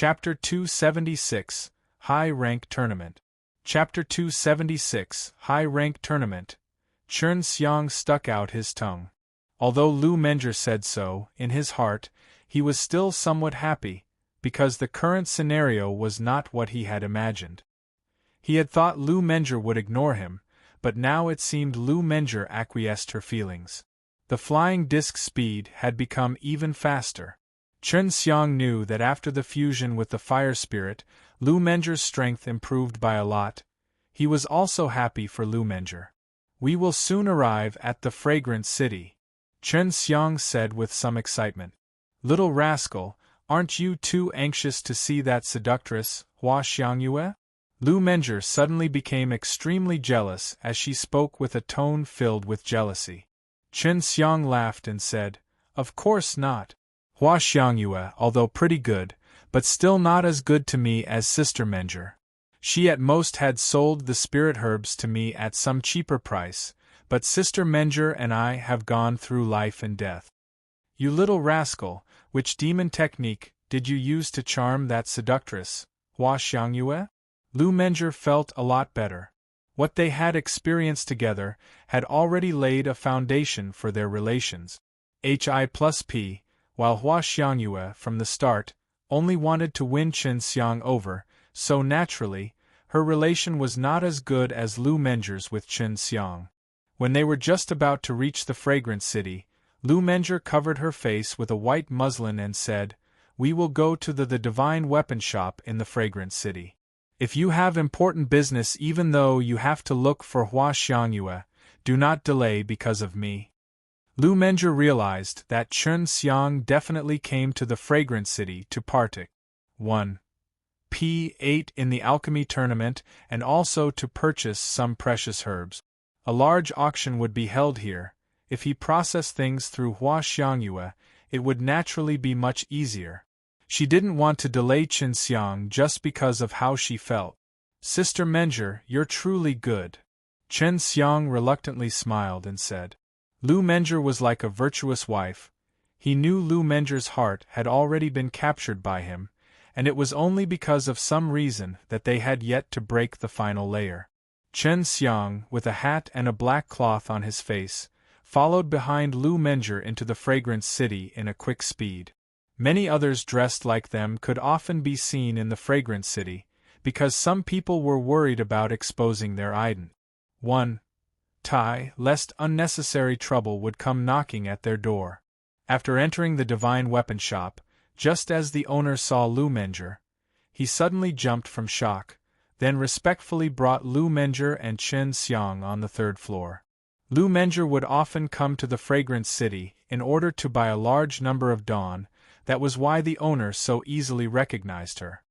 Chapter 276, High Rank Tournament. Chapter 276, High Rank Tournament. Chun Xiang stuck out his tongue. Although Lu Menger said so, in his heart, he was still somewhat happy, because the current scenario was not what he had imagined. He had thought Lu Menger would ignore him, but now it seemed Lu Menger acquiesced her feelings. The flying disc speed had become even faster. Chun Xiang knew that after the fusion with the fire spirit, Lu Menger's strength improved by a lot. He was also happy for Lu Menger. "We will soon arrive at the fragrant city," Chun Xiang said with some excitement. "Little rascal, aren't you too anxious to see that seductress, Hua Xiangyue?" Lu Menger suddenly became extremely jealous as she spoke with a tone filled with jealousy. Chun Xiang laughed and said, "Of course not. Hua Xiangyue, although pretty good, but still not as good to me as Sister Menger. She at most had sold the spirit herbs to me at some cheaper price, but Sister Menger and I have gone through life and death." "You little rascal, which demon technique did you use to charm that seductress, Hua Xiangyue?" Lu Menger felt a lot better. What they had experienced together had already laid a foundation for their relations. Hi+P, while Hua Xiangyue, from the start, only wanted to win Chun Xiang over, so naturally, her relation was not as good as Lu Menger's with Chun Xiang. When they were just about to reach the fragrant city, Lu Menger covered her face with a white muslin and said, "We will go to the divine weapon shop in the fragrant city. If you have important business even though you have to look for Hua Xiangyue, do not delay because of me." Lu Menger realized that Chun Xiang definitely came to the fragrant city to partake 1p8 in the alchemy tournament and also to purchase some precious herbs. A large auction would be held here. If he processed things through Hua Xiangyue, it would naturally be much easier. She didn't want to delay Chun Xiang just because of how she felt. "Sister Menger, you're truly good." Chun Xiang reluctantly smiled and said. Lu Menger was like a virtuous wife. He knew Lu Menger's heart had already been captured by him, and it was only because of some reason that they had yet to break the final layer. Chun Xiang, with a hat and a black cloth on his face, followed behind Lu Menger into the fragrant city in a quick speed. Many others dressed like them could often be seen in the fragrant city, because some people were worried about exposing their identity, lest unnecessary trouble would come knocking at their door. After entering the divine weapon shop, just as the owner saw Lu Menger, he suddenly jumped from shock, then respectfully brought Lu Menger and Chun Xiang on the third floor. Lu Menger would often come to the fragrant city in order to buy a large number of dawn. That was why the owner so easily recognized her.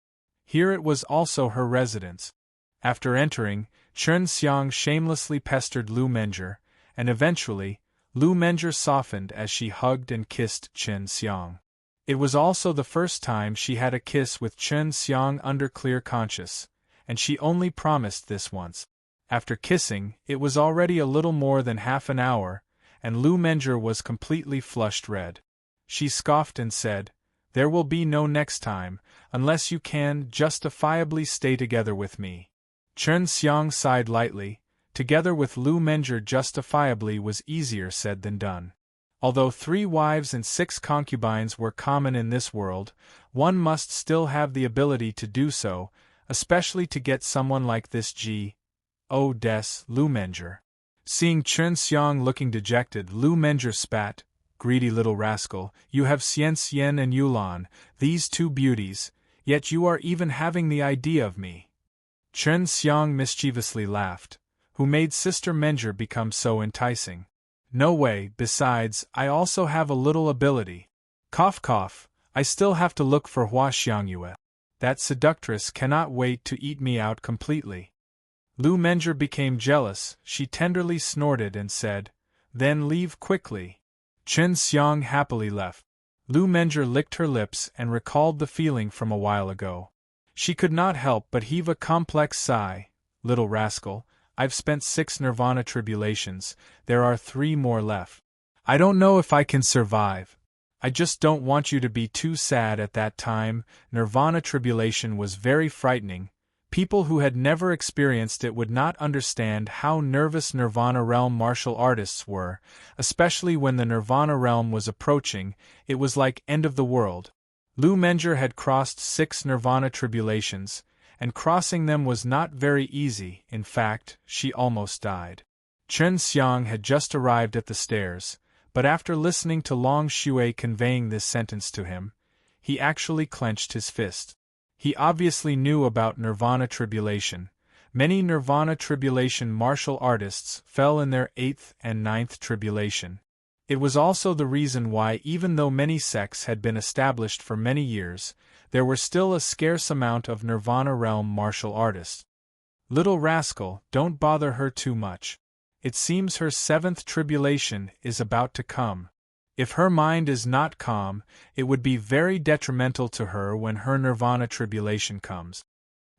Here it was also her residence. After entering, Chun Xiang shamelessly pestered Lu Menger, and eventually, Lu Menger softened as she hugged and kissed Chun Xiang. It was also the first time she had a kiss with Chun Xiang under clear conscience, and she only promised this once. After kissing, it was already a little more than half an hour, and Lu Menger was completely flushed red. She scoffed and said, "There will be no next time, unless you can justifiably stay together with me." Chun Xiang sighed lightly. Together with Lu Menger justifiably was easier said than done. Although 3 wives and 6 concubines were common in this world, one must still have the ability to do so, especially to get someone like this Lu Menger. Seeing Chun Xiang looking dejected, Lu Menger spat, "Greedy little rascal, you have Xian Xian and Yulan, these 2 beauties, yet you are even having the idea of me." Chun Xiang mischievously laughed. "Who made Sister Menger become so enticing?" "No way, besides, I also have a little ability. Cough cough, I still have to look for Hua Xiangyue. That seductress cannot wait to eat me out completely." Lu Menger became jealous. She tenderly snorted and said, "Then leave quickly." Chun Xiang happily left. Lu Menger licked her lips and recalled the feeling from a while ago. She could not help but heave a complex sigh. "Little rascal, I've spent 6 nirvana tribulations, there are 3 more left. I don't know if I can survive." I just don't want you to be too sad at that time. Nirvana tribulation was very frightening. People who had never experienced it would not understand how nervous Nirvana realm martial artists were, especially when the Nirvana realm was approaching. It was like end of the world. Lu Menger had crossed 6 Nirvana tribulations, and crossing them was not very easy. In fact, she almost died. Chen Xiang had just arrived at the stairs, but after listening to Long Shui conveying this sentence to him, he actually clenched his fist. He obviously knew about Nirvana tribulation. Many Nirvana tribulation martial artists fell in their 8th and 9th tribulation. It was also the reason why, even though many sects had been established for many years, there were still a scarce amount of Nirvana realm martial artists. Little rascal, don't bother her too much. It seems her 7th tribulation is about to come. If her mind is not calm, it would be very detrimental to her when her Nirvana tribulation comes.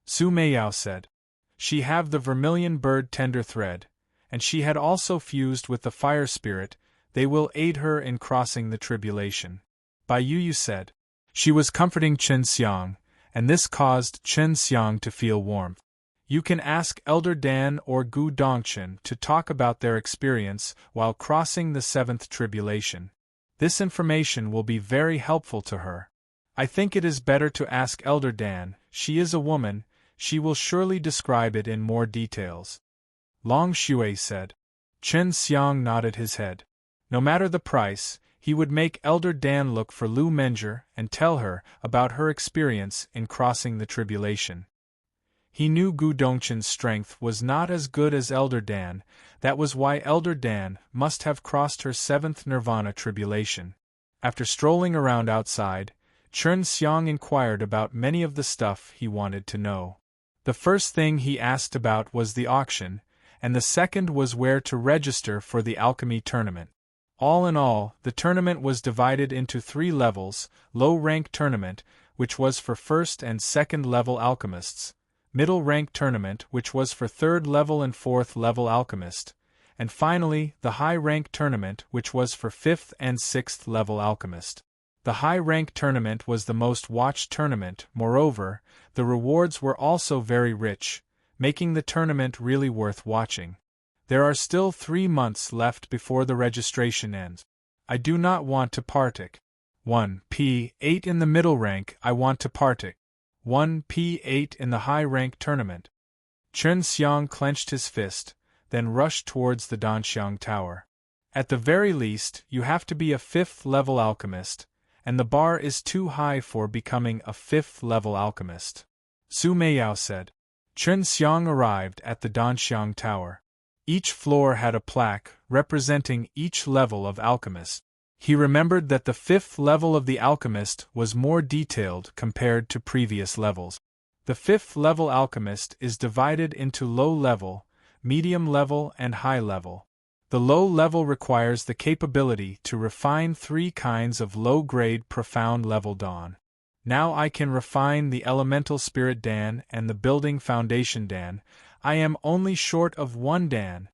Su Meiyao said. She have the vermilion bird tender thread, and she had also fused with the fire spirit. They will aid her in crossing the tribulation. Bai Yu said. She was comforting Chen Xiang, and this caused Chen Xiang to feel warmth. You can ask Elder Dan or Gu Dongchen to talk about their experience while crossing the 7th tribulation. This information will be very helpful to her. I think it is better to ask Elder Dan. She is a woman, she will surely describe it in more details. Long Shui said. Chen Xiang nodded his head. No matter the price, he would make Elder Dan look for Lu Menger and tell her about her experience in crossing the tribulation. He knew Gu Dongchen's strength was not as good as Elder Dan. That was why Elder Dan must have crossed her 7th Nirvana tribulation. After strolling around outside, Chen Xiang inquired about many of the stuff he wanted to know. The first thing he asked about was the auction, and the second was where to register for the alchemy tournament. All in all, the tournament was divided into 3 levels: low-rank tournament, which was for 1st and 2nd level alchemists; middle rank tournament, which was for 3rd level and 4th level alchemist; and finally, the high rank tournament, which was for 5th and 6th level alchemist. The high rank tournament was the most watched tournament. Moreover, the rewards were also very rich, making the tournament really worth watching. There are still 3 months left before the registration ends. I do not want to partake. 1p8 in the middle rank, I want to partake. 1p8 in the high-rank tournament. Chen Xiang clenched his fist, then rushed towards the Danxiang Tower. At the very least, you have to be a 5th-level alchemist, and the bar is too high for becoming a 5th-level alchemist. Su Meiyao said. Chen Xiang arrived at the Danxiang Tower. Each floor had a plaque representing each level of alchemist. He remembered that the 5th level of the alchemist was more detailed compared to previous levels. The 5th level alchemist is divided into low level, medium level, and high level. The low level requires the capability to refine 3 kinds of low-grade profound level Dan. Now I can refine the elemental spirit Dan and the building foundation Dan. I am only short of 1 Dan.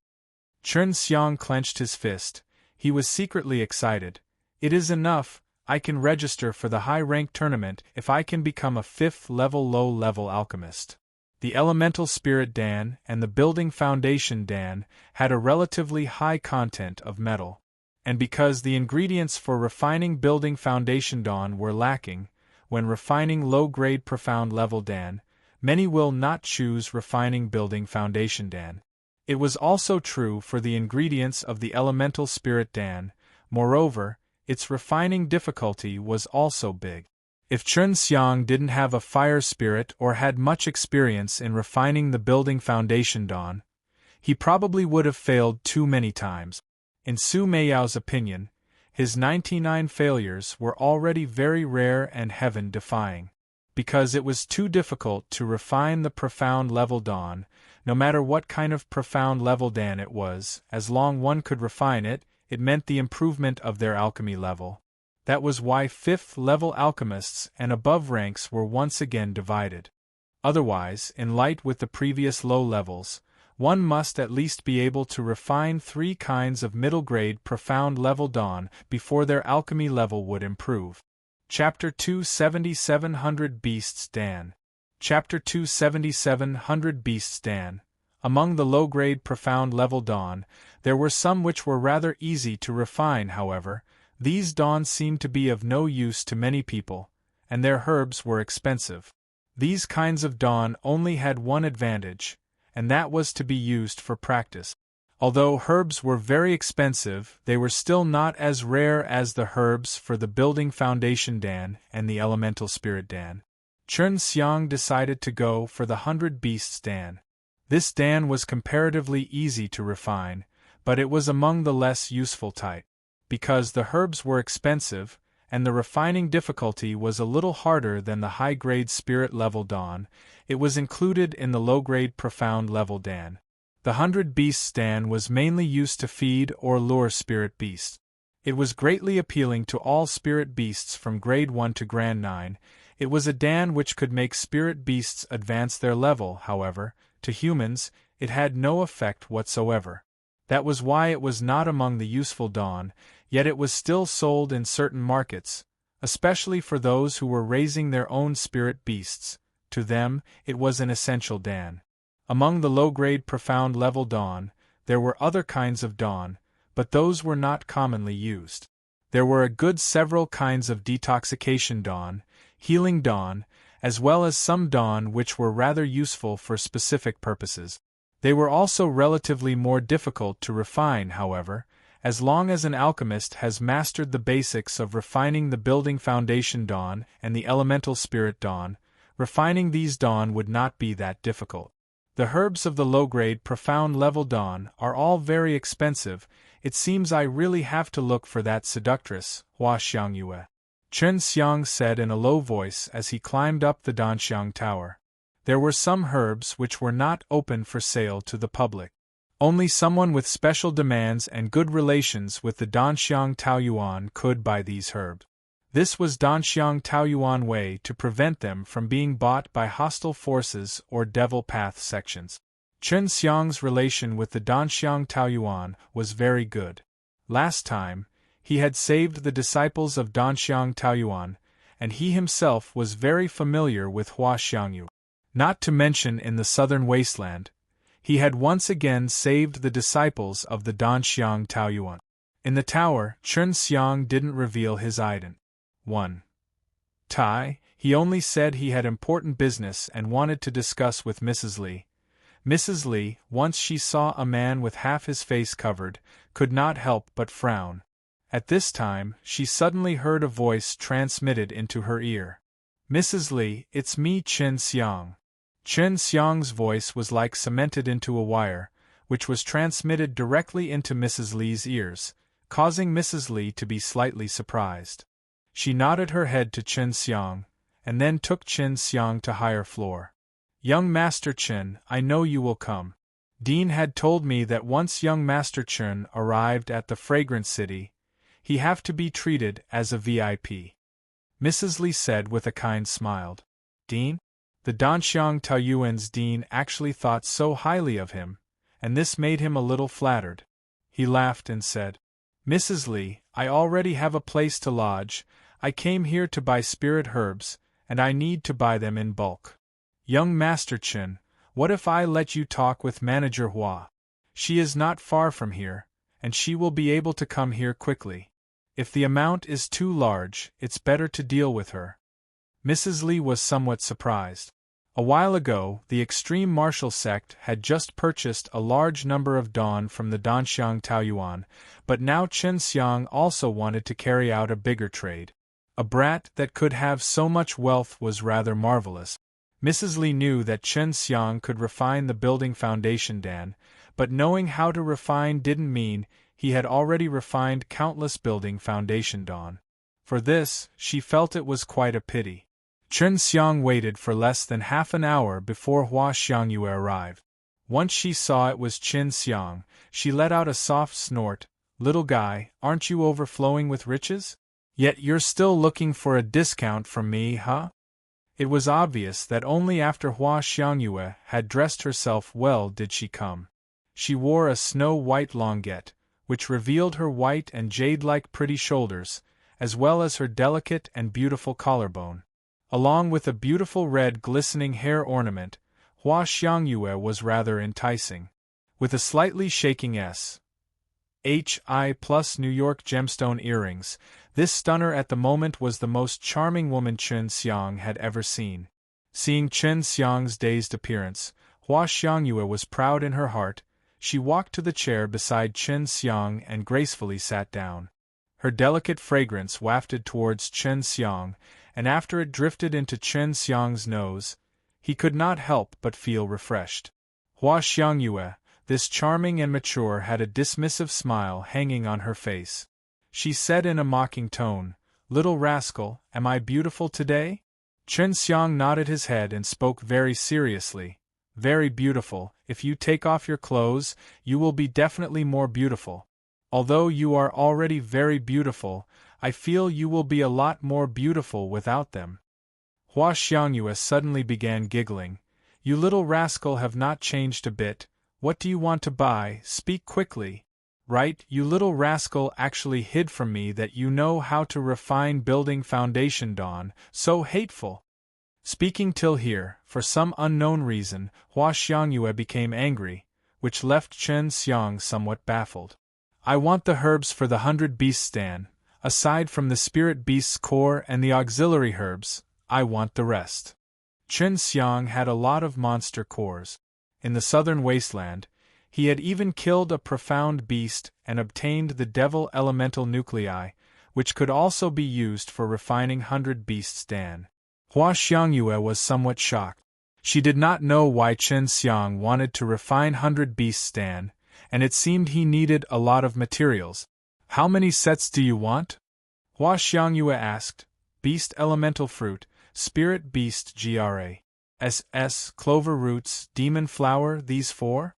Chen Xiang clenched his fist. He was secretly excited. It is enough, I can register for the high-rank tournament if I can become a 5th-level low-level alchemist. The elemental spirit Dan and the building foundation Dan had a relatively high content of metal. And because the ingredients for refining building foundation Dan were lacking, when refining low-grade profound level Dan, many will not choose refining building foundation Dan. It was also true for the ingredients of the elemental spirit Dan. Moreover, its refining difficulty was also big. If Chen Xiang didn't have a fire spirit or had much experience in refining the building foundation Dan, he probably would have failed too many times. In Su Meiyao's opinion, his 99 failures were already very rare and heaven-defying. Because it was too difficult to refine the profound level Dan, no matter what kind of profound level Dan it was, as long one could refine it, it meant the improvement of their alchemy level. That was why 5th-level alchemists and above ranks were once again divided. Otherwise, in light with the previous low levels, one must at least be able to refine 3 kinds of middle-grade profound level dawn before their alchemy level would improve. Chapter 2 7700 Beasts Dan. Chapter 2 7700 Beasts Dan. Among the low-grade profound level dawn, there were some which were rather easy to refine. However, these dawns seemed to be of no use to many people, and their herbs were expensive. These kinds of dawn only had one advantage, and that was to be used for practice. Although herbs were very expensive, they were still not as rare as the herbs for the building foundation Dan and the elemental spirit Dan. Chun Xiang decided to go for the 100 Beasts Dan. This Dan was comparatively easy to refine, but it was among the less useful type. Because the herbs were expensive, and the refining difficulty was a little harder than the high-grade spirit level dawn, it was included in the low-grade profound level Dan. The 100 Beasts Dan was mainly used to feed or lure spirit beasts. It was greatly appealing to all spirit beasts from grade 1 to grade 9. It was a Dan which could make spirit beasts advance their level. However, to humans, it had no effect whatsoever. That was why it was not among the useful dawn, yet it was still sold in certain markets, especially for those who were raising their own spirit beasts. To them, it was an essential Dan. Among the low-grade profound level dawn, there were other kinds of dawn, but those were not commonly used. There were a good several kinds of detoxification dawn, healing dawn, as well as some dawn which were rather useful for specific purposes. They were also relatively more difficult to refine. However, as long as an alchemist has mastered the basics of refining the building foundation dawn and the elemental spirit dawn, refining these dawn would not be that difficult. The herbs of the low-grade profound level dawn are all very expensive. It seems I really have to look for that seductress, Hua Xiangyue. Chun Xiang said in a low voice as he climbed up the Danxiang Tower. There were some herbs which were not open for sale to the public. Only someone with special demands and good relations with the Danxiang Taoyuan could buy these herbs. This was Danxiang Taoyuan way to prevent them from being bought by hostile forces or devil path sections. Chun Xiang's relation with the Danxiang Taoyuan was very good. Last time, he had saved the disciples of Danxiang Taoyuan, and he himself was very familiar with Hua Xiangyu. Not to mention in the southern wasteland, he had once again saved the disciples of the Danxiang Taoyuan. In the tower, Chun Xiang didn't reveal his ident. 1. Tai, he only said he had important business and wanted to discuss with Mrs. Li. Mrs. Li, once she saw a man with half his face covered, could not help but frown. At this time, she suddenly heard a voice transmitted into her ear. Mrs. Li, it's me, Chun Xiang. Chun Xiang's voice was like cemented into a wire, which was transmitted directly into Mrs. Li's ears, causing Mrs. Li to be slightly surprised. She nodded her head to Chun Xiang, and then took Chun Xiang to higher floor. Young Master Chun, I know you will come. Dean had told me that once young Master Chun arrived at the Fragrant City, he have to be treated as a VIP. Mrs. Li said with a kind smile. Dean? The Danxiang Taoyuan's Dean actually thought so highly of him, and this made him a little flattered. He laughed and said, Mrs. Li, I already have a place to lodge. I came here to buy spirit herbs, and I need to buy them in bulk. Young Master Chun, what if I let you talk with Manager Hua? She is not far from here, and she will be able to come here quickly. If the amount is too large, it's better to deal with her. Mrs. Li was somewhat surprised. A while ago, the extreme martial sect had just purchased a large number of dawn from the Danxiang Taoyuan, but now Chun Xiang also wanted to carry out a bigger trade. A brat that could have so much wealth was rather marvelous. Mrs. Li knew that Chun Xiang could refine the building foundation Dan, but knowing how to refine didn't mean he had already refined countless building foundation dawn. For this, she felt it was quite a pity. Chun Xiang waited for less than half an hour before Hua Xiangyue arrived. Once she saw it was Chun Xiang, she let out a soft snort. Little guy, aren't you overflowing with riches? Yet you're still looking for a discount from me, huh? It was obvious that only after Hua Xiangyue had dressed herself well did she come. She wore a snow-white longuette, which revealed her white and jade-like pretty shoulders, as well as her delicate and beautiful collarbone. Along with a beautiful red glistening hair ornament, Hua Xiangyue was rather enticing. With a slightly shaking S.H.I. plus New York gemstone earrings, this stunner at the moment was the most charming woman Chen Xiang had ever seen. Seeing Chen Xiang's dazed appearance, Hua Xiangyue was proud in her heart. She walked to the chair beside Chen Xiang and gracefully sat down. Her delicate fragrance wafted towards Chen Xiang, and after it drifted into Chen Xiang's nose, he could not help but feel refreshed. Hua Xiangyue, this charming and mature, had a dismissive smile hanging on her face. She said in a mocking tone, "Little rascal, am I beautiful today?" Chen Xiang nodded his head and spoke very seriously. "Very beautiful. If you take off your clothes, you will be definitely more beautiful. Although you are already very beautiful, I feel you will be a lot more beautiful without them." Hua Xiangyue suddenly began giggling. "You little rascal have not changed a bit. What do you want to buy? Speak quickly." "Right, you little rascal actually hid from me that you know how to refine building foundation dawn, so hateful." Speaking till here, for some unknown reason, Hua Xiangyue became angry, which left Chen Xiang somewhat baffled. "I want the herbs for the 100 beasts stand. Aside from the spirit beast's core and the auxiliary herbs, I want the rest." Chen Xiang had a lot of monster cores. In the southern wasteland, he had even killed a profound beast and obtained the devil elemental nuclei, which could also be used for refining 100 beasts stand. Hua Xiangyue was somewhat shocked. She did not know why Chen Xiang wanted to refine 100 beasts stand, and it seemed he needed a lot of materials. "How many sets do you want?" Hua Xiangyue asked. "Beast elemental fruit, spirit beast GRA. Clover roots, demon flower, these 4?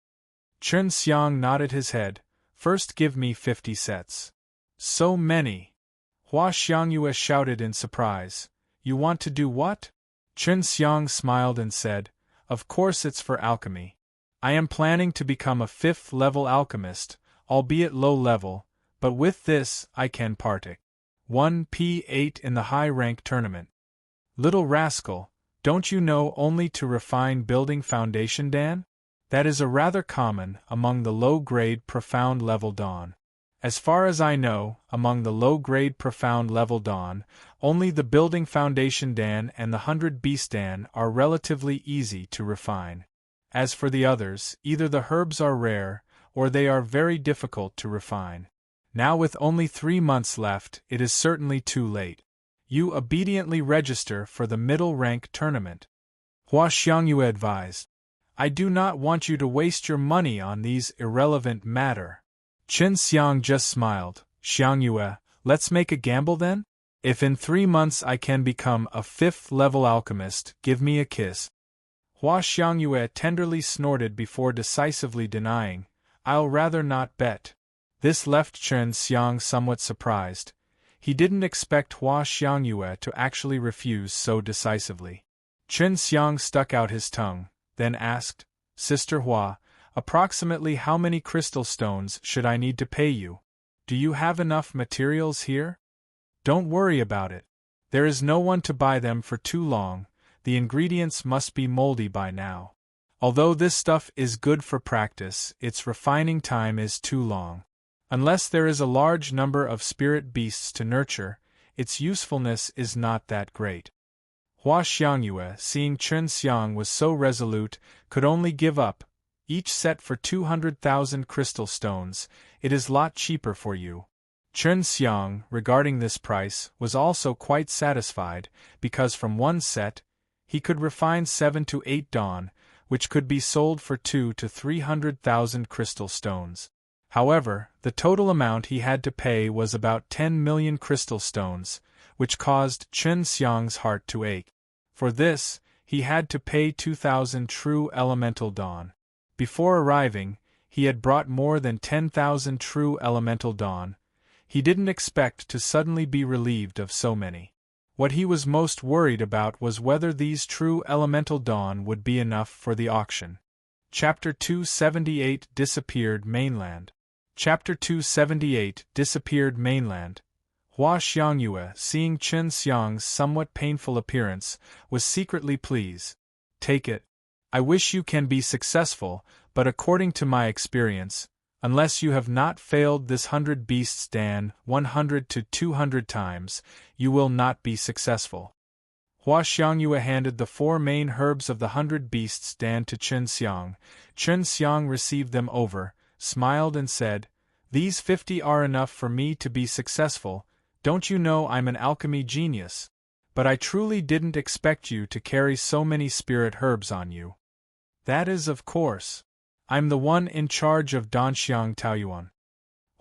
Chen Xiang nodded his head. "First give me 50 sets. "So many!" Hua Xiangyue shouted in surprise. "You want to do what?" Chen Xiang smiled and said, "Of course it's for alchemy. I am planning to become a 5th-level alchemist, albeit low level, but with this I can partake 1p8 in the high-rank tournament." "Little rascal, don't you know only to refine building foundation dan? That is a rather common among the low-grade profound level dawn. As far as I know, among the low-grade profound level dawn, only the building foundation dan and the 100 beast dan are relatively easy to refine. As for the others, either the herbs are rare, or they are very difficult to refine. Now with only 3 months left, it is certainly too late. You obediently register for the middle-rank tournament," Hua Xiangyue advised. "I do not want you to waste your money on these irrelevant matter." Chen Xiang just smiled. "Xiangyue, let's make a gamble then? If in 3 months I can become a 5th-level alchemist, give me a kiss." Hua Xiangyue tenderly snorted before decisively denying, "I'll rather not bet." This left Chen Xiang somewhat surprised. He didn't expect Hua Xiangyue to actually refuse so decisively. Chen Xiang stuck out his tongue, then asked, "Sister Hua, approximately how many crystal stones should I need to pay you? Do you have enough materials here?" "Don't worry about it. There is no one to buy them for too long. The ingredients must be moldy by now. Although this stuff is good for practice, its refining time is too long. Unless there is a large number of spirit beasts to nurture, its usefulness is not that great." Hua Xiangyue, seeing Chen Xiang was so resolute, could only give up. "Each set for 200,000 crystal stones, it is lot cheaper for you." Chen Xiang, regarding this price, was also quite satisfied, because from one set, he could refine 7 to 8 dawn, which could be sold for 200 to 300,000 crystal stones. However, the total amount he had to pay was about 10 million crystal stones, which caused Chen Xiang's heart to ache. For this, he had to pay 2,000 true elemental dawn. Before arriving, he had brought more than 10,000 true elemental dawn. He didn't expect to suddenly be relieved of so many. What he was most worried about was whether these true elemental dawn would be enough for the auction. Chapter 278 Disappeared Mainland. Chapter 278 Disappeared Mainland. Hua Xiangyue, seeing Chen Xiang's somewhat painful appearance, was secretly pleased. Take it. I wish you can be successful, but according to my experience, unless you have not failed this 100 beasts dan 100 to 200 times, you will not be successful. Hua Xiangyue handed the 4 main herbs of the 100 beasts dan to Chen Xiang. Chen Xiang received them over, smiled and said, "These 50 are enough for me to be successful. Don't you know I'm an alchemy genius? But I truly didn't expect you to carry so many spirit herbs on you." "That is of course. I'm the one in charge of Danxiang Taoyuan."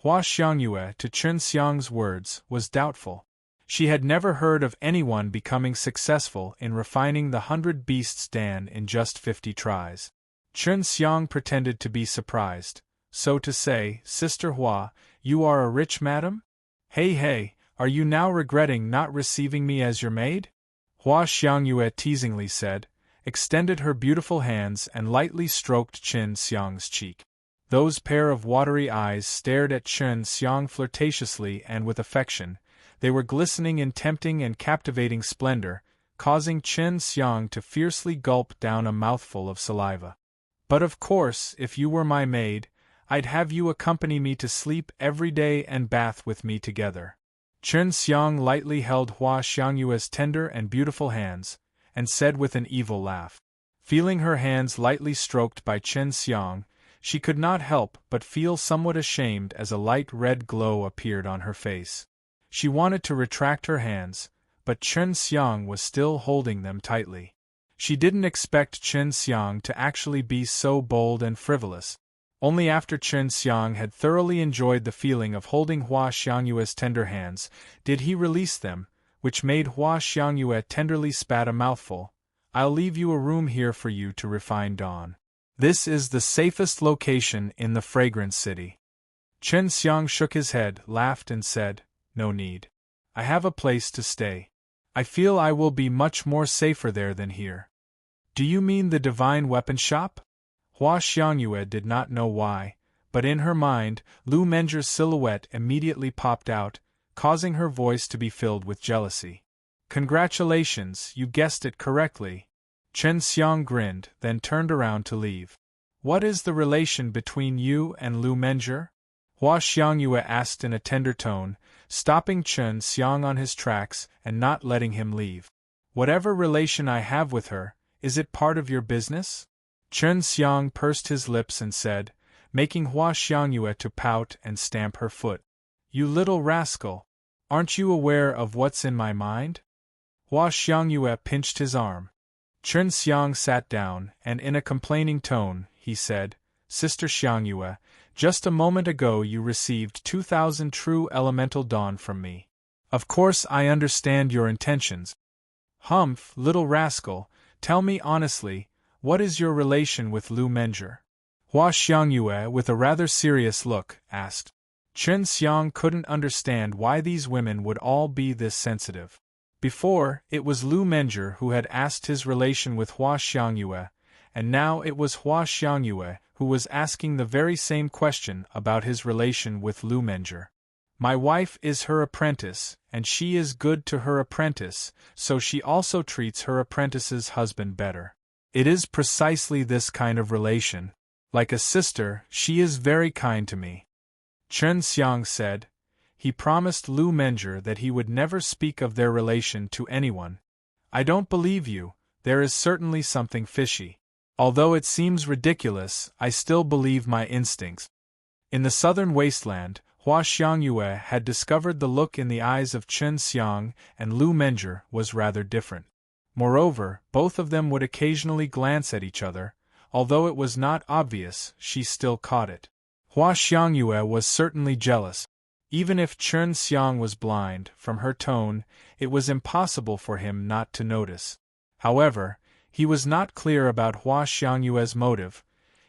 Hua Xiangyue, to Chen Xiang's words, was doubtful. She had never heard of anyone becoming successful in refining the 100 beasts dan in just 50 tries. Chen Xiang pretended to be surprised. "So to say, Sister Hua, you are a rich madam? Hey, are you now regretting not receiving me as your maid?" Hua Xiangyue teasingly said, extended her beautiful hands and lightly stroked Chen Xiang's cheek. Those pair of watery eyes stared at Chen Xiang flirtatiously and with affection. They were glistening in tempting and captivating splendor, causing Chen Xiang to fiercely gulp down a mouthful of saliva. "But of course, if you were my maid, I'd have you accompany me to sleep every day and bath with me together." Chen Xiang lightly held Hua Xiangyue's tender and beautiful hands, and said with an evil laugh. Feeling her hands lightly stroked by Chen Xiang, she could not help but feel somewhat ashamed as a light red glow appeared on her face. She wanted to retract her hands, but Chen Xiang was still holding them tightly. She didn't expect Chen Xiang to actually be so bold and frivolous. Only after Chen Xiang had thoroughly enjoyed the feeling of holding Hua Xiangyue's tender hands did he release them, which made Hua Xiangyue tenderly spat a mouthful. "I'll leave you a room here for you to refine dawn. This is the safest location in the fragrance city." Chen Xiang shook his head, laughed and said, "No need. I have a place to stay. I feel I will be much more safer there than here." "Do you mean the divine weapon shop?" Hua Xiangyue did not know why, but in her mind, Lu Menger's silhouette immediately popped out, causing her voice to be filled with jealousy. "Congratulations, you guessed it correctly." Chen Xiang grinned, then turned around to leave. "What is the relation between you and Lu Menger?" Hua Xiangyue asked in a tender tone, stopping Chen Xiang on his tracks and not letting him leave. "Whatever relation I have with her, is it part of your business?" Chen Xiang pursed his lips and said, making Hua Xiangyue to pout and stamp her foot. "You little rascal! Aren't you aware of what's in my mind?" Hua Xiangyue pinched his arm. Chen Xiang sat down, and in a complaining tone, he said, "Sister Xiangyue, just a moment ago you received 2,000 true elemental dawn from me. Of course I understand your intentions. Humph, little rascal, tell me honestly, what is your relation with Lu Menger?" Hua Xiangyue, with a rather serious look, asked. Chen Xiang couldn't understand why these women would all be this sensitive. Before, it was Lu Menger who had asked his relation with Hua Xiangyue, and now it was Hua Xiangyue who was asking the very same question about his relation with Lu Menger. "My wife is her apprentice, and she is good to her apprentice, so she also treats her apprentice's husband better. It is precisely this kind of relation. Like a sister, she is very kind to me." Chen Xiang said. He promised Lu Menger that he would never speak of their relation to anyone. "I don't believe you, there is certainly something fishy. Although it seems ridiculous, I still believe my instincts." In the southern wasteland, Hua Xiangyue had discovered the look in the eyes of Chen Xiang and Lu Menger was rather different. Moreover, both of them would occasionally glance at each other. Although it was not obvious, she still caught it. Hua Xiangyue was certainly jealous. Even if Chen Xiang was blind, from her tone, it was impossible for him not to notice. However, he was not clear about Hua Xiangyue's motive.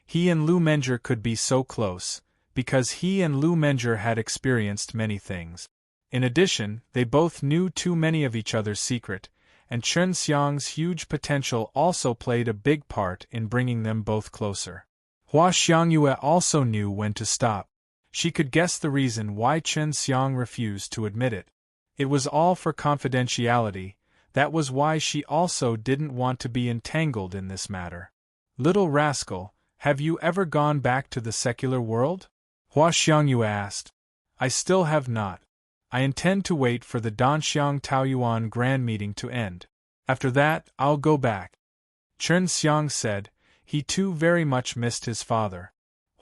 He and Lu Menger could be so close, because he and Lu Menger had experienced many things. In addition, they both knew too many of each other's secret, and Chen Xiang's huge potential also played a big part in bringing them both closer. Hua Xiangyue also knew when to stop. She could guess the reason why Chen Xiang refused to admit it. It was all for confidentiality. That was why she also didn't want to be entangled in this matter. Little rascal, have you ever gone back to the secular world? Hua Xiangyue asked. I still have not. I intend to wait for the Danxiang Taoyuan Grand Meeting to end. After that, I'll go back. Chen Xiang said. He too very much missed his father.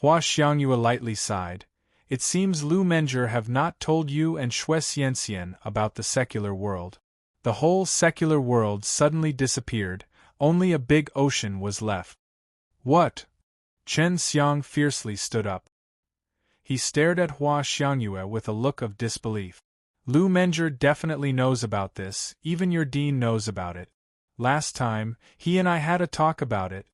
Hua Xiangyue lightly sighed. It seems Lu Menger have not told you and Shui Xianxian about the secular world. The whole secular world suddenly disappeared, only a big ocean was left. What? Chen Xiang fiercely stood up. He stared at Hua Xiangyue with a look of disbelief. Lu Menger definitely knows about this, even your dean knows about it. Last time, he and I had a talk about it.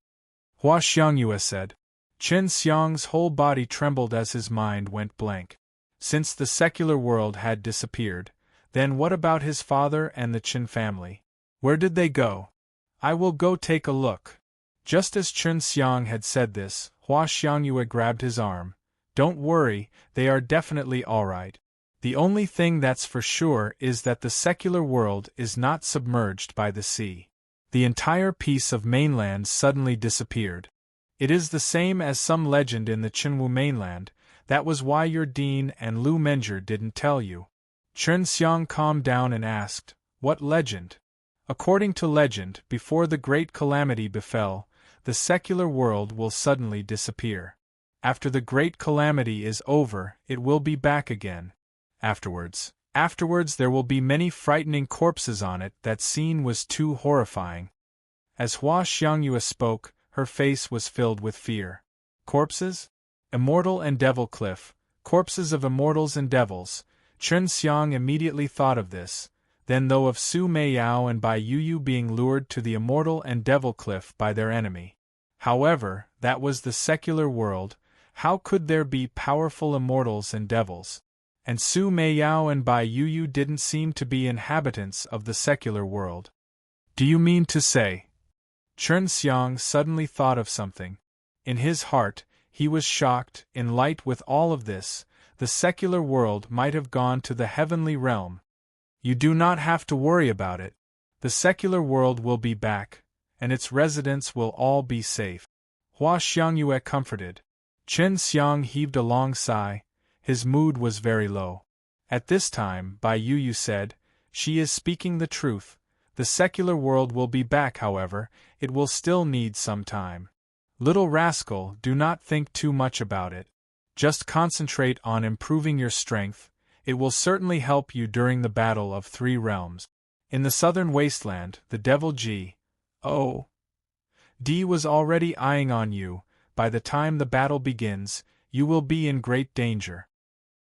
Hua Xiangyue said. Chen Xiang's whole body trembled as his mind went blank. Since the secular world had disappeared, then what about his father and the Chen family? Where did they go? I will go take a look. Just as Chen Xiang had said this, Hua Xiangyue grabbed his arm. Don't worry, they are definitely all right. The only thing that's for sure is that the secular world is not submerged by the sea. The entire piece of mainland suddenly disappeared. It is the same as some legend in the Qinwu mainland. That was why your dean and Lu Menger didn't tell you. Chen Xiang calmed down and asked, What legend? According to legend, before the great calamity befell, the secular world will suddenly disappear. After the great calamity is over, it will be back again. Afterwards there will be many frightening corpses on it. That scene was too horrifying. As Hua Xiangyue spoke, her face was filled with fear. Corpses? Immortal and Devil Cliff, corpses of immortals and devils. Chen Xiang immediately thought of this, then though of Su Meiyao and Bai Yuyu being lured to the immortal and devil cliff by their enemy. However, that was the secular world. How could there be powerful immortals and devils? And Su Meiyao and Bai Yuyu didn't seem to be inhabitants of the secular world. Do you mean to say? Chen Xiang suddenly thought of something. In his heart, he was shocked. In light with all of this, the secular world might have gone to the heavenly realm. You do not have to worry about it. The secular world will be back, and its residents will all be safe. Hua Xiangyue comforted. Chen Xiang heaved a long sigh. His mood was very low. At this time, Bai Yuyu said, She is speaking the truth. The secular world will be back, however, it will still need some time. Little rascal, do not think too much about it. Just concentrate on improving your strength. It will certainly help you during the Battle of Three Realms. In the southern wasteland, the devil G. O. D was already eyeing on you. By the time the battle begins, you will be in great danger.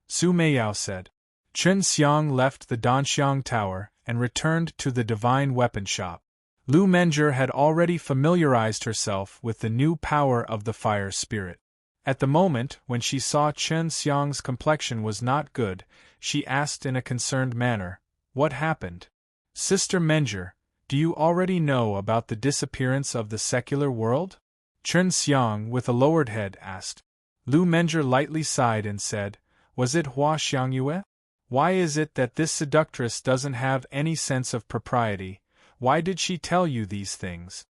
Su Meiyao said. Chen Xiang left the Danxiang Tower and returned to the Divine Weapon Shop. Lu Menger had already familiarized herself with the new power of the fire spirit. At the moment when she saw Chen Xiang's complexion was not good, she asked in a concerned manner, What happened? Sister Menger, do you already know about the disappearance of the secular world? Chen Xiang, with a lowered head, asked. Lu Menger lightly sighed and said, Was it Hua Xiangyue? Why is it that this seductress doesn't have any sense of propriety? Why did she tell you these things?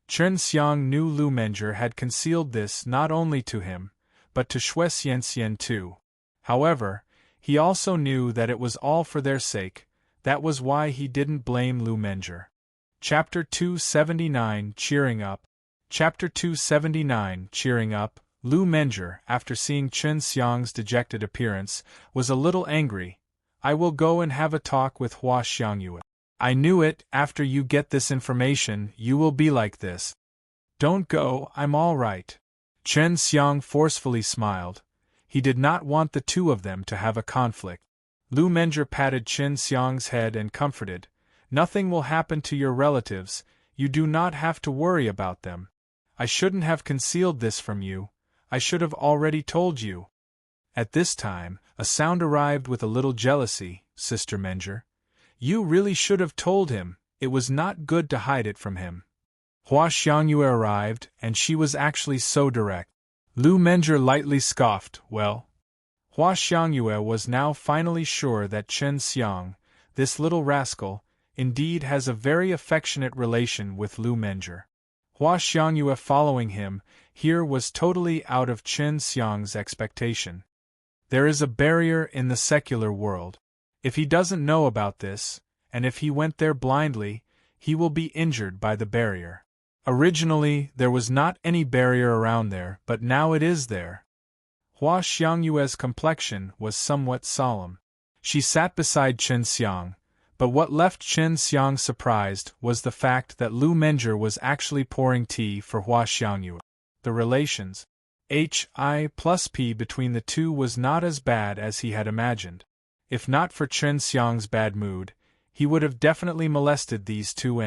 Chen Xiang knew Lu Menger had concealed this not only to him, but to Shui Xianxian too. However, he also knew that it was all for their sake. That was why he didn't blame Lu Menger. Chapter 279 Cheering Up. Chapter 279 Cheering Up. Lu Menger, after seeing Chen Xiang's dejected appearance, was a little angry. I will go and have a talk with Hua Xiangyue. I knew it. After you get this information, you will be like this. Don't go, I'm all right. Chen Xiang forcefully smiled. He did not want the two of them to have a conflict. Lu Menger patted Chen Xiang's head and comforted. Nothing will happen to your relatives. You do not have to worry about them. I shouldn't have concealed this from you. I should have already told you. At this time, a sound arrived with a little jealousy. Sister Menger, you really should have told him, it was not good to hide it from him. Hua Xiangyue arrived, and she was actually so direct. Lu Menger lightly scoffed. Well, Hua Xiangyue was now finally sure that Chen Xiang, this little rascal, indeed has a very affectionate relation with Lu Menger. Hua Xiangyue following him here was totally out of Chen Xiang's expectation. There is a barrier in the secular world. If he doesn't know about this, and if he went there blindly, he will be injured by the barrier. Originally, there was not any barrier around there, but now it is there. Hua Xiangyue's complexion was somewhat solemn. She sat beside Chen Xiang, but what left Chen Xiang surprised was the fact that Lu Menger was actually pouring tea for Hua Xiangyue. The relations Hi+P between the two was not as bad as he had imagined. If not for Chen Xiang's bad mood, he would have definitely molested these two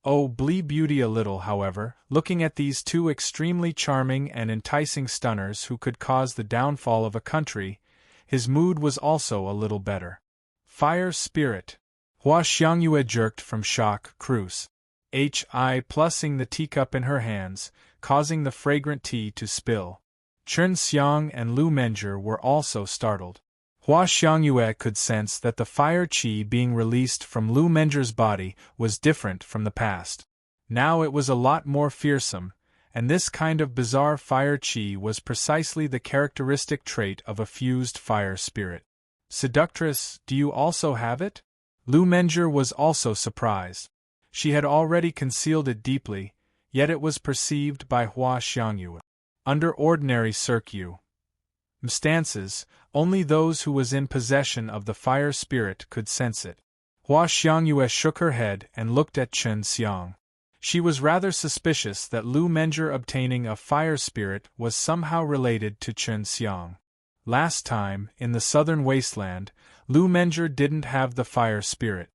Blee Beauty a little, however, looking at these two extremely charming and enticing stunners who could cause the downfall of a country, his mood was also a little better. Fire spirit. Hua Xiangyue jerked from shock. Cruise. Hi+ing the teacup in her hands, causing the fragrant tea to spill. Chen Xiang and Lu Menger were also startled. Hua Xiangyue could sense that the fire qi being released from Lu Menger's body was different from the past. Now it was a lot more fearsome, and this kind of bizarre fire qi was precisely the characteristic trait of a fused fire spirit. Seductress, do you also have it? Lu Menger was also surprised. She had already concealed it deeply, yet it was perceived by Hua Xiangyue. Under ordinary circumstances, only those who was in possession of the fire spirit could sense it. Hua Xiangyue shook her head and looked at Chen Xiang. She was rather suspicious that Lu Menger obtaining a fire spirit was somehow related to Chen Xiang. Last time, in the southern wasteland, Lu Menger didn't have the fire spirit.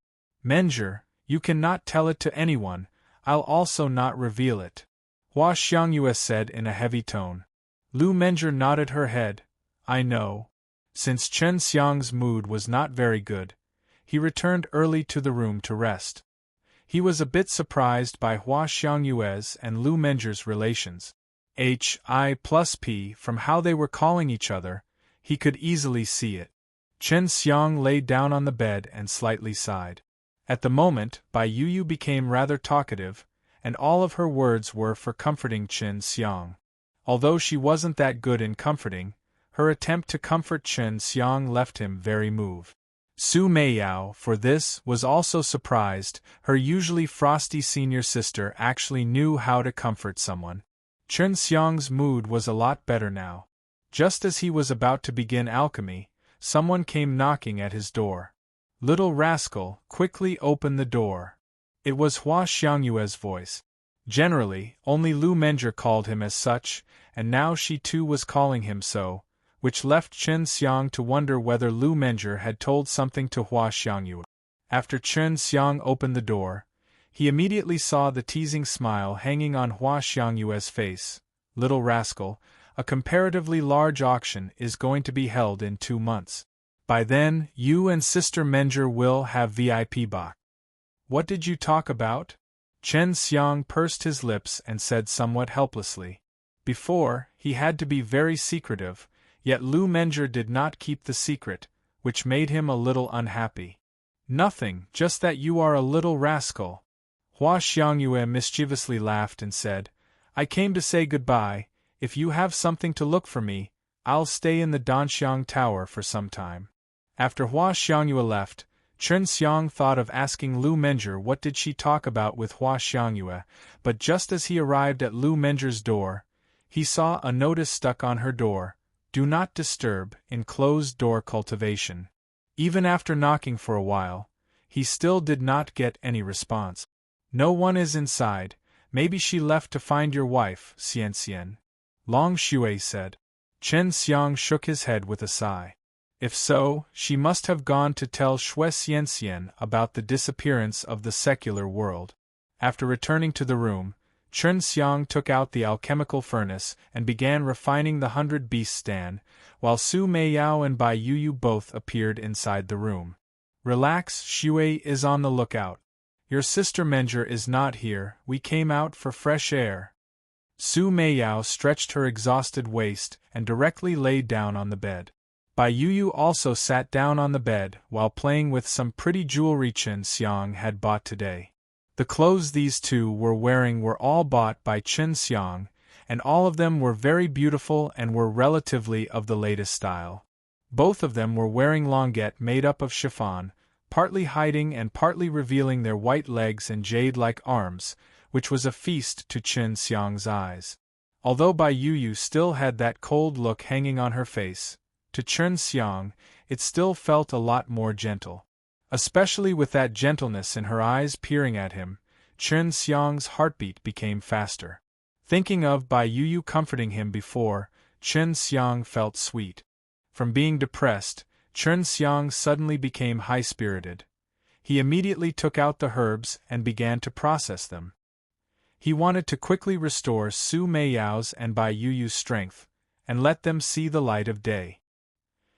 Menger, you cannot tell it to anyone, I'll also not reveal it, Hua Xiangyue said in a heavy tone. Lu Menger nodded her head. I know. Since Chen Xiang's mood was not very good, he returned early to the room to rest. He was a bit surprised by Hua Xiangyue's and Lu Menger's relations. Hi+P from how they were calling each other, he could easily see it. Chen Xiang lay down on the bed and slightly sighed. At the moment, Bai Yuyu became rather talkative, and all of her words were for comforting Chen Xiang. Although she wasn't that good in comforting, her attempt to comfort Chen Xiang left him very moved. Su Meiyao, for this, was also surprised. Her usually frosty senior sister actually knew how to comfort someone. Chen Xiang's mood was a lot better now. Just as he was about to begin alchemy, someone came knocking at his door. Little rascal, quickly open the door. It was Hua Xiangyue's voice. Generally, only Lu Menger called him as such, and now she too was calling him so, which left Chen Xiang to wonder whether Lu Menger had told something to Hua Xiangyue. After Chen Xiang opened the door, he immediately saw the teasing smile hanging on Hua Xiangyue's face. Little rascal, a comparatively large auction is going to be held in 2 months. By then, you and Sister Menger will have VIP box. What did you talk about? Chen Xiang pursed his lips and said somewhat helplessly. Before, he had to be very secretive, yet Lu Menger did not keep the secret, which made him a little unhappy. Nothing, just that you are a little rascal. Hua Xiangyue mischievously laughed and said, I came to say goodbye. If you have something to look for me, I'll stay in the Danxiang Tower for some time. After Hua Xiangyue left, Chen Xiang thought of asking Lu Menger what did she talk about with Hua Xiangyue, but just as he arrived at Lu Menger's door, he saw a notice stuck on her door, Do not disturb, in closed door cultivation. Even after knocking for a while, he still did not get any response. No one is inside, maybe she left to find your wife, Xian. Long Shui said. Chen Xiang shook his head with a sigh. If so, she must have gone to tell Shui Xian about the disappearance of the secular world. After returning to the room, Chen Xiang took out the alchemical furnace and began refining the 100 Beasts stand, while Su Meiyao and Bai Yuyu both appeared inside the room. Relax, Xue is on the lookout. Your sister Menger is not here, we came out for fresh air. Su Meiyao stretched her exhausted waist and directly laid down on the bed. Bai Yuyu also sat down on the bed while playing with some pretty jewelry Chen Xiang had bought today. The clothes these two were wearing were all bought by Chen Xiang, and all of them were very beautiful and were relatively of the latest style. Both of them were wearing longuette made up of chiffon, partly hiding and partly revealing their white legs and jade-like arms, which was a feast to Chen Xiang's eyes. Although Bai Yuyu still had that cold look hanging on her face, to Chen Xiang, it still felt a lot more gentle. Especially with that gentleness in her eyes peering at him, Chen Xiang's heartbeat became faster. Thinking of Bai Yuyu comforting him before, Chen Xiang felt sweet. From being depressed, Chen Xiang suddenly became high-spirited. He immediately took out the herbs and began to process them. He wanted to quickly restore Su Meiyao's and Bai Yuyu's strength, and let them see the light of day.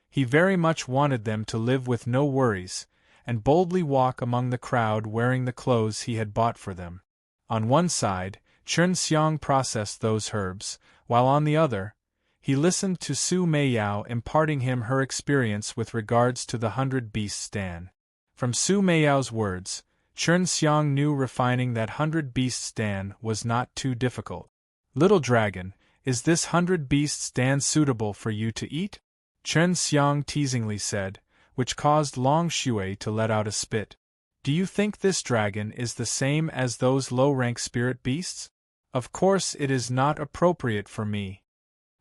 He very much wanted them to live with no worries, and boldly walk among the crowd wearing the clothes he had bought for them. On one side, Chen Xiang processed those herbs, while on the other, he listened to Su Meiyao imparting him her experience with regards to the 100 Beasts stand. From Su Meiyao's words, Chen Xiang knew refining that 100 Beasts stand was not too difficult. Little dragon, is this 100 Beasts stand suitable for you to eat? Chen Xiang teasingly said, which caused Long Xue to let out a spit. Do you think this dragon is the same as those low-rank spirit beasts? Of course it is not appropriate for me.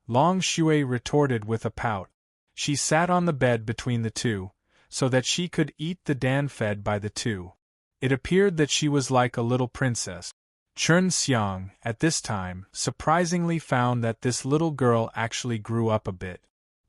Long Xue retorted with a pout. She sat on the bed between the two, so that she could eat the dan fed by the two. It appeared that she was like a little princess. Chen Xiang, at this time, surprisingly found that this little girl actually grew up a bit.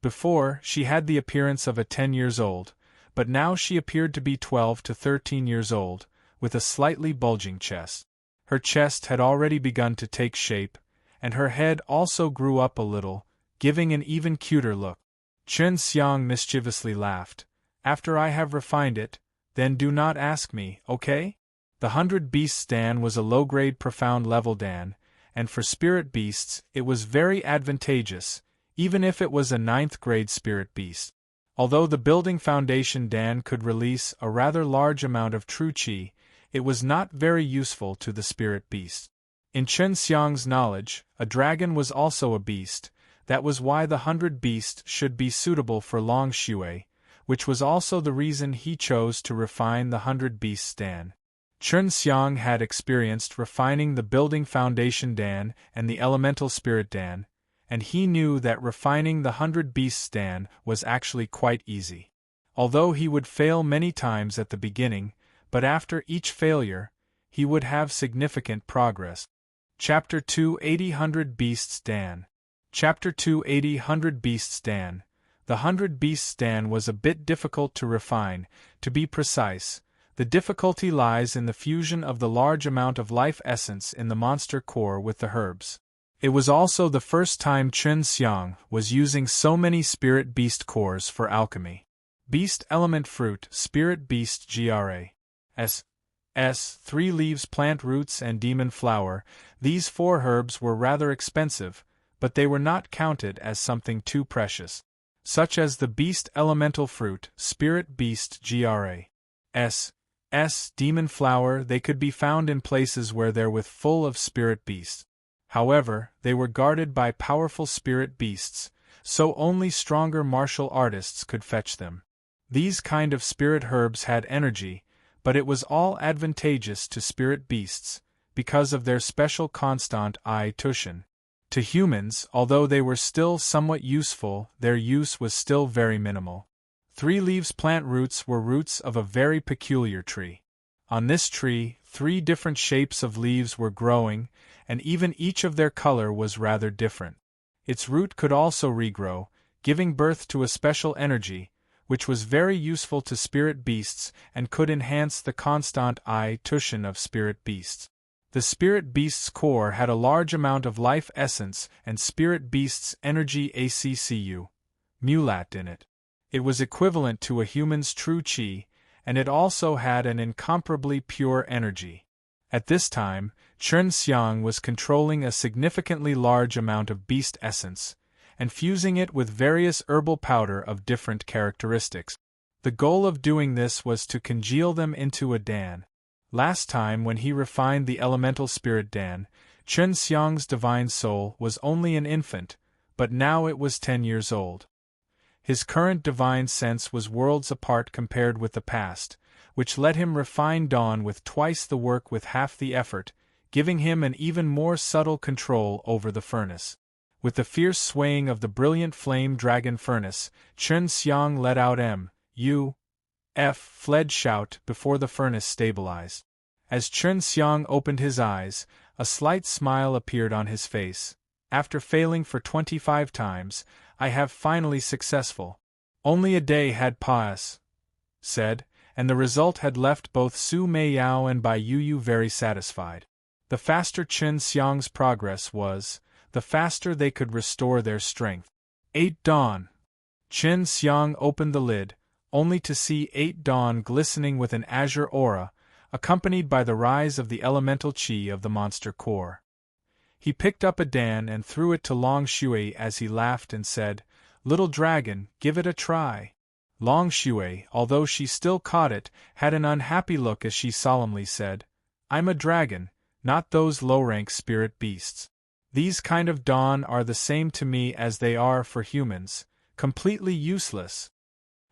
Before, she had the appearance of a 10 years old, but now she appeared to be 12 to 13 years old, with a slightly bulging chest. Her chest had already begun to take shape, and her head also grew up a little, giving an even cuter look. Chen Xiang mischievously laughed. After I have refined it, then do not ask me, okay? The 100 Beasts Dan was a low-grade profound level Dan, and for spirit beasts it was very advantageous, even if it was a 9th-grade spirit beast. Although the building foundation Dan could release a rather large amount of true qi, it was not very useful to the spirit beast. In Chen Xiang's knowledge, a dragon was also a beast. That was why the 100 Beast should be suitable for Long Xue, which was also the reason he chose to refine the 100 Beasts Dan. Chen Xiang had experienced refining the building foundation Dan and the elemental spirit Dan, and he knew that refining the 100 Beasts Dan was actually quite easy. Although he would fail many times at the beginning, but after each failure, he would have significant progress. Chapter 280 100 Beasts Dan. Chapter 280 100 Beasts Dan. The 100 Beasts Dan was a bit difficult to refine. To be precise, the difficulty lies in the fusion of the large amount of life essence in the monster core with the herbs. It was also the first time Chen Xiang was using so many spirit beast cores for alchemy. Beast element fruit, spirit beast GRA. 3 leaves plant roots and demon flower. These 4 herbs were rather expensive, but they were not counted as something too precious. Such as the beast elemental fruit, spirit beast GRA. Demon flower, they could be found in places where they're with full of spirit beasts. However, they were guarded by powerful spirit beasts, so only stronger martial artists could fetch them. These kind of spirit herbs had energy, but it was all advantageous to spirit beasts, because of their special constant tushin. To humans, although they were still somewhat useful, their use was still very minimal. 3 leaves plant roots were roots of a very peculiar tree. On this tree, 3 different shapes of leaves were growing, and even each of their color was rather different. Its root could also regrow, giving birth to a special energy, which was very useful to spirit beasts and could enhance the constant tushin of spirit beasts. The spirit beast's core had a large amount of life essence and spirit beast's energy ACCU, mulat in it. It was equivalent to a human's true chi, and it also had an incomparably pure energy. At this time, Chen Xiang was controlling a significantly large amount of beast essence, and fusing it with various herbal powder of different characteristics. The goal of doing this was to congeal them into a Dan. Last time when he refined the elemental spirit Dan, Chen Xiang's divine soul was only an infant, but now it was 10 years old. His current divine sense was worlds apart compared with the past, which let him refine Dawn with twice the work with half the effort, giving him an even more subtle control over the furnace. With the fierce swaying of the brilliant flame dragon furnace, Chen Xiang let out fled shout before the furnace stabilized. As Chen Xiang opened his eyes, a slight smile appeared on his face. After failing for 25 times, I have finally successful. Only a day had passed, said, and the result had left both Su Meiyao and Bai Yuyu very satisfied. The faster Chen Xiang's progress was, the faster they could restore their strength. 8 Dawn. Chen Xiang opened the lid, only to see 8 Dawn glistening with an azure aura, accompanied by the rise of the elemental qi of the monster core. He picked up a Dan and threw it to Long Shui as he laughed and said, "Little dragon, give it a try." Long Shui, although she still caught it, had an unhappy look as she solemnly said, "I'm a dragon, not those low-rank spirit beasts. These kind of dawn are the same to me as they are for humans, completely useless."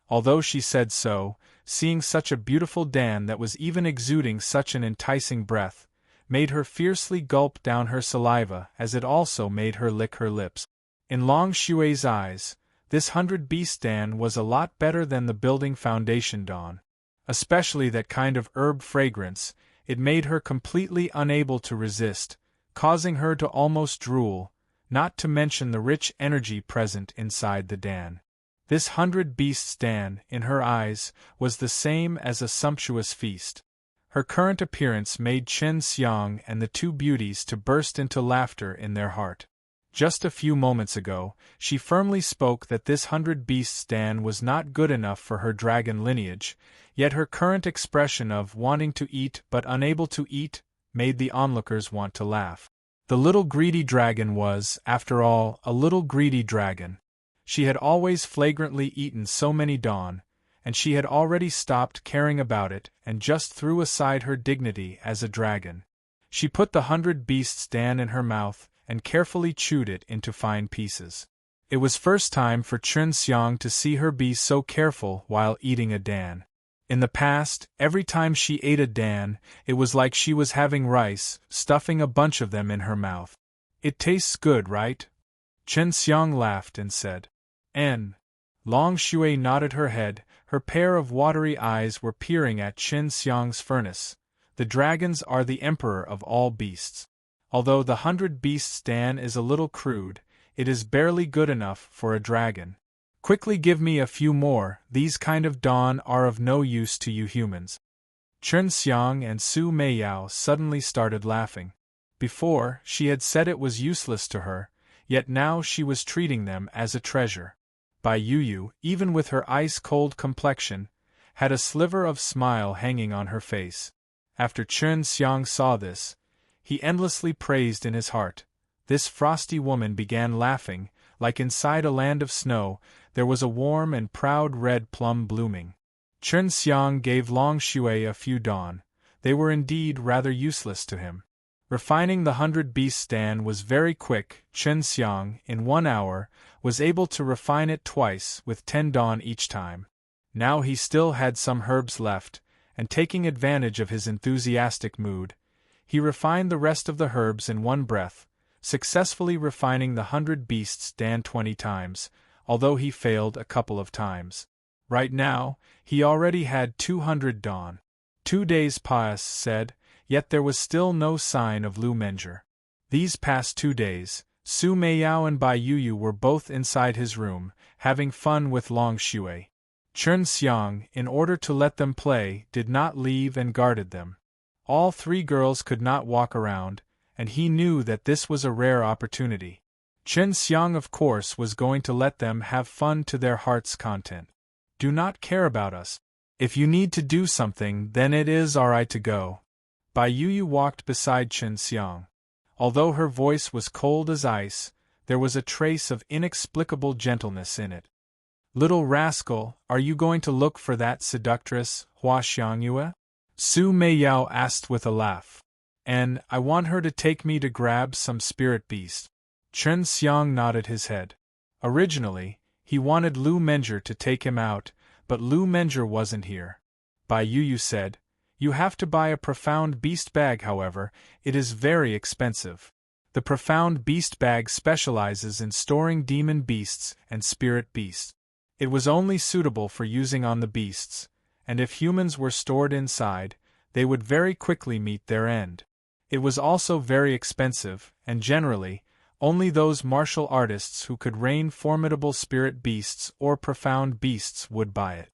Although she said so, seeing such a beautiful Dan that was even exuding such an enticing breath, made her fiercely gulp down her saliva as it also made her lick her lips. In Long Shui's eyes, this 100-beast Dan was a lot better than the building foundation dawn. Especially that kind of herb fragrance, it made her completely unable to resist, causing her to almost drool, not to mention the rich energy present inside the Dan. This 100-beasts Dan, in her eyes, was the same as a sumptuous feast. Her current appearance made Chen Xiang and the two beauties to burst into laughter in their heart. Just a few moments ago, she firmly spoke that this 100-beasts Dan was not good enough for her dragon lineage, yet her current expression of wanting to eat but unable to eat made the onlookers want to laugh. The little greedy dragon was, after all, a little greedy dragon. She had always flagrantly eaten so many dawn, and she had already stopped caring about it and just threw aside her dignity as a dragon. She put the 100-beasts Dan in her mouth and carefully chewed it into fine pieces. It was first time for Chen Xiang to see her be so careful while eating a Dan. In the past, every time she ate a Dan, it was like she was having rice, stuffing a bunch of them in her mouth. "It tastes good, right?" Chen Xiang laughed and said. "N." Long Shui nodded her head, her pair of watery eyes were peering at Chen Xiang's furnace. The dragons are the emperor of all beasts. Although the 100-beasts Dan is a little crude, it is barely good enough for a dragon. Quickly give me a few more, these kind of dawn are of no use to you humans. Chen Xiang and Su Meiyao suddenly started laughing. Before, she had said it was useless to her, yet now she was treating them as a treasure. Bai Yuyu, even with her ice-cold complexion, had a sliver of smile hanging on her face. After Chen Xiang saw this, he endlessly praised in his heart. This frosty woman began laughing, like inside a land of snow, there was a warm and proud red plum blooming. Chen Xiang gave Long Shui a few dawn. They were indeed rather useless to him. Refining the 100-beasts Dan was very quick. Chen Xiang, in 1 hour, was able to refine it twice with 10 dawn each time. Now he still had some herbs left, and taking advantage of his enthusiastic mood, he refined the rest of the herbs in one breath, successfully refining the 100-beasts Dan 20 times, although he failed a couple of times. Right now, he already had 200 dawn. 2 days passed, yet there was still no sign of Lu Menger. These past 2 days, Su Meiyao and Bai Yuyu were both inside his room, having fun with Long Shui. Chen Xiang, in order to let them play, did not leave and guarded them. All three girls could not walk around, and he knew that this was a rare opportunity. Chen Xiang, of course, was going to let them have fun to their heart's content. Do not care about us. If you need to do something, then it is alright to go. Bai Yu walked beside Chen Xiang. Although her voice was cold as ice, there was a trace of inexplicable gentleness in it. Little rascal, are you going to look for that seductress, Hua Xiangyue? Su Meiyao asked with a laugh. And I want her to take me to grab some spirit beast. Chen Xiang nodded his head. Originally, he wanted Lu Menger to take him out, but Lu Menger wasn't here. Bai Yu said, "You have to buy a profound beast bag, however, it is very expensive. The profound beast bag specializes in storing demon beasts and spirit beasts. It was only suitable for using on the beasts, and if humans were stored inside, they would very quickly meet their end. It was also very expensive, and generally, only those martial artists who could reign formidable spirit beasts or profound beasts would buy it.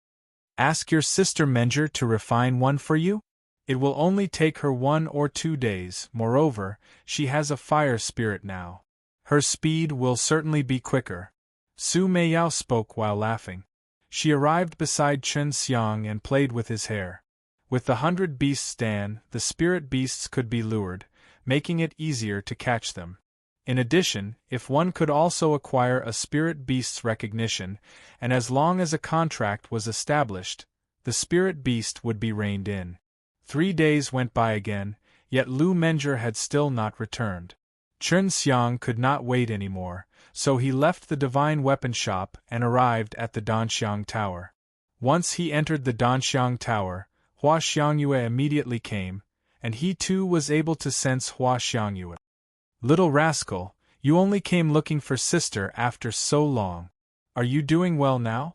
Ask your sister Menger to refine one for you? It will only take her 1 or 2 days, moreover, she has a fire spirit now. Her speed will certainly be quicker." Su Meiyao spoke while laughing. She arrived beside Chen Xiang and played with his hair. With the 100 beasts stand, the spirit beasts could be lured, making it easier to catch them. In addition, if one could also acquire a spirit beast's recognition, and as long as a contract was established, the spirit beast would be reined in. 3 days went by again, yet Lu Menger had still not returned. Chen Xiang could not wait anymore, so he left the divine weapon shop and arrived at the Danxiang Tower. Once he entered the Danxiang Tower, Hua Xiangyue immediately came, and he too was able to sense Hua Xiangyue. "Little rascal, you only came looking for sister after so long. Are you doing well now?"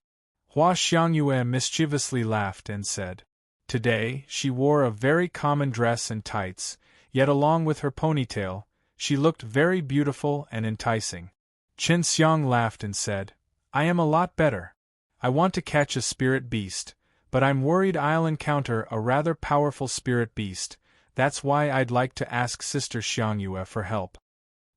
Hua Xiangyue mischievously laughed and said. Today, she wore a very common dress and tights, yet along with her ponytail, she looked very beautiful and enticing. Chen Xiang laughed and said, "I am a lot better. I want to catch a spirit beast, but I'm worried I'll encounter a rather powerful spirit beast, that's why I'd like to ask Sister Xiangyue for help."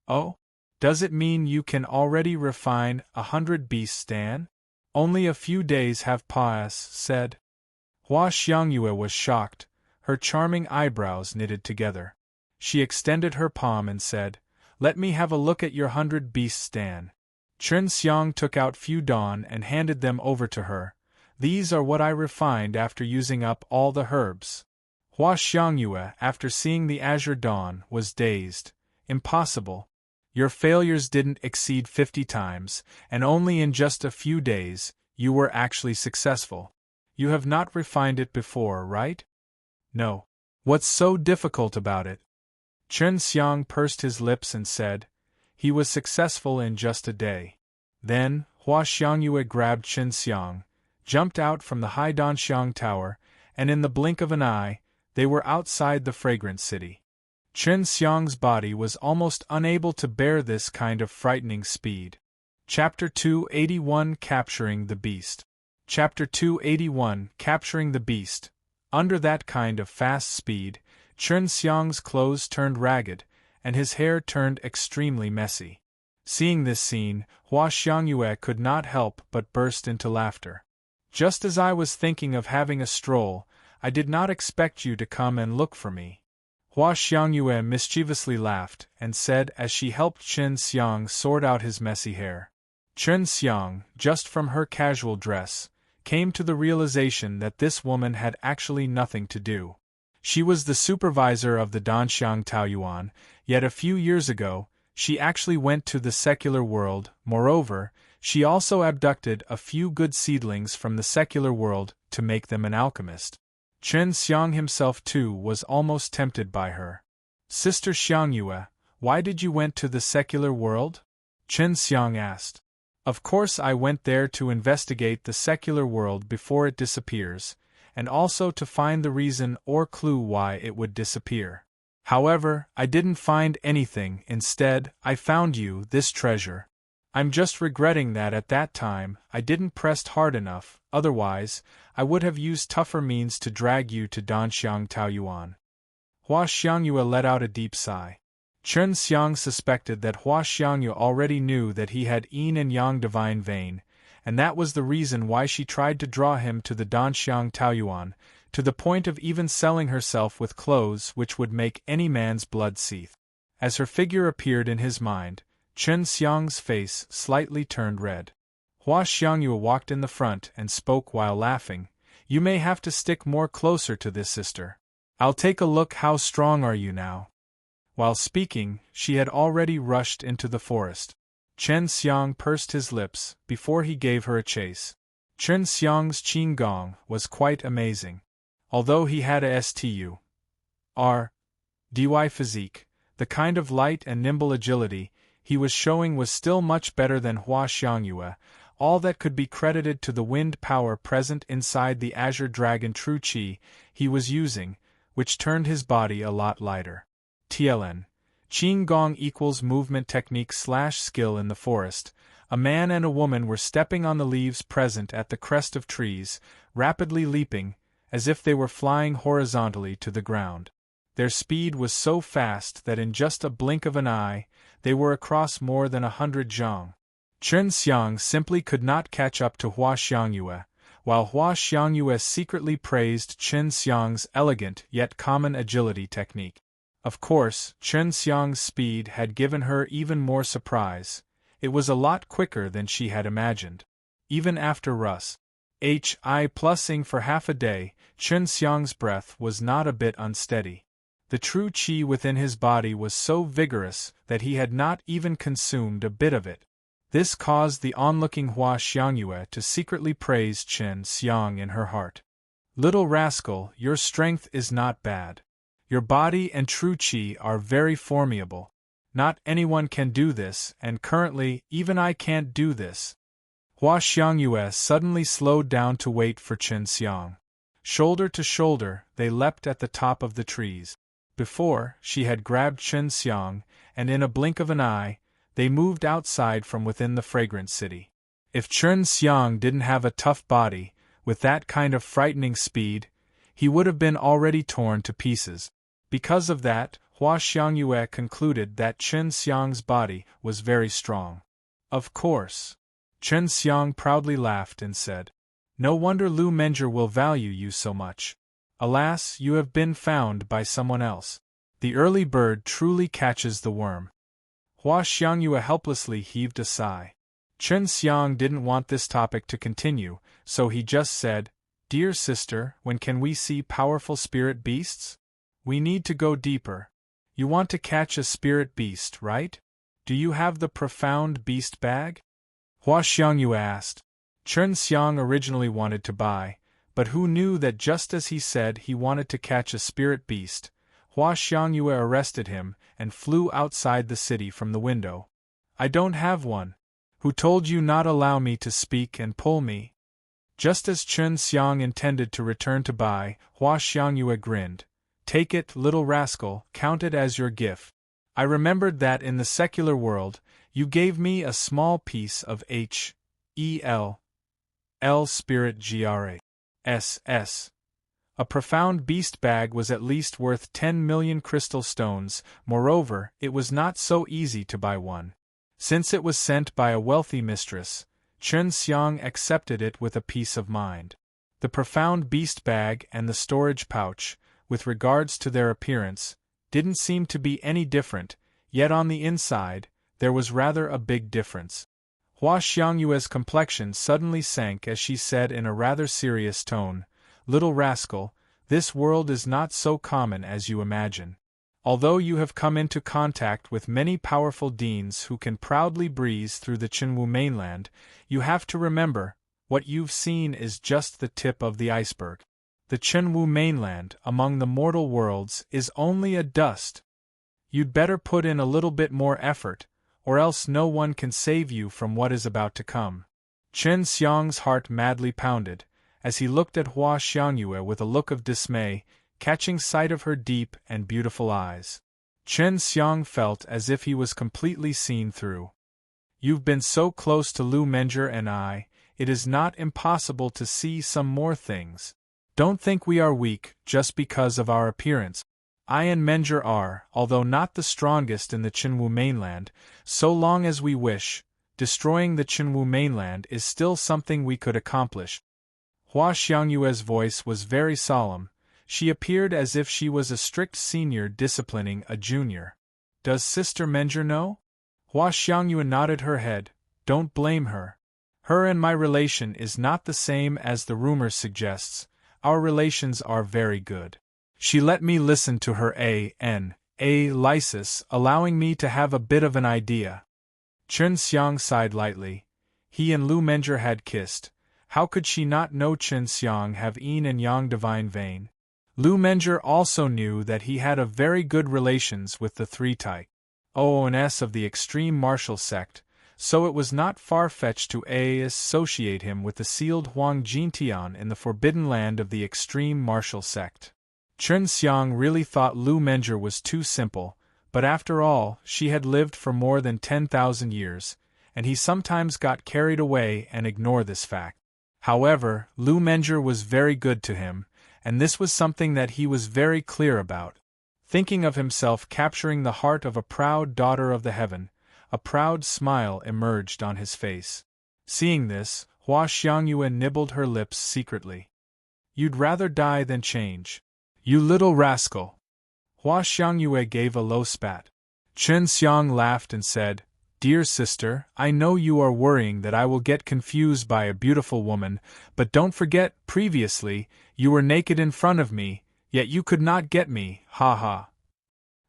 "Oh? Does it mean you can already refine 100 beasts, Dan? Only a few days have passed," said. Hua Xiangyue was shocked, her charming eyebrows knitted together. She extended her palm and said, "Let me have a look at your 100 beasts, Dan." Chen Xiang took out few dawn and handed them over to her. "These are what I refined after using up all the herbs." Hua Xiangyue, after seeing the azure dawn, was dazed. "Impossible. Your failures didn't exceed 50 times, and only in just a few days, you were actually successful. You have not refined it before, right?" "No. What's so difficult about it?" Chen Xiang pursed his lips and said, "He was successful in just a day." Then, Hua Xiangyue grabbed Chen Xiang, jumped out from the high Danxiang Tower, and in the blink of an eye, they were outside the fragrant city. Chen Xiang's body was almost unable to bear this kind of frightening speed. Chapter 281 Capturing the Beast. Chapter 281 Capturing the Beast. Under that kind of fast speed, Chen Xiang's clothes turned ragged, and his hair turned extremely messy. Seeing this scene, Hua Xiangyue could not help but burst into laughter. "Just as I was thinking of having a stroll, I did not expect you to come and look for me." Hua Xiangyue mischievously laughed and said as she helped Chen Xiang sort out his messy hair. Chen Xiang, just from her casual dress, came to the realization that this woman had actually nothing to do. She was the supervisor of the Danxiang Taoyuan, yet a few years ago, she actually went to the secular world. Moreover, she also abducted a few good seedlings from the secular world to make them an alchemist. Chen Xiang himself too was almost tempted by her. "Sister Xiangyue, why did you went to the secular world?" Chen Xiang asked. "Of course I went there to investigate the secular world before it disappears, and also to find the reason or clue why it would disappear. However, I didn't find anything. Instead, I found you, this treasure. I'm just regretting that at that time I didn't press hard enough, otherwise, I would have used tougher means to drag you to Danxiang Taoyuan." Hua Xiangyue let out a deep sigh. Chen Xiang suspected that Hua Xiangyue already knew that he had yin and yang divine vein, and that was the reason why she tried to draw him to the Danxiang Taoyuan, to the point of even selling herself with clothes which would make any man's blood seethe. As her figure appeared in his mind, Chen Xiang's face slightly turned red. Hua Xiangyue walked in the front and spoke while laughing. "You may have to stick more closer to this, sister. I'll take a look. How strong are you now?" While speaking, she had already rushed into the forest. Chen Xiang pursed his lips before he gave her a chase. Chen Xiang's qin gong was quite amazing. Although he had a stu dy physique, the kind of light and nimble agility he was showing was still much better than Hua Xiangyue, all that could be credited to the wind power present inside the Azure Dragon true qi he was using, which turned his body a lot lighter. TLN. Qin Gong equals movement technique / skill in the forest. A man and a woman were stepping on the leaves present at the crest of trees, rapidly leaping, as if they were flying horizontally to the ground. Their speed was so fast that in just a blink of an eye, they were across more than 100 zhang. Chen Xiang simply could not catch up to Hua Xiangyue, while Hua Xiangyue secretly praised Chen Xiang's elegant yet common agility technique. Of course, Chen Xiang's speed had given her even more surprise. It was a lot quicker than she had imagined. Even after Hi+ing for half a day, Chen Xiang's breath was not a bit unsteady. The true qi within his body was so vigorous that he had not even consumed a bit of it. This caused the onlooking Hua Xiangyue to secretly praise Chen Xiang in her heart. "Little rascal, your strength is not bad. Your body and true qi are very formidable. Not anyone can do this, and currently, even I can't do this." Hua Xiangyue suddenly slowed down to wait for Chen Xiang. Shoulder to shoulder, they leapt at the top of the trees. Before, she had grabbed Chen Xiang, and in a blink of an eye, they moved outside from within the fragrant city. If Chen Xiang didn't have a tough body, with that kind of frightening speed, he would have been already torn to pieces. Because of that, Hua Xiangyue concluded that Chen Xiang's body was very strong. Of course. Chen Xiang proudly laughed and said, "No wonder Lu Menger will value you so much. Alas, you have been found by someone else. The early bird truly catches the worm." Hua Xiangyue helplessly heaved a sigh. Chen Xiang didn't want this topic to continue, so he just said, "Dear sister, when can we see powerful spirit beasts? We need to go deeper. You want to catch a spirit beast, right? Do you have the profound beast bag?" Hua Xiangyue asked. Chen Xiang originally wanted to buy, but who knew that just as he said he wanted to catch a spirit beast, Hua Xiangyue arrested him and flew outside the city from the window. "I don't have one. Who told you not allow me to speak and pull me?" Just as Chen Xiang intended to return to buy, Hua Xiangyue grinned. "Take it, little rascal, count it as your gift. I remembered that in the secular world, you gave me a small piece of H.E.L. spirit GRASS. A profound beast bag was at least worth 10 million crystal stones. Moreover, it was not so easy to buy one. Since it was sent by a wealthy mistress, Chen Xiang accepted it with a peace of mind. The profound beast bag and the storage pouch, with regards to their appearance, didn't seem to be any different, yet on the inside, there was rather a big difference. Hua Xiangyue's complexion suddenly sank as she said in a rather serious tone, "Little rascal, this world is not so common as you imagine. Although you have come into contact with many powerful deans who can proudly breeze through the Qinwu mainland, you have to remember, what you've seen is just the tip of the iceberg. The Qinwu mainland, among the mortal worlds, is only a dust. You'd better put in a little bit more effort, or else no one can save you from what is about to come." Chen Xiang's heart madly pounded, as he looked at Hua Xiangyue with a look of dismay, catching sight of her deep and beautiful eyes. Chen Xiang felt as if he was completely seen through. "You've been so close to Lu Menger and I, it is not impossible to see some more things. Don't think we are weak just because of our appearance. I and Menger are, although not the strongest in the Qinwu mainland, so long as we wish, destroying the Qinwu mainland is still something we could accomplish. Hua Xiangyue's voice was very solemn. She appeared as if she was a strict senior disciplining a junior. Does Sister Menger know? Hua Xiangyue nodded her head. Don't blame her. Her and my relation is not the same as the rumor suggests. Our relations are very good. She let me listen to her lysis, allowing me to have a bit of an idea. Chen Xiang sighed lightly. He and Lu Menger had kissed. How could she not know Chen Xiang have yin and yang divine vein? Lu Menger also knew that he had a very good relations with the three Taioons of the extreme martial sect, so it was not far-fetched to associate him with the sealed Huang Jintian in the forbidden land of the extreme martial sect. Chen Xiang really thought Lu Menger was too simple, but after all, she had lived for more than 10,000 years, and he sometimes got carried away and ignored this fact. However, Lu Menger was very good to him, and this was something that he was very clear about. Thinking of himself capturing the heart of a proud daughter of the heaven, a proud smile emerged on his face. Seeing this, Hua Xiangyue nibbled her lips secretly. You'd rather die than change. You little rascal! Hua Xiangyue gave a low spat. Chen Xiang laughed and said, Dear sister, I know you are worrying that I will get confused by a beautiful woman, but don't forget, previously, you were naked in front of me, yet you could not get me, ha ha.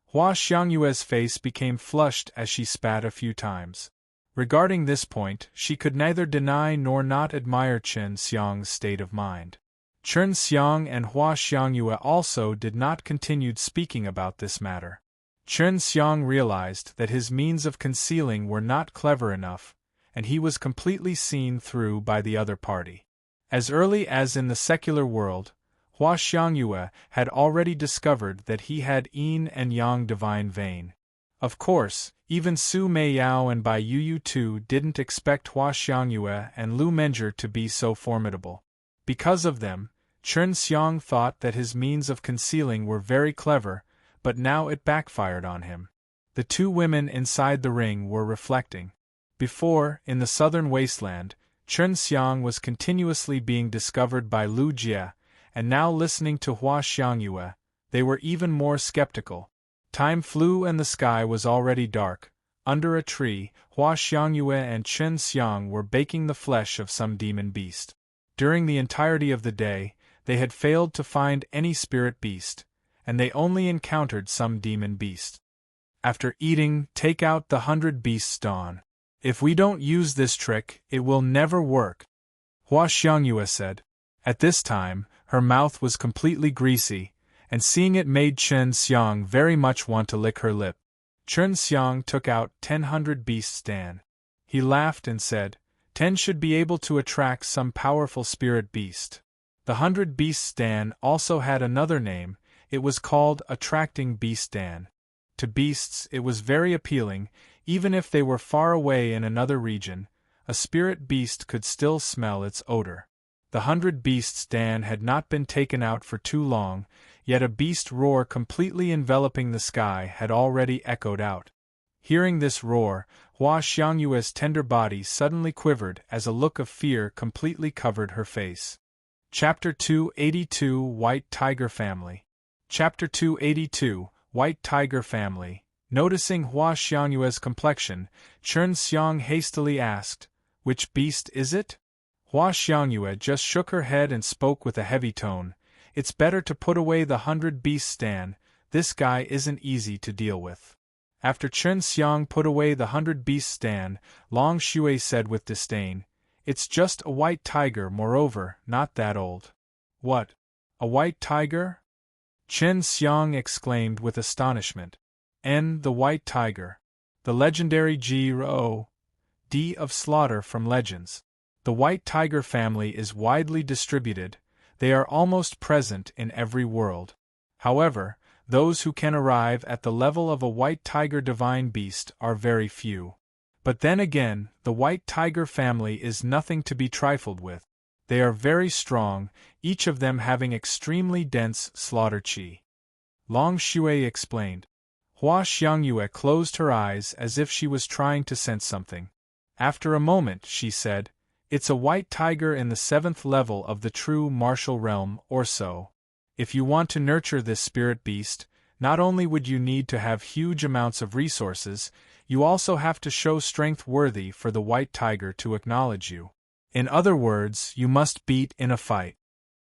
Hua Xiangyue's face became flushed as she spat a few times. Regarding this point, she could neither deny nor not admire Chen Xiang's state of mind. Chen Xiang and Hua Xiangyue also did not continue speaking about this matter. Chen Xiang realized that his means of concealing were not clever enough, and he was completely seen through by the other party. As early as in the secular world, Hua Xiangyue had already discovered that he had yin and yang divine vein. Of course, even Su Meiyao and Bai Yuyu too didn't expect Hua Xiangyue and Lu Menger to be so formidable. Because of them, Chen Xiang thought that his means of concealing were very clever, but now it backfired on him. The two women inside the ring were reflecting. Before, in the southern wasteland, Chen Xiang was continuously being discovered by Lu Jie, and now listening to Hua Xiangyue, they were even more skeptical. Time flew and the sky was already dark. Under a tree, Hua Xiangyue and Chen Xiang were baking the flesh of some demon beast. During the entirety of the day, they had failed to find any spirit beast, and they only encountered some demon beast. After eating, take out the 100 beasts dawn. If we don't use this trick, it will never work, Hua Xiangyue said. At this time, her mouth was completely greasy, and seeing it made Chen Xiang very much want to lick her lip. Chen Xiang took out 100 beasts dan. He laughed and said, 10 should be able to attract some powerful spirit beast. The 100 beasts dan also had another name. It was called attracting beast dan. To beasts it was very appealing, even if they were far away in another region, a spirit beast could still smell its odor. The 100 beasts dan had not been taken out for too long, yet a beast roar completely enveloping the sky had already echoed out. Hearing this roar, Hua Xiangyue's tender body suddenly quivered as a look of fear completely covered her face. Chapter 282 White Tiger Family. Chapter 282 White Tiger Family. Noticing Hua Xiangyue's complexion, Chen Xiang hastily asked, Which beast is it? Hua Xiangyue just shook her head and spoke with a heavy tone. It's better to put away the 100 beasts dan, this guy isn't easy to deal with. After Chen Xiang put away the 100 beasts dan, Long Shui said with disdain, It's just a white tiger, moreover, not that old. What? A white tiger? Chen Xiang exclaimed with astonishment. The white tiger. The legendary G.O.D. of slaughter from legends. The white tiger family is widely distributed. They are almost present in every world. However, those who can arrive at the level of a white tiger divine beast are very few. But then again, the white tiger family is nothing to be trifled with. They are very strong, each of them having extremely dense slaughter chi. Long Shui explained. Hua Xiangyue closed her eyes as if she was trying to sense something. After a moment, she said, "It's a white tiger in the 7th level of the true martial realm, or so. If you want to nurture this spirit beast, not only would you need to have huge amounts of resources, you also have to show strength worthy for the white tiger to acknowledge you. In other words, you must beat in a fight."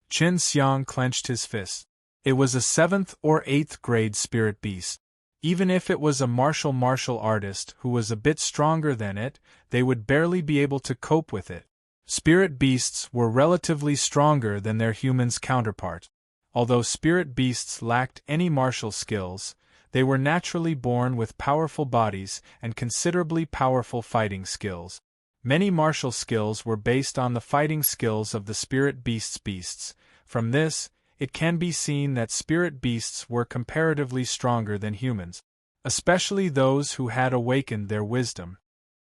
Qin Xiang clenched his fist. It was a 7th or 8th grade spirit beast. Even if it was a martial artist who was a bit stronger than it, they would barely be able to cope with it. Spirit beasts were relatively stronger than their humans' counterpart. Although spirit beasts lacked any martial skills, they were naturally born with powerful bodies and considerably powerful fighting skills. Many martial skills were based on the fighting skills of the spirit beasts. From this, it can be seen that spirit beasts were comparatively stronger than humans, especially those who had awakened their wisdom.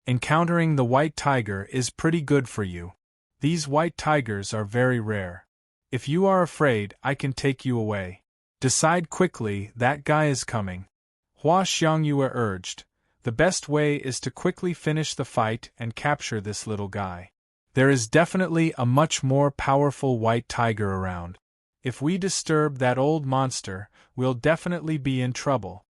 Encountering the white tiger is pretty good for you. These white tigers are very rare. If you are afraid, I can take you away. Decide quickly, that guy is coming. Hua Xiangyue urged. The best way is to quickly finish the fight and capture this little guy. There is definitely a much more powerful white tiger around. If we disturb that old monster, we'll definitely be in trouble.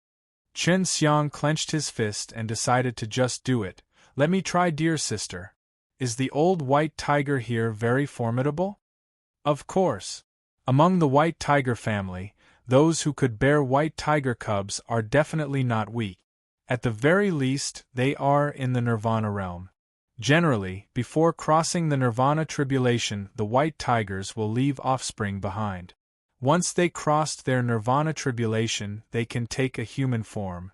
Qin Xiang clenched his fist and decided to just do it. Let me try, dear sister. Is the old white tiger here very formidable? Of course. Among the white tiger family, those who could bear white tiger cubs are definitely not weak. At the very least, they are in the nirvana realm. Generally, before crossing the nirvana tribulation, the white tigers will leave offspring behind. Once they crossed their nirvana tribulation, they can take a human form.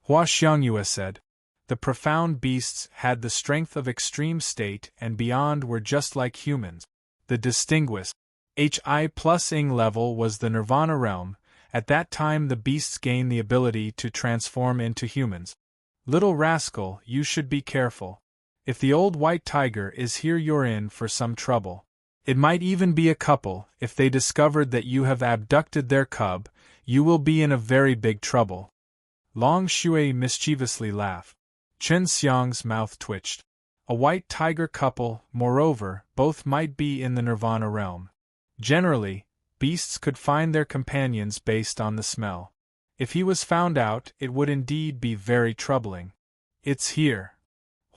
Hua Xiangyue said. The profound beasts had the strength of extreme state and beyond were just like humans. The distinguished HI+ing level was the nirvana realm. At that time the beasts gain the ability to transform into humans. Little rascal, you should be careful. If the old white tiger is here, you're in for some trouble. It might even be a couple. If they discovered that you have abducted their cub, you will be in a very big trouble. Long Shui mischievously laughed. Qin Xiang's mouth twitched. A white tiger couple, moreover, both might be in the nirvana realm. Generally, beasts could find their companions based on the smell. If he was found out, it would indeed be very troubling. It's here!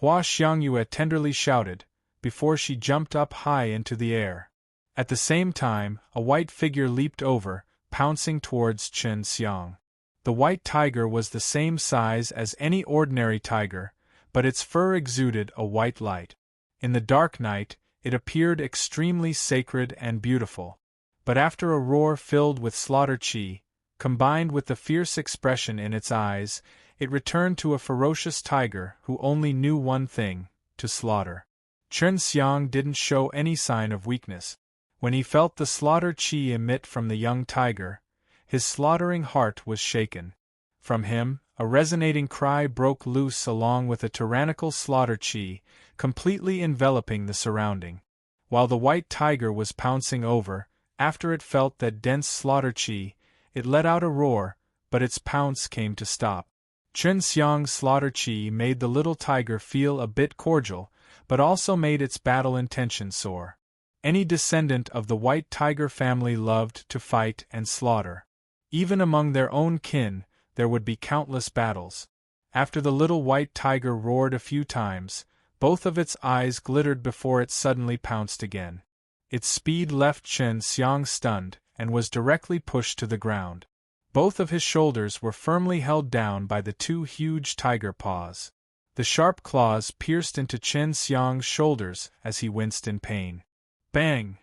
Hua Xiangyue tenderly shouted, before she jumped up high into the air. At the same time, a white figure leaped over, pouncing towards Qin Xiang. The white tiger was the same size as any ordinary tiger, but its fur exuded a white light. In the dark night, it appeared extremely sacred and beautiful. But after a roar filled with slaughter chi, combined with the fierce expression in its eyes, it returned to a ferocious tiger who only knew one thing, to slaughter. Qin Xiang didn't show any sign of weakness. When he felt the slaughter chi emit from the young tiger, his slaughtering heart was shaken. From him, a resonating cry broke loose along with a tyrannical slaughter chi, completely enveloping the surrounding. While the white tiger was pouncing over, after it felt that dense slaughter chi, it let out a roar, but its pounce came to stop. Qin Xiang's slaughter chi made the little tiger feel a bit cordial, but also made its battle intention soar. Any descendant of the white tiger family loved to fight and slaughter. Even among their own kin, there would be countless battles. After the little white tiger roared a few times, both of its eyes glittered before it suddenly pounced again. Its speed left Qin Xiang stunned, and was directly pushed to the ground. Both of his shoulders were firmly held down by the two huge tiger paws. The sharp claws pierced into Qin Xiang's shoulders as he winced in pain. Bang!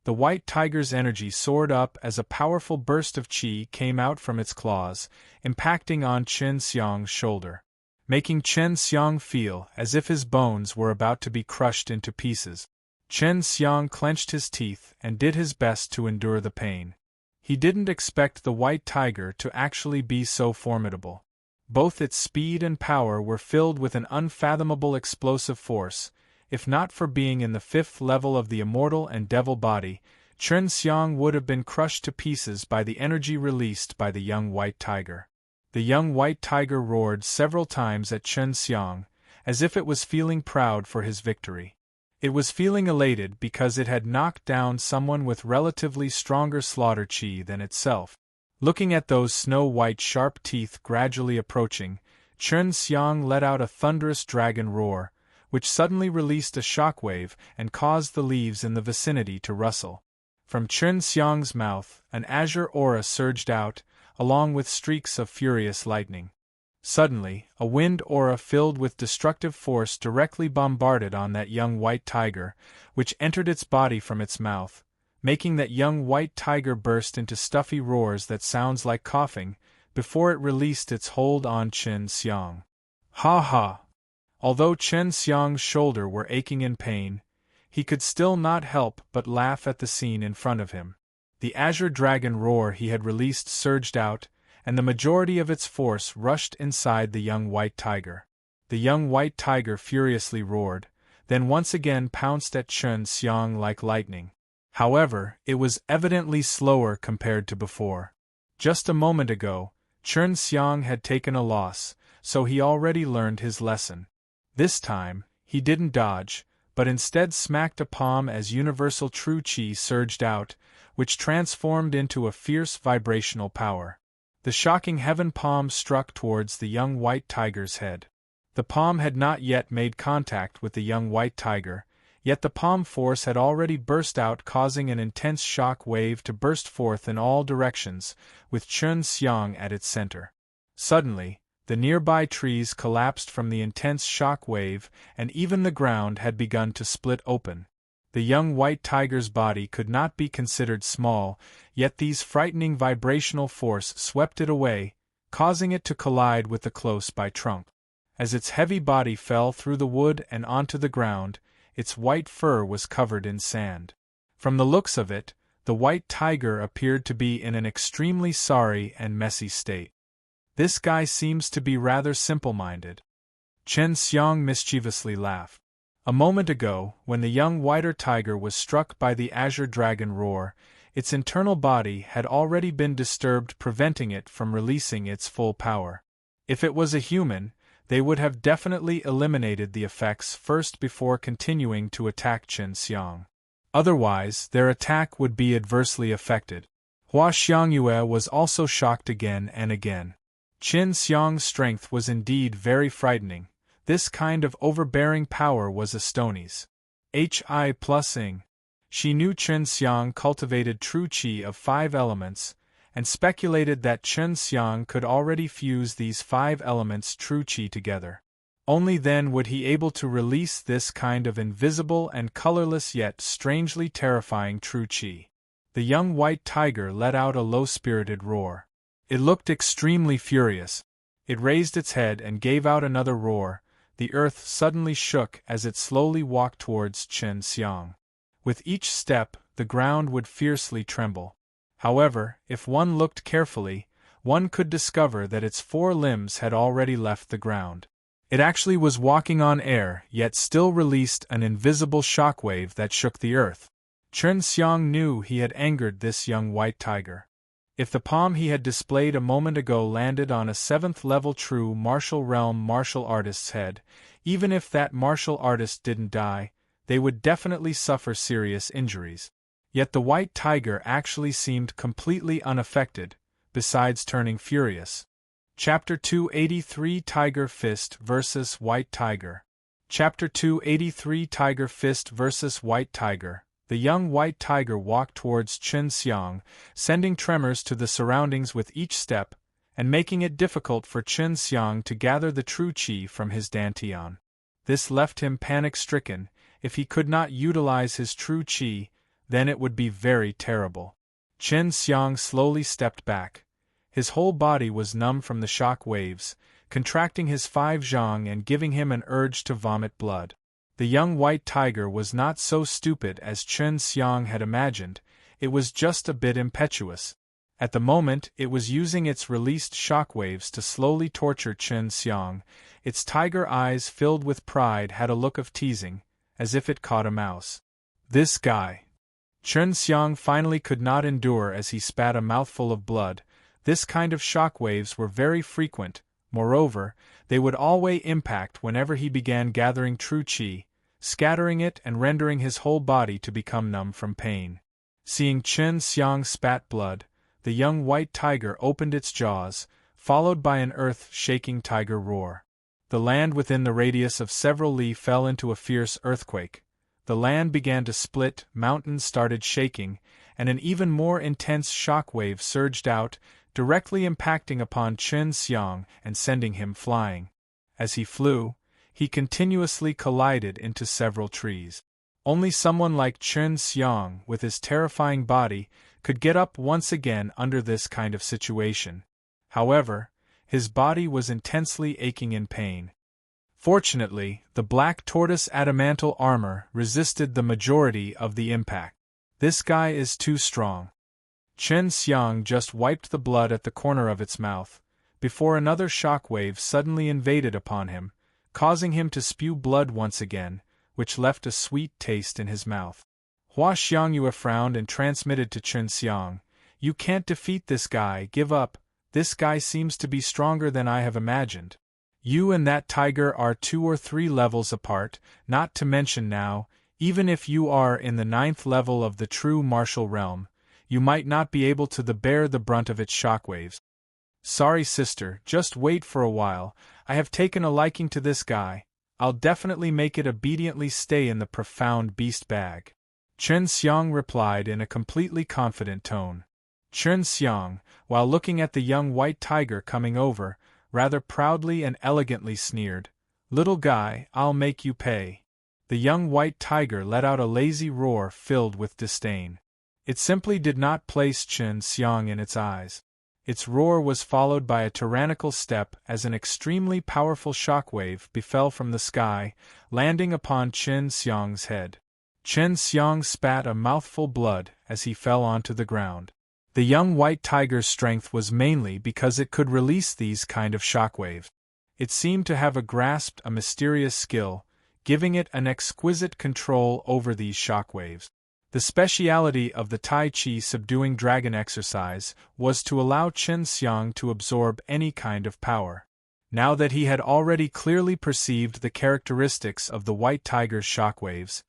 The white tiger's energy soared up as a powerful burst of qi came out from its claws, impacting on Qin Xiang's shoulder, making Qin Xiang feel as if his bones were about to be crushed into pieces. Qin Xiang clenched his teeth and did his best to endure the pain. He didn't expect the white tiger to actually be so formidable. Both its speed and power were filled with an unfathomable explosive force. If not for being in the 5th level of the immortal and devil body, Chen Xiang would have been crushed to pieces by the energy released by the young white tiger. The young white tiger roared several times at Chen Xiang, as if it was feeling proud for his victory. It was feeling elated because it had knocked down someone with relatively stronger slaughter chi than itself. Looking at those snow-white sharp teeth gradually approaching, Chen Xiang let out a thunderous dragon roar, which suddenly released a shockwave and caused the leaves in the vicinity to rustle. From Chen Xiang's mouth, an azure aura surged out, along with streaks of furious lightning. Suddenly, a wind aura filled with destructive force directly bombarded on that young white tiger, which entered its body from its mouth, making that young white tiger burst into stuffy roars that sounds like coughing, before it released its hold on Chen Xiang. Ha ha! Although Chen Xiang's shoulder were aching in pain, he could still not help but laugh at the scene in front of him. The azure dragon roar he had released surged out, and the majority of its force rushed inside the young white tiger. The young white tiger furiously roared, then once again pounced at Chen Xiang like lightning. However, it was evidently slower compared to before. Just a moment ago, Chen Xiang had taken a loss, so he already learned his lesson. This time, he didn't dodge, but instead smacked a palm as universal true chi surged out, which transformed into a fierce vibrational power. The shocking heaven palm struck towards the young white tiger's head. The palm had not yet made contact with the young white tiger, yet the palm force had already burst out, causing an intense shock wave to burst forth in all directions, with Chen Xiang at its center. Suddenly, the nearby trees collapsed from the intense shock wave, and even the ground had begun to split open. The young white tiger's body could not be considered small, yet these frightening vibrational force swept it away, causing it to collide with the close-by trunk. As its heavy body fell through the wood and onto the ground, its white fur was covered in sand. From the looks of it, the white tiger appeared to be in an extremely sorry and messy state. This guy seems to be rather simple-minded. Chen Xiang mischievously laughed. A moment ago, when the young whiter tiger was struck by the azure dragon roar, its internal body had already been disturbed, preventing it from releasing its full power. If it was a human, they would have definitely eliminated the effects first before continuing to attack Chen Xiang. Otherwise, their attack would be adversely affected. Hua Xiangyue was also shocked again and again. Chen Xiang's strength was indeed very frightening. This kind of overbearing power was a Stony's. Hi+ing. She knew Chen Xiang cultivated true chi of 5 elements, and speculated that Chen Xiang could already fuse these 5 elements true chi together. Only then would he able to release this kind of invisible and colorless yet strangely terrifying true chi. The young white tiger let out a low-spirited roar. It looked extremely furious. It raised its head and gave out another roar. The earth suddenly shook as it slowly walked towards Chen Xiang. With each step, the ground would fiercely tremble. However, if one looked carefully, one could discover that its 4 limbs had already left the ground. It actually was walking on air, yet still released an invisible shockwave that shook the earth. Chen Xiang knew he had angered this young white tiger. If the palm he had displayed a moment ago landed on a 7th-level true martial realm martial artist's head, even if that martial artist didn't die, they would definitely suffer serious injuries. Yet the white tiger actually seemed completely unaffected, besides turning furious. Chapter 283 Tiger Fist vs. White Tiger. Chapter 283 Tiger Fist vs. White Tiger. The young white tiger walked towards Chen Xiang, sending tremors to the surroundings with each step, and making it difficult for Chen Xiang to gather the true chi from his dantian. This left him panic-stricken. If he could not utilize his true chi, then it would be very terrible. Chen Xiang slowly stepped back. His whole body was numb from the shock waves, contracting his 5 zhang and giving him an urge to vomit blood. The young white tiger was not so stupid as Chen Xiang had imagined, it was just a bit impetuous. At the moment, it was using its released shockwaves to slowly torture Chen Xiang. Its tiger eyes filled with pride had a look of teasing, as if it caught a mouse. This guy. Chen Xiang finally could not endure as he spat a mouthful of blood. This kind of shock waves were very frequent, moreover, they would always impact whenever he began gathering true qi, scattering it and rendering his whole body to become numb from pain. Seeing Chen Xiang spat blood, the young white tiger opened its jaws, followed by an earth-shaking tiger roar. The land within the radius of several li fell into a fierce earthquake. The land began to split, mountains started shaking, and an even more intense shock wave surged out, directly impacting upon Chen Xiang and sending him flying. As he flew, he continuously collided into several trees. Only someone like Chen Xiang, with his terrifying body, could get up once again under this kind of situation. However, his body was intensely aching in pain. Fortunately, the black tortoise adamantal armor resisted the majority of the impact. This guy is too strong. Chen Xiang just wiped the blood at the corner of its mouth, before another shock wave suddenly invaded upon him, causing him to spew blood once again, which left a sweet taste in his mouth. Hua Xiangyue frowned and transmitted to Chen Xiang, "You can't defeat this guy, give up, this guy seems to be stronger than I have imagined. You and that tiger are 2 or 3 levels apart, not to mention now, even if you are in the 9th level of the true martial realm, you might not be able to bear the brunt of its shockwaves. Sorry sister, just wait for a while, I have taken a liking to this guy, I'll definitely make it obediently stay in the profound beast bag." Chen Xiang replied in a completely confident tone. Chen Xiang, while looking at the young white tiger coming over, rather proudly and elegantly sneered, "Little guy, I'll make you pay." The young white tiger let out a lazy roar filled with disdain. It simply did not place Chen Xiang in its eyes. Its roar was followed by a tyrannical step as an extremely powerful shockwave befell from the sky, landing upon Chen Xiang's head. Chen Xiang spat a mouthful blood as he fell onto the ground. The young white tiger's strength was mainly because it could release these kind of shockwaves. It seemed to have grasped a mysterious skill, giving it an exquisite control over these shockwaves. The speciality of the Tai Chi subduing dragon exercise was to allow Chen Xiang to absorb any kind of power. Now that he had already clearly perceived the characteristics of the white tiger's shockwaves,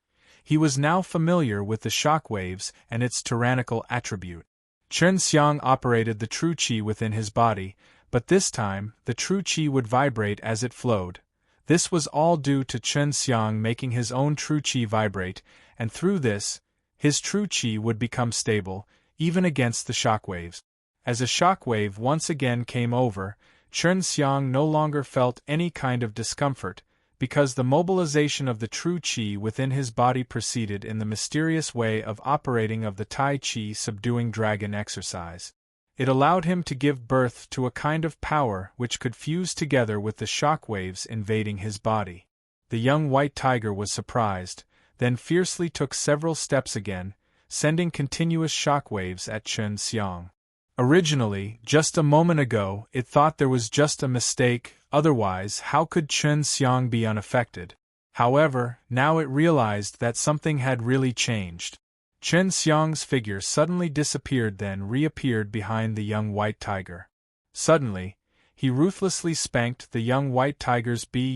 he was now familiar with the shockwaves and its tyrannical attribute. Chen Xiang operated the true qi within his body, but this time, the true qi would vibrate as it flowed. This was all due to Chen Xiang making his own true qi vibrate, and through this, his true qi would become stable, even against the shockwaves. As a shockwave once again came over, Chen Xiang no longer felt any kind of discomfort, because the mobilization of the true qi within his body proceeded in the mysterious way of operating of the Tai Chi subduing dragon exercise. It allowed him to give birth to a kind of power which could fuse together with the shock waves invading his body. The young white tiger was surprised, then fiercely took several steps again, sending continuous shock waves at Chen Xiang. Originally, just a moment ago, it thought there was just a mistake, otherwise how could Chen Xiang be unaffected? However, now it realized that something had really changed. Chen Xiang's figure suddenly disappeared then reappeared behind the young white tiger. Suddenly, he ruthlessly spanked the young white tiger's butt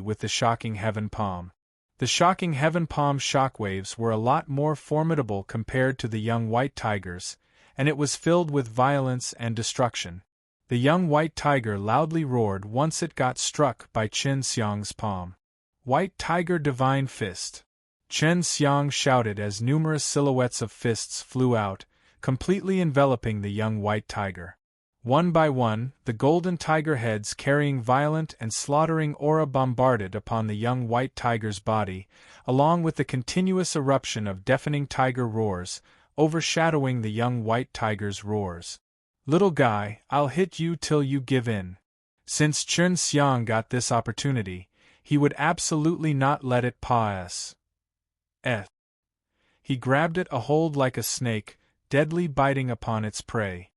with the shocking heaven palm. The shocking heaven palm shockwaves were a lot more formidable compared to the young white tiger's, and it was filled with violence and destruction. The young white tiger loudly roared once it got struck by Chen Xiang's palm. "White tiger divine fist!" Chen Xiang shouted as numerous silhouettes of fists flew out, completely enveloping the young white tiger. One by one, the golden tiger heads carrying violent and slaughtering aura bombarded upon the young white tiger's body, along with the continuous eruption of deafening tiger roars, overshadowing the young white tiger's roars. "Little guy, I'll hit you till you give in." Since Chen Xiang got this opportunity, he would absolutely not let it pass. He grabbed it a hold like a snake, deadly biting upon its prey.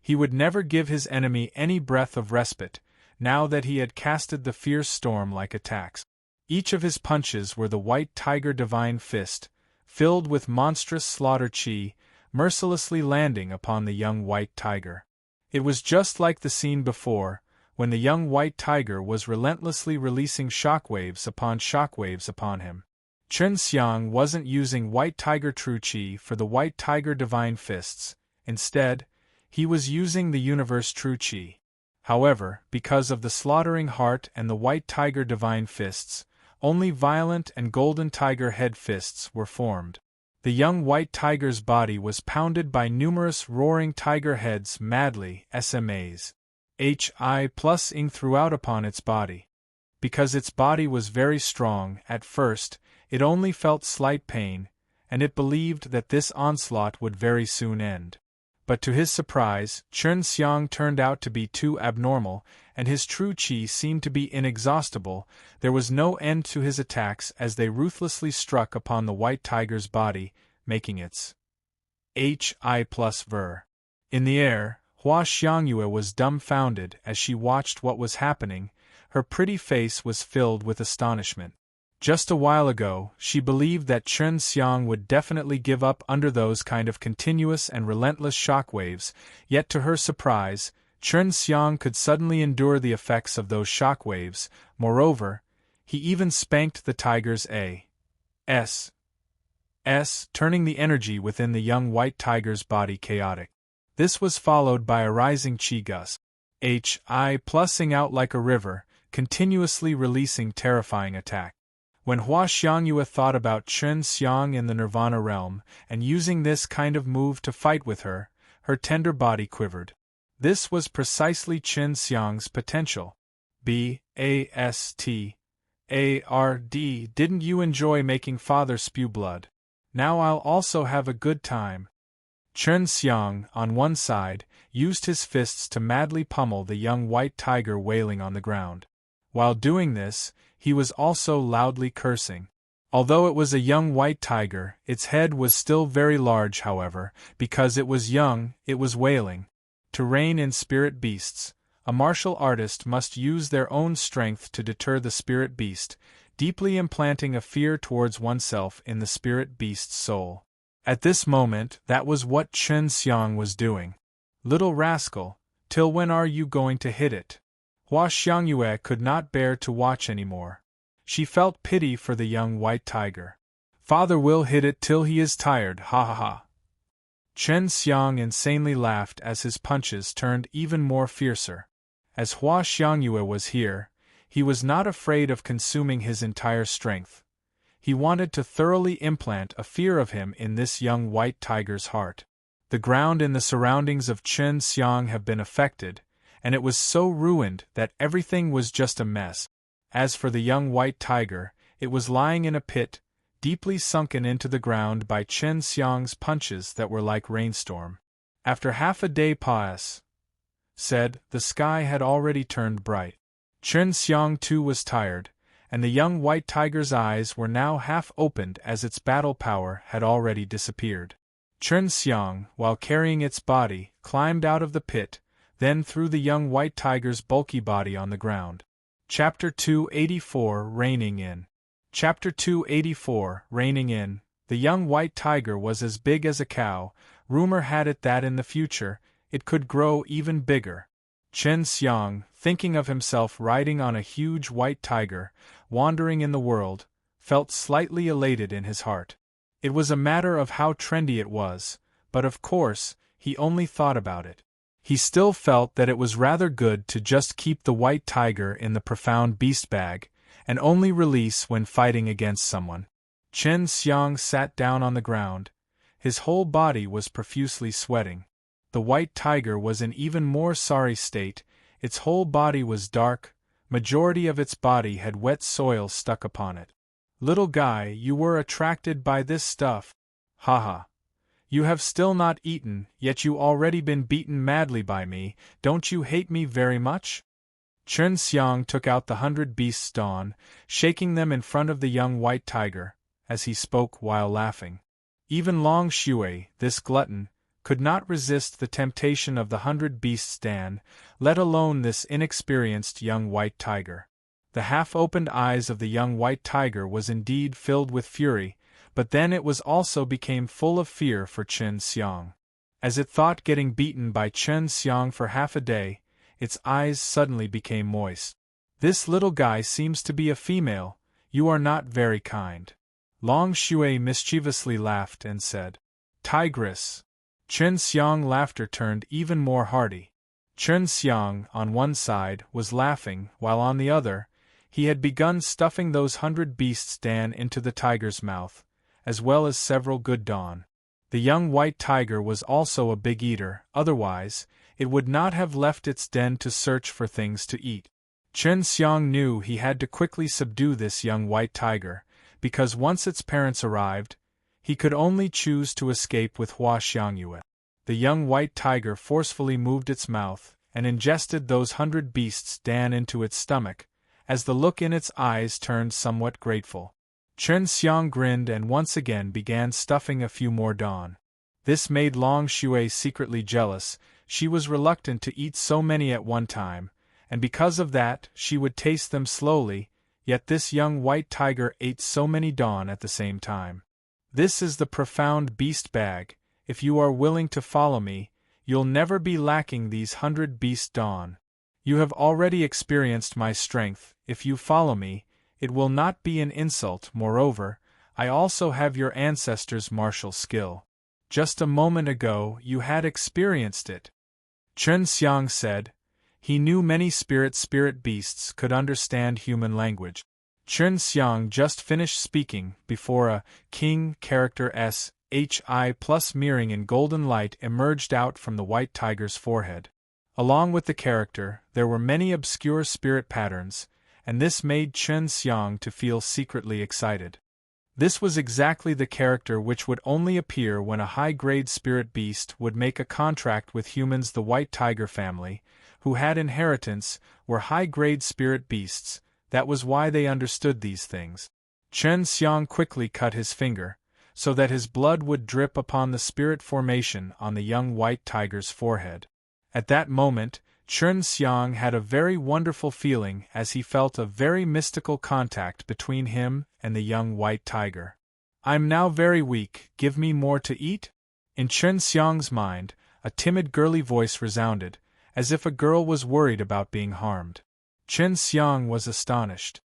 He would never give his enemy any breath of respite, now that he had casted the fierce storm-like attacks. Each of his punches were the white tiger divine fist, filled with monstrous slaughter chi, mercilessly landing upon the young white tiger. It was just like the scene before, when the young white tiger was relentlessly releasing shockwaves upon him. Chen Xiang wasn't using white tiger true chi for the white tiger divine fists. Instead, he was using the universe true chi. However, because of the slaughtering heart and the white tiger divine fists, only violent and golden tiger head fists were formed. The young white tiger's body was pounded by numerous roaring tiger heads madly, SMAs. Hi+ing throughout upon its body. Because its body was very strong, at first, it only felt slight pain, and it believed that this onslaught would very soon end. But to his surprise, Chen Xiang turned out to be too abnormal, and his true chi seemed to be inexhaustible. There was no end to his attacks as they ruthlessly struck upon the white tiger's body, making its Hi+ver. In the air, Hua Xiangyue was dumbfounded as she watched what was happening. Her pretty face was filled with astonishment. Just a while ago, she believed that Chen Xiang would definitely give up under those kind of continuous and relentless shockwaves, yet to her surprise, Chen Xiang could suddenly endure the effects of those shockwaves. Moreover, he even spanked the tiger's S, turning the energy within the young white tiger's body chaotic. This was followed by a rising chi gust, Hi+ing out like a river, continuously releasing terrifying attack. When Hua Xiangyue thought about Chen Xiang in the Nirvana realm and using this kind of move to fight with her, her tender body quivered. This was precisely Chen Xiang's potential. Bastard, didn't you enjoy making father spew blood? Now I'll also have a good time. Chen Xiang, on one side, used his fists to madly pummel the young white tiger wailing on the ground. While doing this, he was also loudly cursing. Although it was a young white tiger, its head was still very large. However, because it was young, it was wailing. To reign in spirit beasts, a martial artist must use their own strength to deter the spirit beast, deeply implanting a fear towards oneself in the spirit beast's soul. At this moment, that was what Chen Xiang was doing. Little rascal, till when are you going to hit it? Hua Xiangyue could not bear to watch anymore. She felt pity for the young white tiger. Father will hit it till he is tired, ha ha ha. Chen Xiang insanely laughed as his punches turned even more fiercer. As Hua Xiangyue was here, he was not afraid of consuming his entire strength. He wanted to thoroughly implant a fear of him in this young white tiger's heart. The ground in the surroundings of Chen Xiang have been affected, and it was so ruined that everything was just a mess. As for the young white tiger, it was lying in a pit, deeply sunken into the ground by Chen Xiang's punches that were like rainstorm. After half a day said, the sky had already turned bright. Chen Xiang too was tired, and the young white tiger's eyes were now half opened as its battle power had already disappeared. Chen Xiang, while carrying its body, climbed out of the pit, then threw the young white tiger's bulky body on the ground. Chapter 284 Reining In. Chapter 284 Reining In. The young white tiger was as big as a cow. Rumor had it that in the future, it could grow even bigger. Chen Xiang, thinking of himself riding on a huge white tiger, wandering in the world, felt slightly elated in his heart. It was a matter of how trendy it was, but of course, he only thought about it. He still felt that it was rather good to just keep the white tiger in the profound beast bag, and only release when fighting against someone. Chen Xiang sat down on the ground. His whole body was profusely sweating. The white tiger was in even more sorry state. Its whole body was dark, majority of its body had wet soil stuck upon it. Little guy, you were attracted by this stuff. Haha. You have still not eaten, yet you already been beaten madly by me. Don't you hate me very much? Chen Xiang took out the 100 beasts dawn, shaking them in front of the young white tiger, as he spoke while laughing. Even Long Shui, this glutton, could not resist the temptation of the 100 beasts dan, let alone this inexperienced young white tiger. The half-opened eyes of the young white tiger was indeed filled with fury, but then it was also became full of fear for Chen Xiang. As it thought getting beaten by Chen Xiang for half a day, its eyes suddenly became moist. "This little guy seems to be a female, you are not very kind." Long Shui mischievously laughed and said, "Tigress." Chen Xiang's laughter turned even more hearty. Chen Xiang, on one side, was laughing, while on the other, he had begun stuffing those 100 beasts Dan into the tiger's mouth, as well as several good dawn. The young white tiger was also a big eater, otherwise, it would not have left its den to search for things to eat. Chen Xiang knew he had to quickly subdue this young white tiger, because once its parents arrived, he could only choose to escape with Hua Xiangyue. The young white tiger forcefully moved its mouth, and ingested those 100 beasts Dan into its stomach, as the look in its eyes turned somewhat grateful. Chen Xiang grinned and once again began stuffing a few more dawn. This made Long Shui secretly jealous. She was reluctant to eat so many at one time, and because of that she would taste them slowly, yet this young white tiger ate so many dawn at the same time. "This is the profound beast bag. If you are willing to follow me, you'll never be lacking these 100 beast dawn. You have already experienced my strength. If you follow me, it will not be an insult. Moreover, I also have your ancestors' martial skill. Just a moment ago you had experienced it." Chen Xiang said. He knew many spirit beasts could understand human language. Chen Xiang just finished speaking before a king character SHI plus mirroring in golden light emerged out from the white tiger's forehead. Along with the character, there were many obscure spirit patterns, and this made Chen Xiang to feel secretly excited. This was exactly the character which would only appear when a high-grade spirit beast would make a contract with humans. The white tiger family, who had inheritance, were high-grade spirit beasts. That was why they understood these things. Chen Xiang quickly cut his finger, so that his blood would drip upon the spirit formation on the young white tiger's forehead. At that moment, Chen Xiang had a very wonderful feeling as he felt a very mystical contact between him and the young white tiger. "I'm now very weak, give me more to eat?" In Chen Xiang's mind, a timid girly voice resounded, as if a girl was worried about being harmed. Chen Xiang was astonished.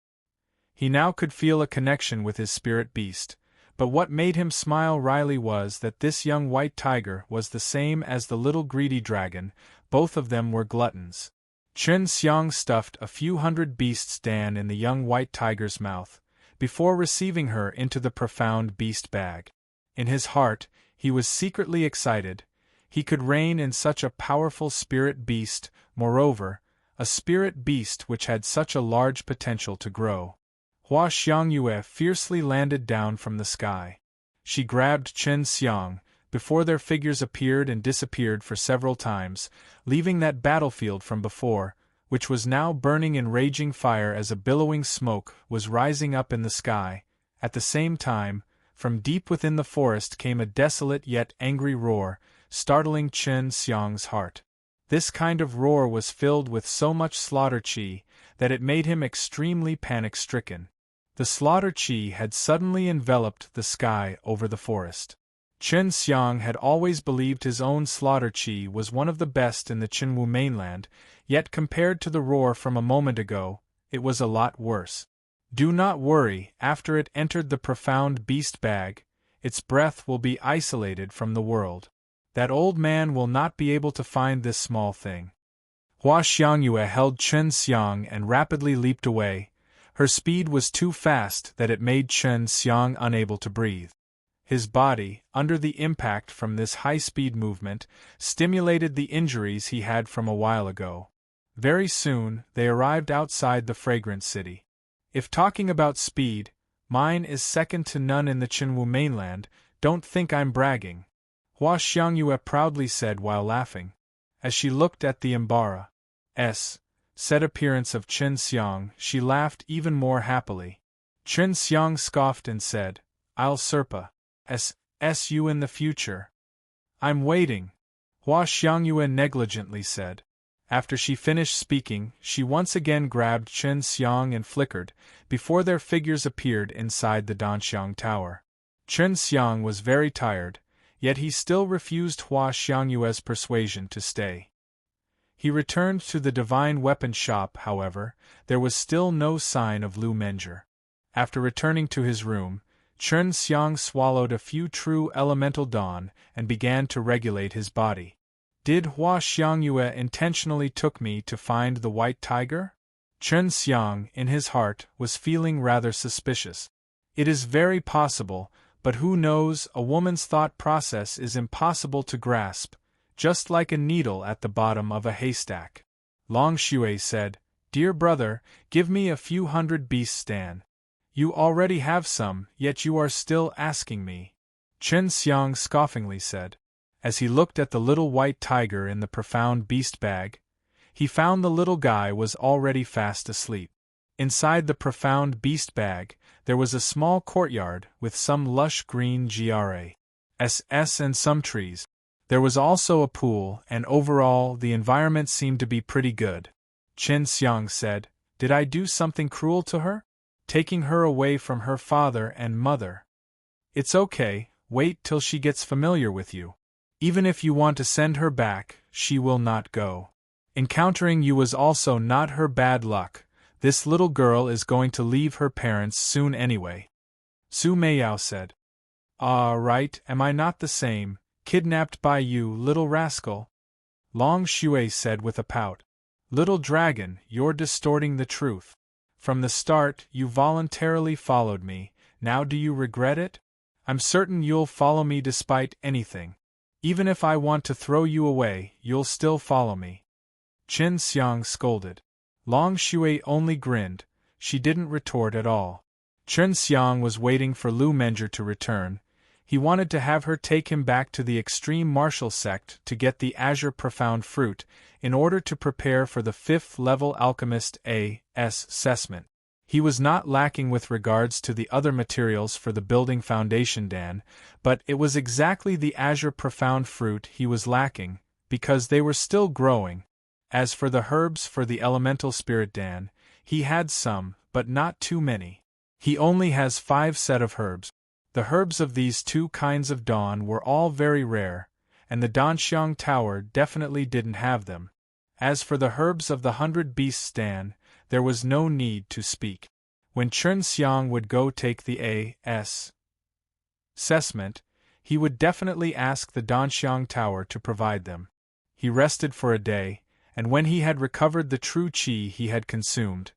He now could feel a connection with his spirit beast, but what made him smile wryly was that this young white tiger was the same as the little greedy dragon. Both of them were gluttons. Chen Xiang stuffed a few 100 beasts Dan in the young white tiger's mouth, before receiving her into the profound beast bag. In his heart, he was secretly excited. He could reign in such a powerful spirit beast, moreover, a spirit beast which had such a large potential to grow. Hua Xiangyue fiercely landed down from the sky. She grabbed Chen Xiang, before their figures appeared and disappeared for several times, leaving that battlefield from before, which was now burning in raging fire as a billowing smoke was rising up in the sky. At the same time, from deep within the forest came a desolate yet angry roar, startling Chen Xiang's heart. This kind of roar was filled with so much slaughter qi that it made him extremely panic-stricken. The slaughter qi had suddenly enveloped the sky over the forest. Chen Xiang had always believed his own slaughter qi was one of the best in the Qinwu mainland, yet compared to the roar from a moment ago, it was a lot worse. Do not worry, after it entered the profound beast bag, its breath will be isolated from the world. That old man will not be able to find this small thing. Hua Xiangyue held Chen Xiang and rapidly leaped away. Her speed was too fast that it made Chen Xiang unable to breathe. His body, under the impact from this high-speed movement, stimulated the injuries he had from a while ago. Very soon, they arrived outside the fragrant city. If talking about speed, mine is second to none in the Qinwu mainland. Don't think I'm bragging. Hua Xiangyue proudly said while laughing. As she looked at the Embark's set appearance of Chen Xiang, she laughed even more happily. Chen Xiang scoffed and said, "I'll surpass you in the future." "I'm waiting," Hua Xiangyue negligently said. After she finished speaking, she once again grabbed Chen Xiang and flickered, before their figures appeared inside the Danxiang Tower. Chen Xiang was very tired, yet he still refused Hua Xiangyue's persuasion to stay. He returned to the divine weapon shop. However, there was still no sign of Lu Menger. After returning to his room, Chen Xiang swallowed a few true elemental dawn and began to regulate his body. Did Hua Xiangyue intentionally took me to find the white tiger? Chen Xiang, in his heart, was feeling rather suspicious. It is very possible, but who knows, a woman's thought process is impossible to grasp, just like a needle at the bottom of a haystack. Long Shui said, "Dear brother, give me a few hundred beasts, Dan. You already have some, yet you are still asking me." Chen Xiang scoffingly said. As he looked at the little white tiger in the profound beast bag, he found the little guy was already fast asleep. Inside the profound beast bag, there was a small courtyard with some lush green grass and some trees. There was also a pool, and overall the environment seemed to be pretty good. Chen Xiang said, "Did I do something cruel to her? Taking her away from her father and mother?" "It's okay, wait till she gets familiar with you. Even if you want to send her back, she will not go. Encountering you was also not her bad luck. This little girl is going to leave her parents soon anyway." Su Meiyao said. "Ah, right, am I not the same, kidnapped by you, little rascal?" Long Shui said with a pout. "Little dragon, you're distorting the truth. From the start, you voluntarily followed me, now do you regret it? I'm certain you'll follow me despite anything. Even if I want to throw you away, you'll still follow me." Chen Xiang scolded. Long Shui only grinned, she didn't retort at all. Chen Xiang was waiting for Lu Menger to return. He wanted to have her take him back to the extreme martial sect to get the azure profound fruit, in order to prepare for the 5th level alchemist assessment. He was not lacking with regards to the other materials for the building foundation dan, but it was exactly the azure profound fruit he was lacking, because they were still growing. As for the herbs for the elemental spirit dan, he had some, but not too many. He only has 5 set of herbs. The herbs of these 2 kinds of dawn were all very rare, and the Danxiang Tower definitely didn't have them. As for the herbs of the 100 beasts dan, there was no need to speak. When Chen Xiang would go take the assessment, he would definitely ask the Danxiang Tower to provide them. He rested for a day, and when he had recovered the true qi he had consumed,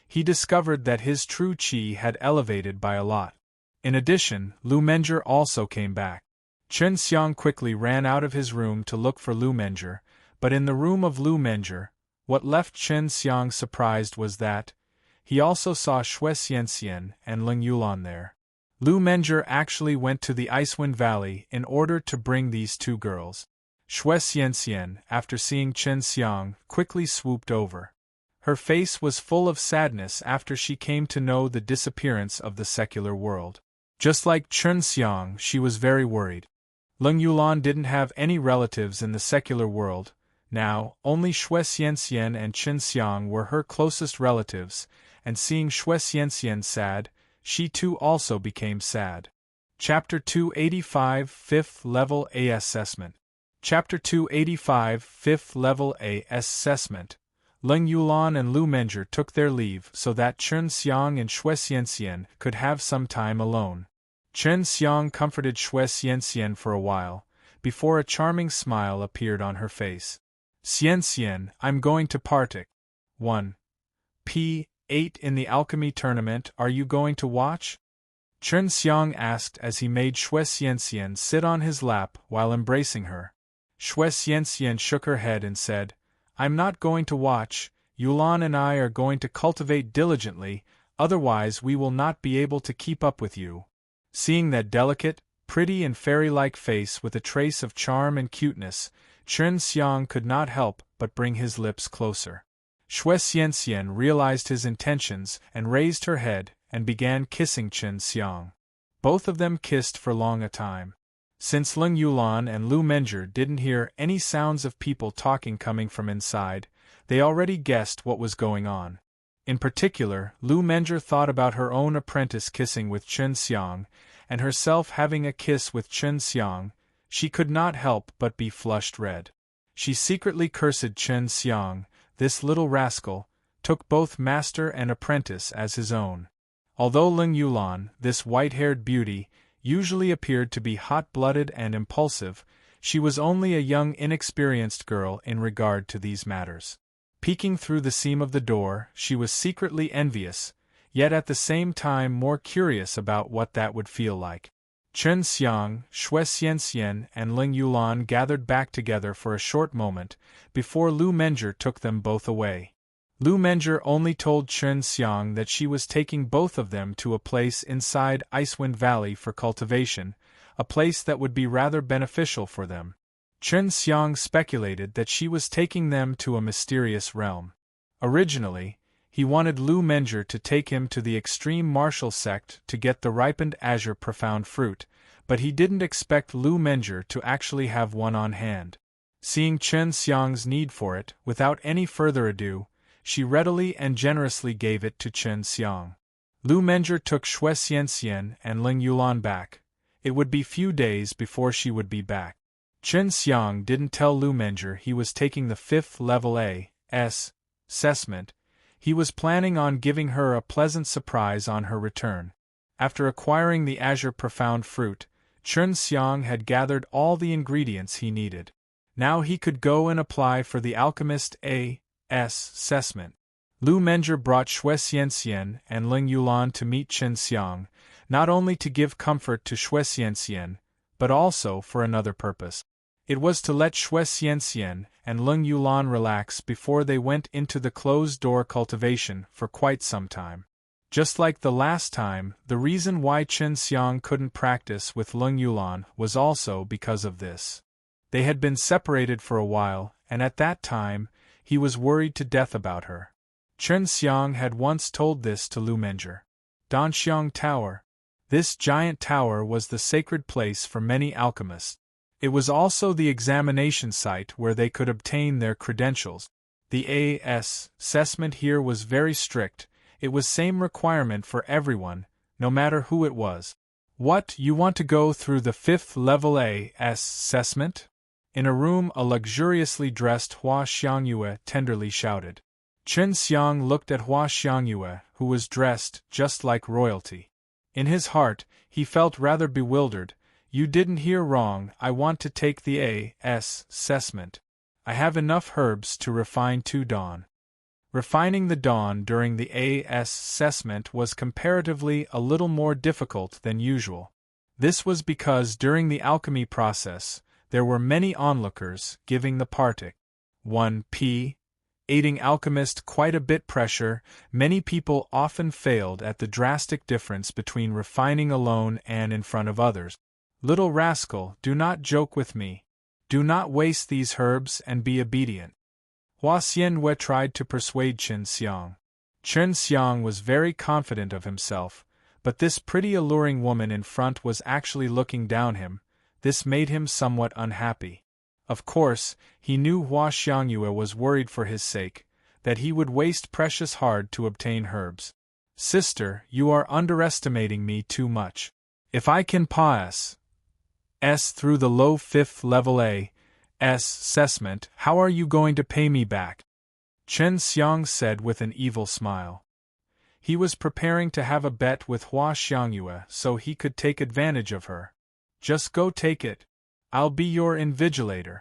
he discovered that his true qi had elevated by a lot. In addition, Lu Menger also came back. Chen Xiang quickly ran out of his room to look for Lu Menger, but in the room of Lu Menger, what left Chen Xiang surprised was that he also saw Xue Xianxian and Ling Yulan there. Lu Menger actually went to the Icewind Valley in order to bring these 2 girls. Xue Xianxian, after seeing Chen Xiang, quickly swooped over. Her face was full of sadness after she came to know the disappearance of the secular world. Just like Chen Xiang, she was very worried. Ling Yulan didn't have any relatives in the secular world. Now, only Xue Xianxian and Chen Xiang were her closest relatives, and seeing Xue Xianxian sad, she too also became sad. Chapter 285 5th Level A Assessment. Chapter 285 5th Level A Assessment. Ling Yulan and Lu Menger took their leave so that Chen Xiang and Xue Xianxian could have some time alone. Chen Xiang comforted Xue Xianxian for a while, before a charming smile appeared on her face. "Xianxian, I'm going to Partic. 1. P8 in the alchemy tournament, are you going to watch?" Chen Xiang asked as he made Xue Xianxian sit on his lap while embracing her. Xue Xianxian shook her head and said, "I'm not going to watch, Yulan and I are going to cultivate diligently, otherwise we will not be able to keep up with you." Seeing that delicate, pretty and fairy-like face with a trace of charm and cuteness, Chen Xiang could not help but bring his lips closer. Xue Xianxian realized his intentions and raised her head and began kissing Chen Xiang. Both of them kissed for long a time. Since Ling Yulan and Lu Menger didn't hear any sounds of people talking coming from inside, they already guessed what was going on. In particular, Lu Menger thought about her own apprentice kissing with Chen Xiang, and herself having a kiss with Chen Xiang, she could not help but be flushed red. She secretly cursed Chen Xiang, this little rascal, took both master and apprentice as his own. Although Ling Yulan, this white-haired beauty, usually appeared to be hot-blooded and impulsive, she was only a young inexperienced girl in regard to these matters. Peeking through the seam of the door, she was secretly envious, yet at the same time more curious about what that would feel like. Chen Xiang, Xue Xianxian, and Ling Yulan gathered back together for a short moment, before Lu Menjie took them both away. Lu Menjie only told Chen Xiang that she was taking both of them to a place inside Icewind Valley for cultivation, a place that would be rather beneficial for them. Chen Xiang speculated that she was taking them to a mysterious realm. Originally, he wanted Lu Menjie to take him to the extreme martial sect to get the ripened azure profound fruit, but he didn't expect Lu Menjie to actually have one on hand. Seeing Chen Xiang's need for it, without any further ado, she readily and generously gave it to Chen Xiang. Lu Menjie took Xue Xianxian and Ling Yulan back. It would be few days before she would be back. Chen Xiang didn't tell Lu Menjie he was taking the 5th level A.S. assessment. He was planning on giving her a pleasant surprise on her return. After acquiring the azure profound fruit, Chen Xiang had gathered all the ingredients he needed. Now he could go and apply for the alchemist A.S. assessment. Lu Menjie brought Xue Xianxian and Ling Yulan to meet Chen Xiang, not only to give comfort to Xue Xianxian, but also for another purpose. It was to let Xue Xianxian and Ling Yulan relax before they went into the closed-door cultivation for quite some time. Just like the last time, the reason why Chen Xiang couldn't practice with Ling Yulan was also because of this. They had been separated for a while, and at that time, he was worried to death about her. Chen Xiang had once told this to Lu Menjie. Danxiang Tower. This giant tower was the sacred place for many alchemists. It was also the examination site where they could obtain their credentials. The A.S. assessment here was very strict. It was same requirement for everyone, no matter who it was. What, you want to go through the 5th level A.S. assessment? In a room a luxuriously dressed Hua Xiangyue tenderly shouted. Chen Xiang looked at Hua Xiangyue, who was dressed just like royalty. In his heart, he felt rather bewildered. You didn't hear wrong, I want to take the A.S. assessment. I have enough herbs to refine 2 dawn. Refining the dawn during the A.S. assessment was comparatively a little more difficult than usual. This was because during the alchemy process, there were many onlookers giving the partic. 1p. Aiding alchemist quite a bit pressure, many people often failed at the drastic difference between refining alone and in front of others. Little rascal, do not joke with me. Do not waste these herbs and be obedient. Hua Xianwei tried to persuade Chen Xiang. Chen Xiang was very confident of himself, but this pretty alluring woman in front was actually looking down him. This made him somewhat unhappy. Of course, he knew Hua Xiangyue was worried for his sake, that he would waste precious hard to obtain herbs. Sister, you are underestimating me too much. If I can pass through the low 5th level A.S. assessment, how are you going to pay me back? Chen Xiang said with an evil smile. He was preparing to have a bet with Hua Xiangyue so he could take advantage of her. Just go take it. I'll be your invigilator.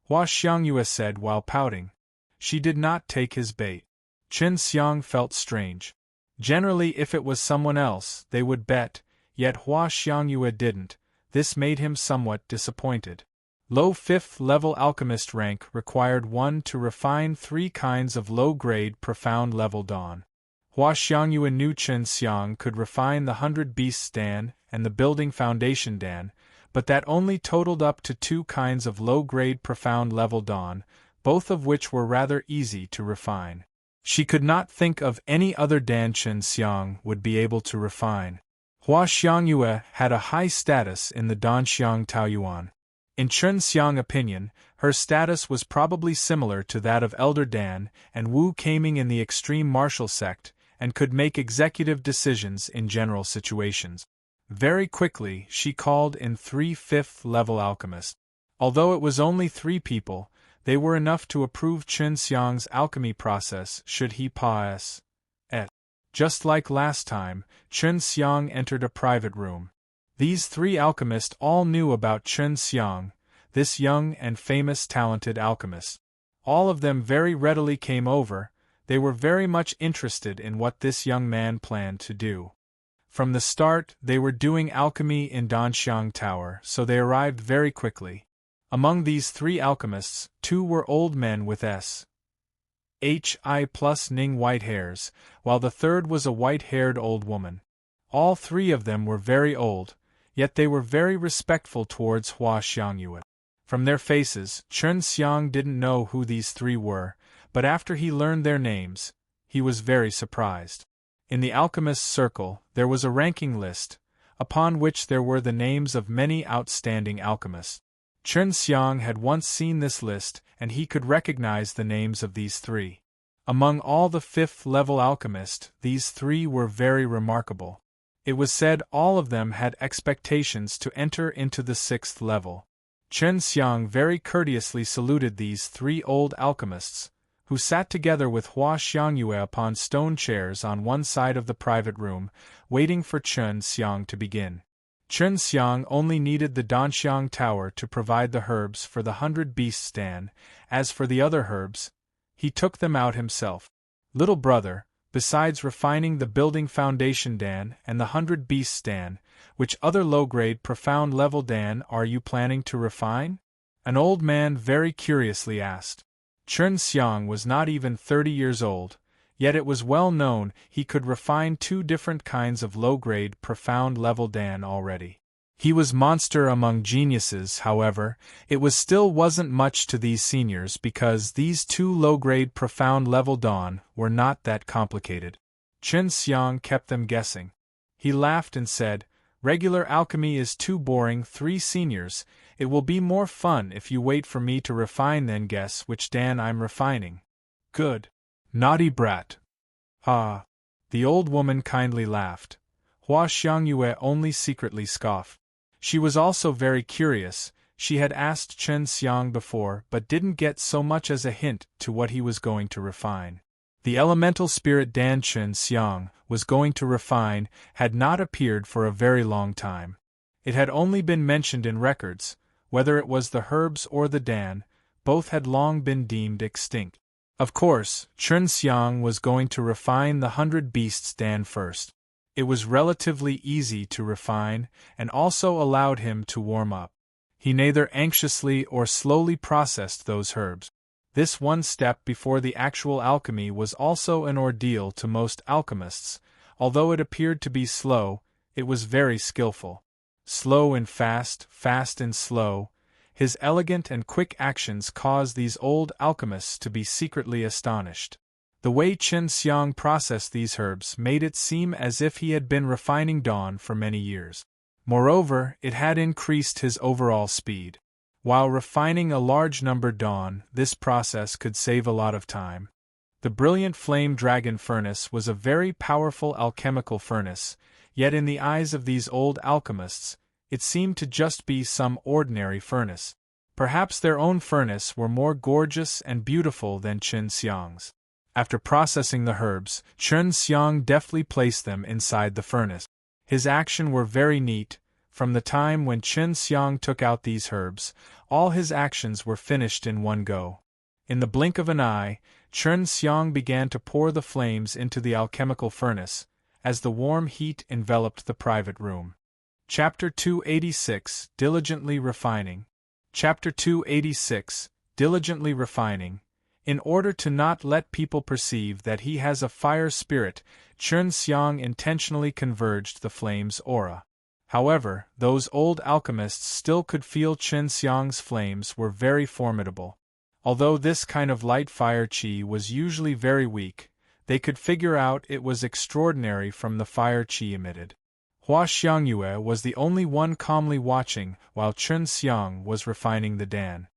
Hua Xiangyue said while pouting. She did not take his bait. Chen Xiang felt strange. Generally if it was someone else, they would bet, yet Hua Xiangyue didn't. This made him somewhat disappointed. Low 5th level alchemist rank required one to refine 3 kinds of low-grade profound level dawn. Hua Xiangyue knew Chen Xiang could refine the 100 Beasts Dan and the Building Foundation Dan, but that only totaled up to 2 kinds of low-grade profound level dawn, both of which were rather easy to refine. She could not think of any other Dan Chen Xiang would be able to refine. Hua Xiangyue had a high status in the Danxiang Taoyuan. In Chen Xiang's opinion, her status was probably similar to that of Elder Dan and Wu Kaming in the extreme martial sect, and could make executive decisions in general situations. Very quickly, she called in 3 fifth-level alchemists. Although it was only 3 people, they were enough to approve Chen Xiang's alchemy process should he pass it. Just like last time, Chen Xiang entered a private room. These 3 alchemists all knew about Chen Xiang, this young and famous talented alchemist. All of them very readily came over. They were very much interested in what this young man planned to do. From the start, they were doing alchemy in Danxiang Tower, so they arrived very quickly. Among these 3 alchemists, 2 were old men with SHI plus Ning white hairs, while the third was a white-haired old woman. All 3 of them were very old, yet they were very respectful towards Hua Xiangyue. From their faces, Chen Xiang didn't know who these 3 were, but after he learned their names, he was very surprised. In the alchemist's circle, there was a ranking list, upon which there were the names of many outstanding alchemists. Chen Xiang had once seen this list, and he could recognize the names of these 3. Among all the 5th-level alchemists, these 3 were very remarkable. It was said all of them had expectations to enter into the 6th level. Chen Xiang very courteously saluted these 3 old alchemists, who sat together with Hua Xiangyue upon stone chairs on one side of the private room, waiting for Chen Xiang to begin. Chen Xiang only needed the Danxiang Tower to provide the herbs for the 100 Beasts Dan. As for the other herbs, he took them out himself. Little brother, besides refining the building foundation Dan and the 100 Beasts Dan, which other low-grade profound level Dan are you planning to refine? An old man very curiously asked. Chen Xiang was not even 30 years old, yet it was well known he could refine 2 different kinds of low-grade profound level Dan already. He was monster among geniuses, however. It still wasn't much to these seniors because these 2 low-grade profound level Dan were not that complicated. Chen Xiang kept them guessing. He laughed and said, "Regular alchemy is too boring, 3 seniors. It will be more fun if you wait for me to refine, then guess which Dan I'm refining." "Good. Naughty brat." "Ah." The old woman kindly laughed. Hua Xiangyue only secretly scoffed. She was also very curious. She had asked Chen Xiang before but didn't get so much as a hint to what he was going to refine. The elemental spirit Dan Chen Xiang was going to refine had not appeared for a very long time. It had only been mentioned in records. Whether it was the herbs or the Dan, both had long been deemed extinct. Of course, Chen Xiang was going to refine the 100 Beasts Dan first. It was relatively easy to refine, and also allowed him to warm up. He neither anxiously or slowly processed those herbs. This one step before the actual alchemy was also an ordeal to most alchemists. Although it appeared to be slow, it was very skillful. Slow and fast, fast and slow, his elegant and quick actions caused these old alchemists to be secretly astonished. The way Chen Xiang processed these herbs made it seem as if he had been refining Dan for many years. Moreover, it had increased his overall speed. While refining a large number Dan, this process could save a lot of time. The brilliant flame dragon furnace was a very powerful alchemical furnace, yet in the eyes of these old alchemists, it seemed to just be some ordinary furnace. Perhaps their own furnace were more gorgeous and beautiful than Chen Xiang's. After processing the herbs, Chen Xiang deftly placed them inside the furnace. His actions were very neat. From the time when Chen Xiang took out these herbs, all his actions were finished in one go. In the blink of an eye, Chen Xiang began to pour the flames into the alchemical furnace, as the warm heat enveloped the private room. Chapter 286, Diligently Refining. Chapter 286, Diligently Refining. In order to not let people perceive that he has a fire spirit, Chen Xiang intentionally converged the flame's aura. However, those old alchemists still could feel Chen Xiang's flames were very formidable. Although this kind of light fire qi was usually very weak, they could figure out it was extraordinary from the fire qi emitted. Hua Xiangyue was the only one calmly watching while Chen Xiang was refining the Dan.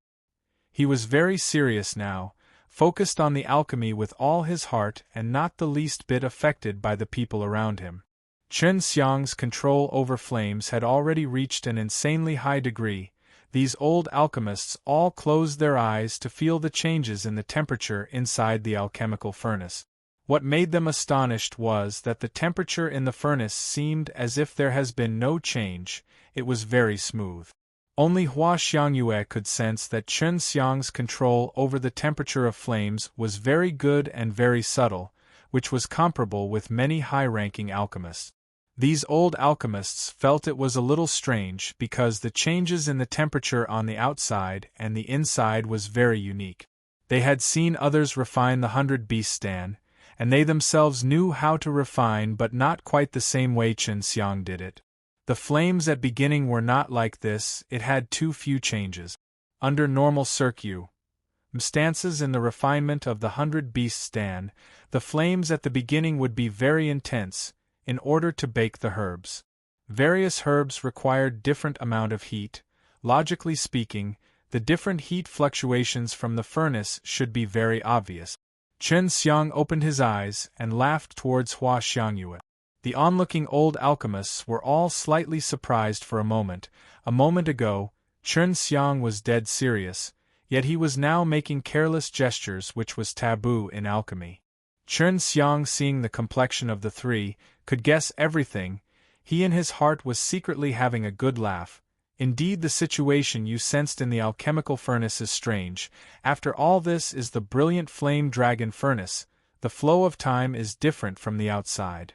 He was very serious now, focused on the alchemy with all his heart and not the least bit affected by the people around him. Chen Xiang's control over flames had already reached an insanely high degree. These old alchemists all closed their eyes to feel the changes in the temperature inside the alchemical furnace. What made them astonished was that the temperature in the furnace seemed as if there has been no change. It was very smooth. Only Hua Xiangyue could sense that Chen Xiang's control over the temperature of flames was very good and very subtle, which was comparable with many high-ranking alchemists. These old alchemists felt it was a little strange because the changes in the temperature on the outside and the inside was very unique. They had seen others refine the 100 Beast stand, and they themselves knew how to refine, but not quite the same way Chen Xiang did it. The flames at beginning were not like this. It had too few changes. Under normal circumstances in the refinement of the 100 Beast stand, the flames at the beginning would be very intense, in order to bake the herbs. Various herbs required different amount of heat. Logically speaking, the different heat fluctuations from the furnace should be very obvious. Chen Xiang opened his eyes and laughed towards Hua Xiangyue. The onlooking old alchemists were all slightly surprised for a moment. A moment ago, Chen Xiang was dead serious, yet he was now making careless gestures which was taboo in alchemy. Chen Xiang, seeing the complexion of the three, could guess everything. He in his heart was secretly having a good laugh. Indeed, the situation you sensed in the alchemical furnace is strange. After all, this is the brilliant flame dragon furnace. The flow of time is different from the outside.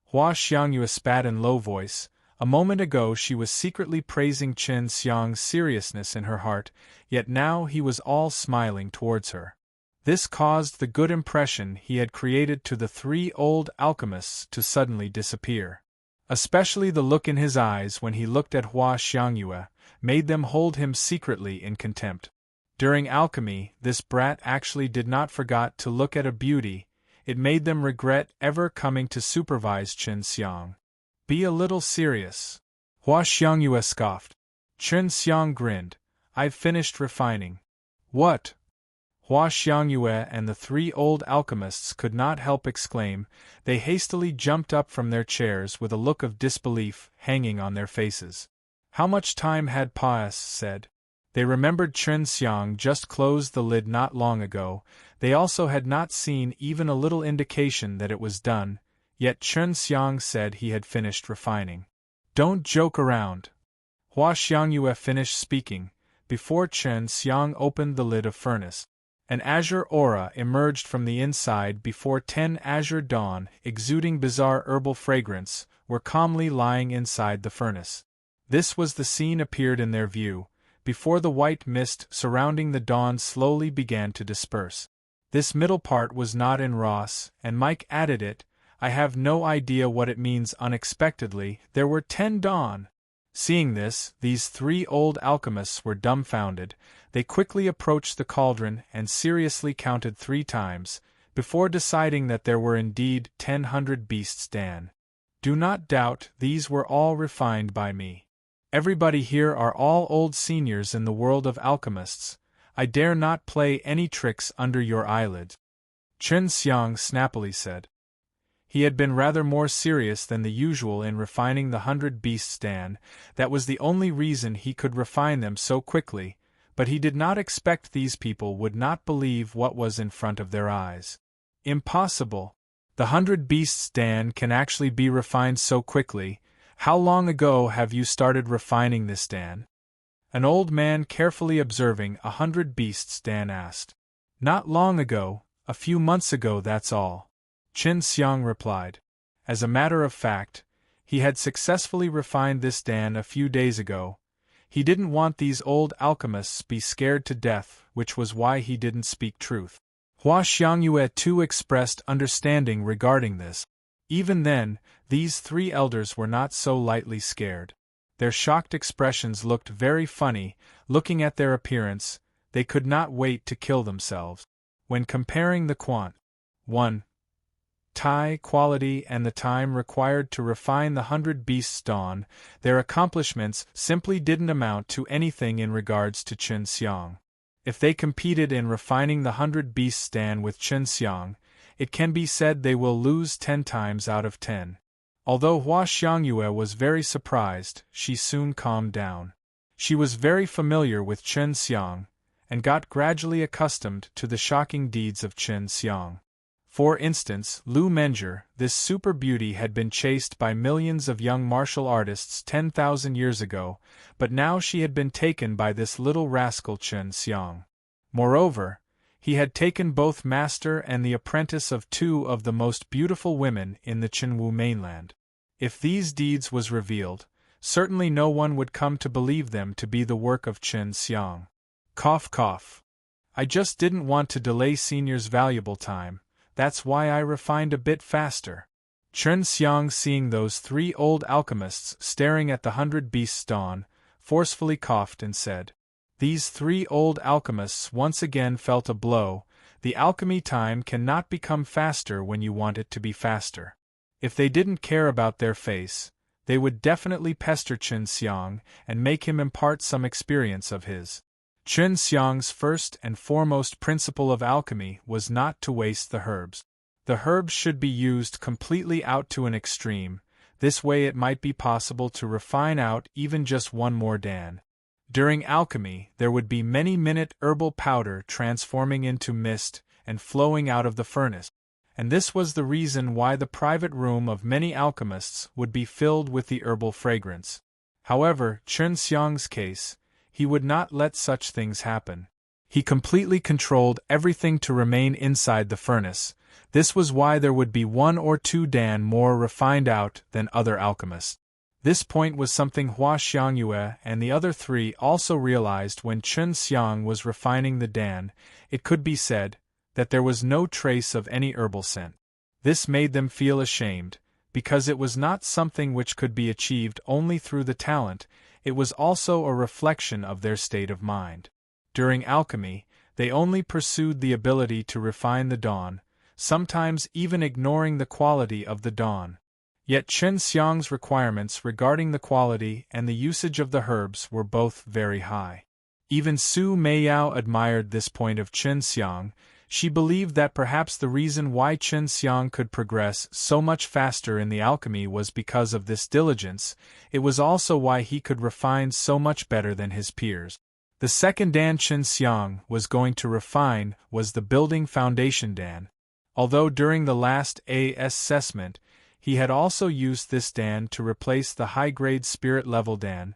Hua Xiangyue spat in low voice. A moment ago she was secretly praising Chen Xiang's seriousness in her heart, yet now he was all smiling towards her. This caused the good impression he had created to the three old alchemists to suddenly disappear. Especially the look in his eyes when he looked at Hua Xiangyue made them hold him secretly in contempt. During alchemy, this brat actually did not forget to look at a beauty. It made them regret ever coming to supervise Chen Xiang. Be a little serious. Hua Xiangyue scoffed. Chen Xiang grinned. I've finished refining. What? Hua Xiangyue and the three old alchemists could not help exclaim. They hastily jumped up from their chairs with a look of disbelief hanging on their faces. How much time had said? They remembered Chen Xiang just closed the lid not long ago. They also had not seen even a little indication that it was done, yet Chen Xiang said he had finished refining. Don't joke around. Hua Xiangyue finished speaking, before Chen Xiang opened the lid of furnace. An azure aura emerged from the inside before 10 azure dawn, exuding bizarre herbal fragrance, were calmly lying inside the furnace. This was the scene appeared in their view, before the white mist surrounding the dawn slowly began to disperse. This middle part was not in Ross, and Mike added it. I have no idea what it means. Unexpectedly, there were 10 dawn. Seeing this, these three old alchemists were dumbfounded. They quickly approached the cauldron and seriously counted 3 times, before deciding that there were indeed 100 beasts. Dan. Do not doubt, these were all refined by me. Everybody here are all old seniors in the world of alchemists. I dare not play any tricks under your eyelids. Chen Xiang snappily said. He had been rather more serious than the usual in refining the 100 beasts. Dan. That was the only reason he could refine them so quickly, but he did not expect these people would not believe what was in front of their eyes. Impossible. The 100 beasts. Dan can actually be refined so quickly. How long ago have you started refining this, Dan? An old man carefully observing 100 beasts. Dan asked. Not long ago, a few months ago, that's all. Chen Xiang replied. As a matter of fact, he had successfully refined this Dan a few days ago. He didn't want these old alchemists be scared to death, which was why he didn't speak truth. Hua Xiangyue too expressed understanding regarding this. Even then, these 3 elders were not so lightly scared. Their shocked expressions looked very funny. Looking at their appearance, they could not wait to kill themselves. When comparing the 1. Quality and the time required to refine the 100 beasts dawn, their accomplishments simply didn't amount to anything in regards to Chen Xiang. If they competed in refining the 100 beasts Dan with Chen Xiang, it can be said they will lose 10 times out of 10. Although Hua Xiangyue was very surprised, she soon calmed down. She was very familiar with Chen Xiang, and got gradually accustomed to the shocking deeds of Chen Xiang. For instance, Lu Menjie, this super beauty, had been chased by millions of young martial artists 10,000 years ago, but now she had been taken by this little rascal Chen Xiang. Moreover, he had taken both master and the apprentice of two of the most beautiful women in the Qinwu mainland. If these deeds was revealed, certainly no one would come to believe them to be the work of Chen Xiang. Cough cough. I just didn't want to delay Senior's valuable time, that's why I refined a bit faster. Chen Xiang, seeing those three old alchemists staring at the 100 Beasts dawn, forcefully coughed and said, "These three old alchemists once again felt a blow. The alchemy time cannot become faster when you want it to be faster. If they didn't care about their face, they would definitely pester Chen Xiang and make him impart some experience of his." Chen Xiang's first and foremost principle of alchemy was not to waste the herbs. The herbs should be used completely out to an extreme, this way it might be possible to refine out even just one more dan. During alchemy, there would be many-minute herbal powder transforming into mist and flowing out of the furnace, and this was the reason why the private room of many alchemists would be filled with the herbal fragrance. However, Chen Xiang's case, he would not let such things happen. He completely controlled everything to remain inside the furnace. This was why there would be 1 or 2 dan more refined out than other alchemists. This point was something Hua Xiangyue and the other 3 also realized when Chen Xiang was refining the dan. It could be said that there was no trace of any herbal scent. This made them feel ashamed, because it was not something which could be achieved only through the talent, it was also a reflection of their state of mind. During alchemy, they only pursued the ability to refine the dawn, sometimes even ignoring the quality of the dawn. Yet Chen Xiang's requirements regarding the quality and the usage of the herbs were both very high. Even Su Meiyao admired this point of Chen Xiang. She believed that perhaps the reason why Chen Xiang could progress so much faster in the alchemy was because of this diligence. It was also why he could refine so much better than his peers. The second dan Chen Xiang was going to refine was the building foundation dan. Although during the last assessment, he had also used this dan to replace the high-grade spirit level dan,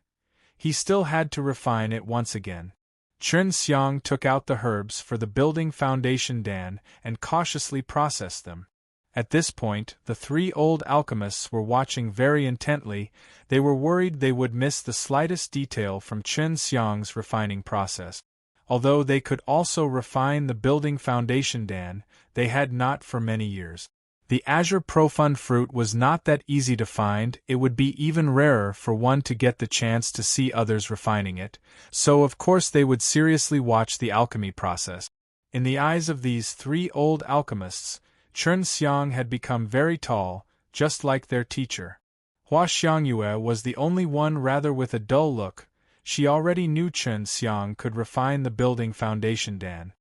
he still had to refine it once again. Chen Xiang took out the herbs for the building foundation dan and cautiously processed them. At this point, the 3 old alchemists were watching very intently. They were worried they would miss the slightest detail from Chen Xiang's refining process. Although they could also refine the building foundation dan, they had not for many years. The azure profund fruit was not that easy to find. It would be even rarer for one to get the chance to see others refining it, so of course they would seriously watch the alchemy process. In the eyes of these 3 old alchemists, Chen Xiang had become very tall, just like their teacher. Hua Xiangyue was the only one rather with a dull look. She already knew Chen Xiang could refine the building foundation dan.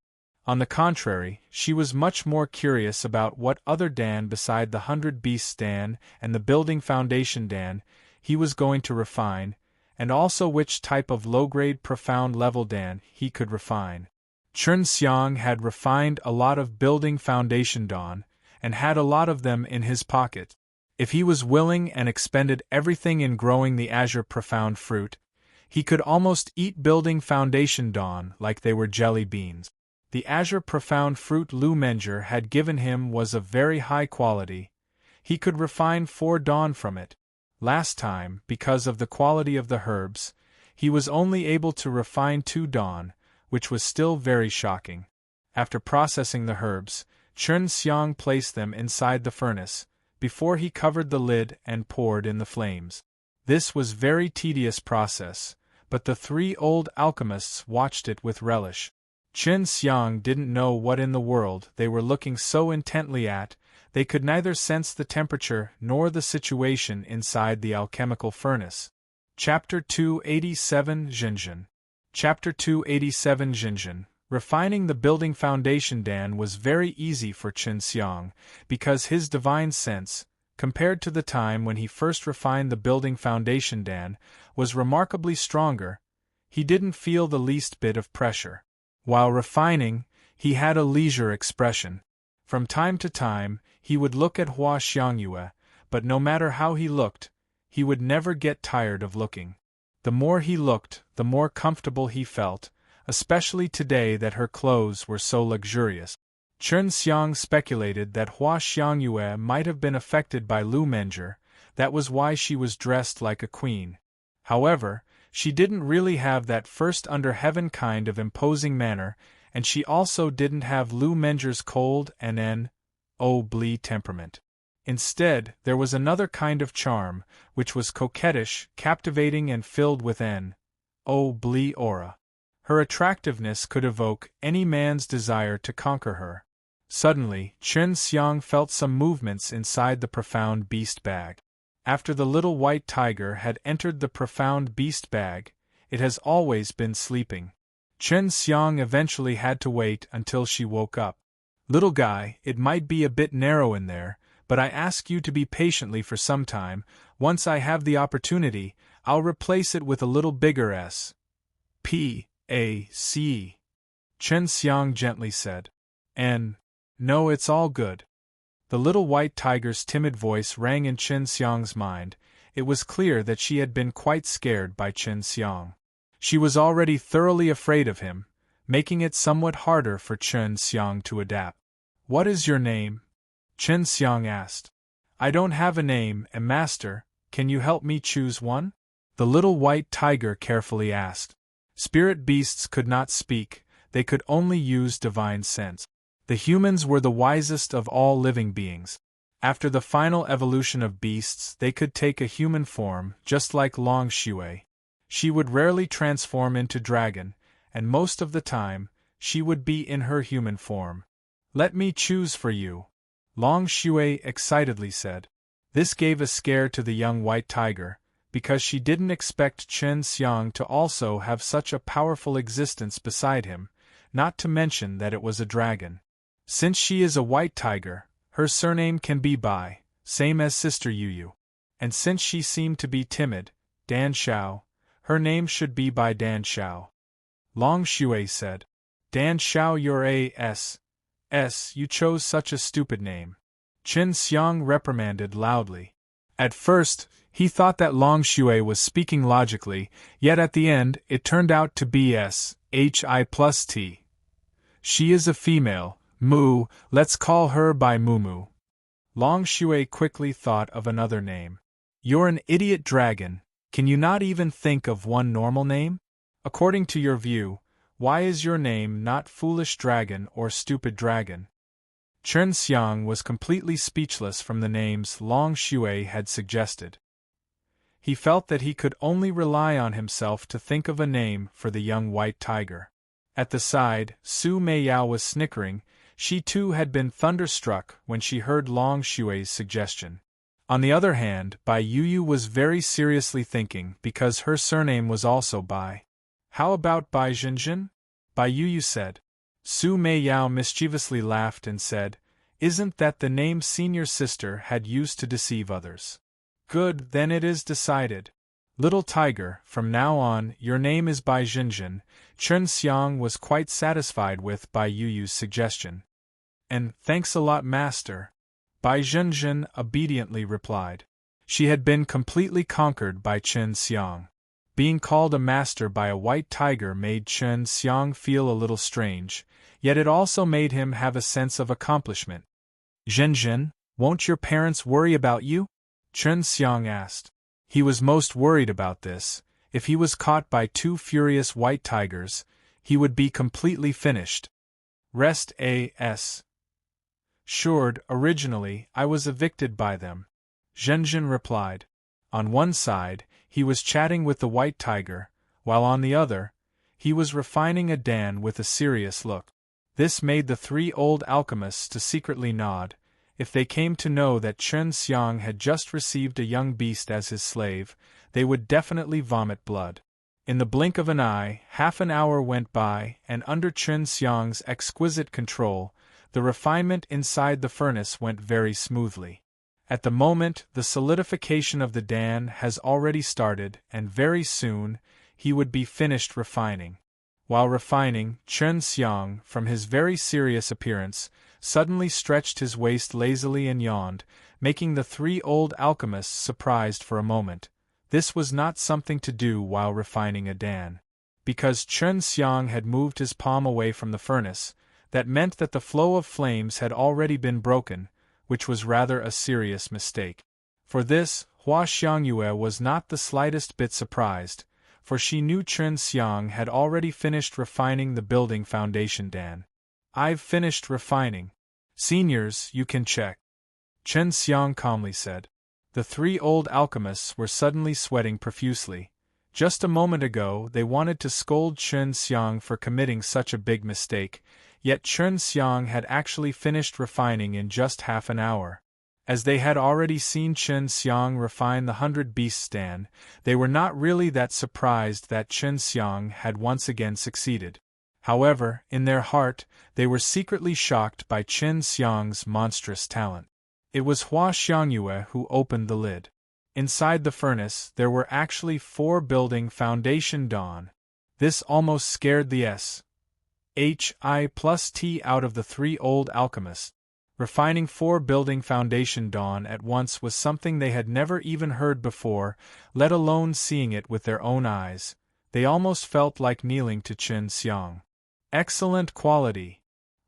On the contrary, she was much more curious about what other dan beside the 100 Beasts dan and the building foundation dan he was going to refine, and also which type of low-grade profound level dan he could refine. Chen Xiang had refined a lot of building foundation dan, and had a lot of them in his pocket. If he was willing and expended everything in growing the azure profound fruit, he could almost eat building foundation dan like they were jelly beans. The azure profound fruit Lu Menjie had given him was of very high quality. He could refine 4 dan from it. Last time, because of the quality of the herbs, he was only able to refine 2 dan, which was still very shocking. After processing the herbs, Chen Xiang placed them inside the furnace, before he covered the lid and poured in the flames. This was very tedious process, but the 3 old alchemists watched it with relish. Chen Xiang didn't know what in the world they were looking so intently at. They could neither sense the temperature nor the situation inside the alchemical furnace. Chapter 287 Xinjian. Chapter 287 Xinjian. Refining the building foundation dan was very easy for Chen Xiang, because his divine sense, compared to the time when he first refined the building foundation, Dan was remarkably stronger. He didn't feel the least bit of pressure. While refining, he had a leisure expression. From time to time, he would look at Hua Xiangyue, but no matter how he looked, he would never get tired of looking. The more he looked, the more comfortable he felt, especially today that her clothes were so luxurious. Chen Xiang speculated that Hua Xiangyue might have been affected by Lu Menger, that was why she was dressed like a queen. However, she didn't really have that first under heaven kind of imposing manner, and she also didn't have Lu Menger's cold and n-o-blee temperament. Instead, there was another kind of charm, which was coquettish, captivating and filled with n-o-blee aura. Her attractiveness could evoke any man's desire to conquer her. Suddenly, Chen Xiang felt some movements inside the profound beast bag. After the little white tiger had entered the profound beast bag, it has always been sleeping. Chen Xiang eventually had to wait until she woke up. "Little guy, it might be a bit narrow in there, but I ask you to be patiently for some time. Once I have the opportunity, I'll replace it with a little bigger S.P.A.C." Chen Xiang gently said. No, it's all good." The little white tiger's timid voice rang in Chen Xiang's mind. It was clear that she had been quite scared by Chen Xiang. She was already thoroughly afraid of him, making it somewhat harder for Chen Xiang to adapt. "What is your name?" Chen Xiang asked. "I don't have a name, master. Can you help me choose one?" The little white tiger carefully asked. Spirit beasts could not speak, they could only use divine sense. The humans were the wisest of all living beings. After the final evolution of beasts, they could take a human form, just like Long Shui. She would rarely transform into dragon, and most of the time, she would be in her human form. "Let me choose for you," Long Shui excitedly said. This gave a scare to the young white tiger, because she didn't expect Chen Xiang to also have such a powerful existence beside him, not to mention that it was a dragon. Since she is a white tiger, her surname can be Bai, same as Sister Yuyu. And since she seemed to be timid, Dan Xiao, her name should be Bai Dan Xiao. Long Shui said. "Dan Xiao, you're you chose such a stupid name." Chen Xiang reprimanded loudly. At first, he thought that Long Shui was speaking logically, yet at the end it turned out to be SHI+T. She is a female. Moo, let's call her by Mumu. Long Shui quickly thought of another name. "You're an idiot dragon, can you not even think of one normal name? According to your view, why is your name not Foolish Dragon or Stupid Dragon?" Chen Xiang was completely speechless from the names Long Shui had suggested. He felt that he could only rely on himself to think of a name for the young white tiger. At the side, Su Meiyao was snickering. She too had been thunderstruck when she heard Long Shui's suggestion. On the other hand, Bai Yuyu was very seriously thinking because her surname was also Bai. "How about Bai Zhenzhen?" Bai Yuyu said. Su Meiyao mischievously laughed and said, "Isn't that the name Senior Sister had used to deceive others?" "Good, then it is decided. Little tiger, from now on, your name is Bai Zhenzhen." Chen Xiang was quite satisfied with Bai Yuyu's suggestion. "And thanks a lot, master," Bai Zhenzhen obediently replied. She had been completely conquered by Chen Xiang. Being called a master by a white tiger made Chen Xiang feel a little strange, yet it also made him have a sense of accomplishment. "Zhenzhen, won't your parents worry about you?" Chen Xiang asked. He was most worried about this. If he was caught by two furious white tigers, he would be completely finished. Rest assured, originally, I was evicted by them, Zhenzhen replied. On one side, he was chatting with the white tiger, while on the other, he was refining a Dan with a serious look. This made the three old alchemists to secretly nod. If they came to know that Chen Xiang had just received a young beast as his slave, they would definitely vomit blood. In the blink of an eye, half an hour went by, and under Chen Xiang's exquisite control, the refinement inside the furnace went very smoothly. At the moment, the solidification of the Dan has already started, and very soon, he would be finished refining. While refining, Chen Xiang, from his very serious appearance, suddenly stretched his waist lazily and yawned, making the three old alchemists surprised for a moment. This was not something to do while refining a Dan. Because Chen Xiang had moved his palm away from the furnace, that meant that the flow of flames had already been broken, which was rather a serious mistake. For this, Hua Xiangyue was not the slightest bit surprised, for she knew Chen Xiang had already finished refining the building foundation Dan. "I've finished refining. Seniors, you can check," Chen Xiang calmly said. The three old alchemists were suddenly sweating profusely. Just a moment ago they wanted to scold Chen Xiang for committing such a big mistake, yet Chen Xiang had actually finished refining in just half an hour. As they had already seen Chen Xiang refine the 100 Beasts Dan, they were not really that surprised that Chen Xiang had once again succeeded. However, in their heart, they were secretly shocked by Chen Xiang's monstrous talent. It was Hua Xiangyue who opened the lid. Inside the furnace, there were actually 4 building foundation Dan. This almost scared the SHI+T out of the 3 old alchemists. Refining 4 building foundation Dan at once was something they had never even heard before, let alone seeing it with their own eyes. They almost felt like kneeling to Chen Xiang. Excellent quality.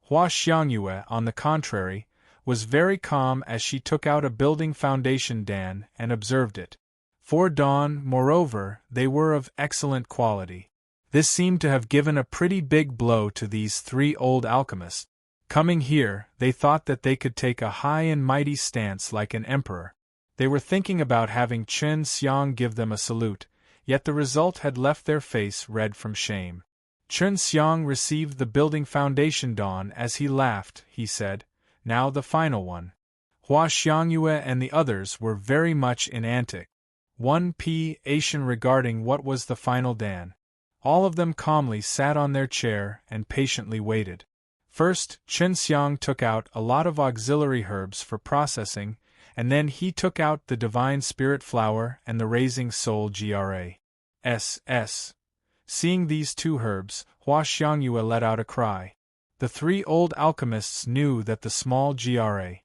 Hua Xiangyue, on the contrary, was very calm as she took out a building foundation Dan and observed it. 4 Dan, moreover, they were of excellent quality. This seemed to have given a pretty big blow to these 3 old alchemists. Coming here, they thought that they could take a high and mighty stance like an emperor. They were thinking about having Chen Xiang give them a salute, yet the result had left their face red from shame. Chen Xiang received the building foundation Dan as he laughed. He said, "Now the final one." Hua Xiangyue and the others were very much in antic 1p Asian regarding what was the final Dan. All of them calmly sat on their chair and patiently waited. First, Chen Xiang took out a lot of auxiliary herbs for processing, and then he took out the divine spirit flower and the raising soul GRAS. Seeing these 2 herbs, Hua Xiangyue let out a cry. The 3 old alchemists knew that the small GRAS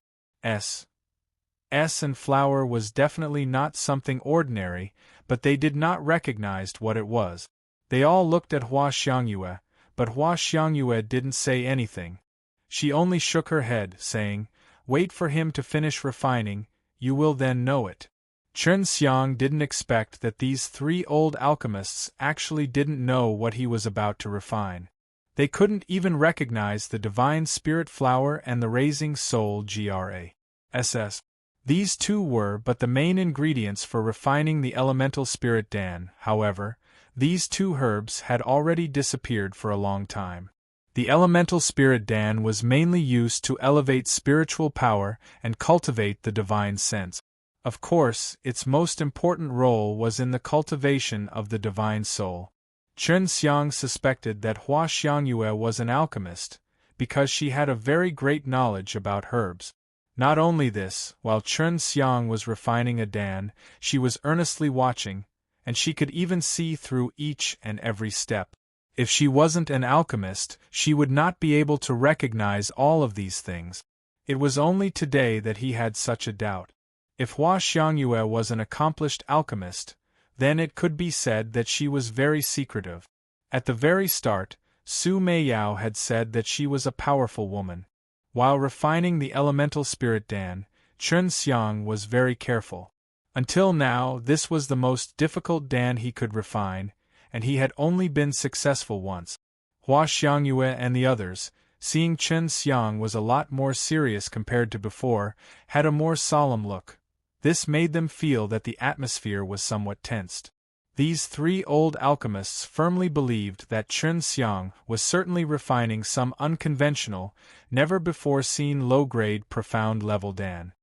and flower was definitely not something ordinary, but they did not recognize what it was. They all looked at Hua Xiangyue, but Hua Xiangyue didn't say anything. She only shook her head, saying, "Wait for him to finish refining, you will then know it." Chen Xiang didn't expect that these 3 old alchemists actually didn't know what he was about to refine. They couldn't even recognize the divine spirit flower and the raising soul GRAS. These 2 were but the main ingredients for refining the elemental spirit Dan. However, these 2 herbs had already disappeared for a long time. The elemental spirit Dan was mainly used to elevate spiritual power and cultivate the divine sense. Of course, its most important role was in the cultivation of the divine soul. Chen Xiang suspected that Hua Xiangyue was an alchemist, because she had a very great knowledge about herbs. Not only this, while Chen Xiang was refining a Dan, she was earnestly watching, and she could even see through each and every step. If she wasn't an alchemist, she would not be able to recognize all of these things. It was only today that he had such a doubt. If Hua Xiangyue was an accomplished alchemist, then it could be said that she was very secretive. At the very start, Su Meiyao had said that she was a powerful woman. While refining the elemental spirit Dan, Chen Xiang was very careful. Until now, this was the most difficult Dan he could refine, and he had only been successful once. Hua Xiangyue and the others, seeing Chen Xiang was a lot more serious compared to before, had a more solemn look. This made them feel that the atmosphere was somewhat tensed. These 3 old alchemists firmly believed that Chen Xiang was certainly refining some unconventional, never-before-seen low-grade profound-level Dan.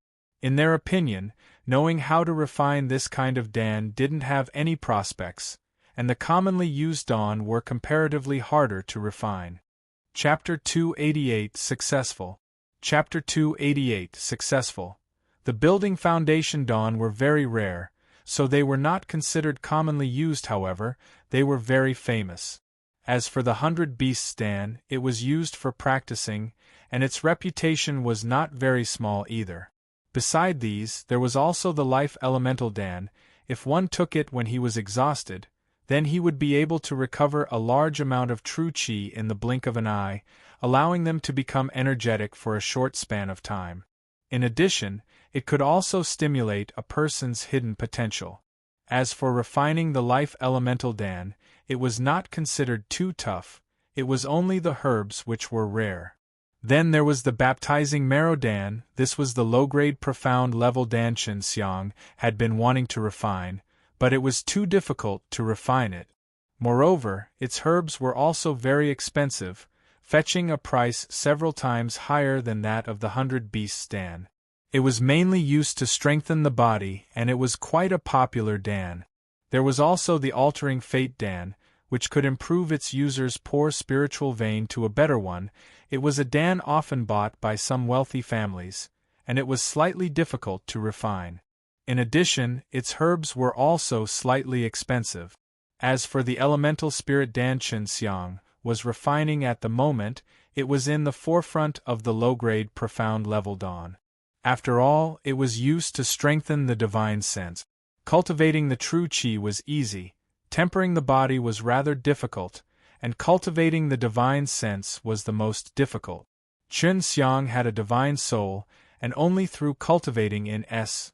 In their opinion, knowing how to refine this kind of Dan didn't have any prospects, and the commonly used Dan were comparatively harder to refine. Chapter 288 Successful. Chapter 288 Successful. The building foundation dawn were very rare, so they were not considered commonly used. However, they were very famous. As for the 100 Beasts Dan, it was used for practicing, and its reputation was not very small either. Beside these, there was also the Life Elemental Dan. If one took it when he was exhausted, then he would be able to recover a large amount of true chi in the blink of an eye, allowing them to become energetic for a short span of time. In addition, it could also stimulate a person's hidden potential. As for refining the Life Elemental Dan, it was not considered too tough, it was only the herbs which were rare. Then there was the Baptizing Marrow Dan. This was the low-grade profound level Dan Chen Xiang had been wanting to refine, but it was too difficult to refine it. Moreover, its herbs were also very expensive, fetching a price several times higher than that of the 100 Beasts Dan. It was mainly used to strengthen the body, and it was quite a popular Dan. There was also the Altering Fate Dan, which could improve its user's poor spiritual vein to a better one. It was a Dan often bought by some wealthy families, and it was slightly difficult to refine. In addition, its herbs were also slightly expensive. As for the Elemental Spirit Dan Chen Xiang was refining at the moment, it was in the forefront of the low-grade profound level dawn. After all, it was used to strengthen the divine sense. Cultivating the true chi was easy, tempering the body was rather difficult, and cultivating the divine sense was the most difficult. Chen Xiang had a divine soul, and only through cultivating in Hi+2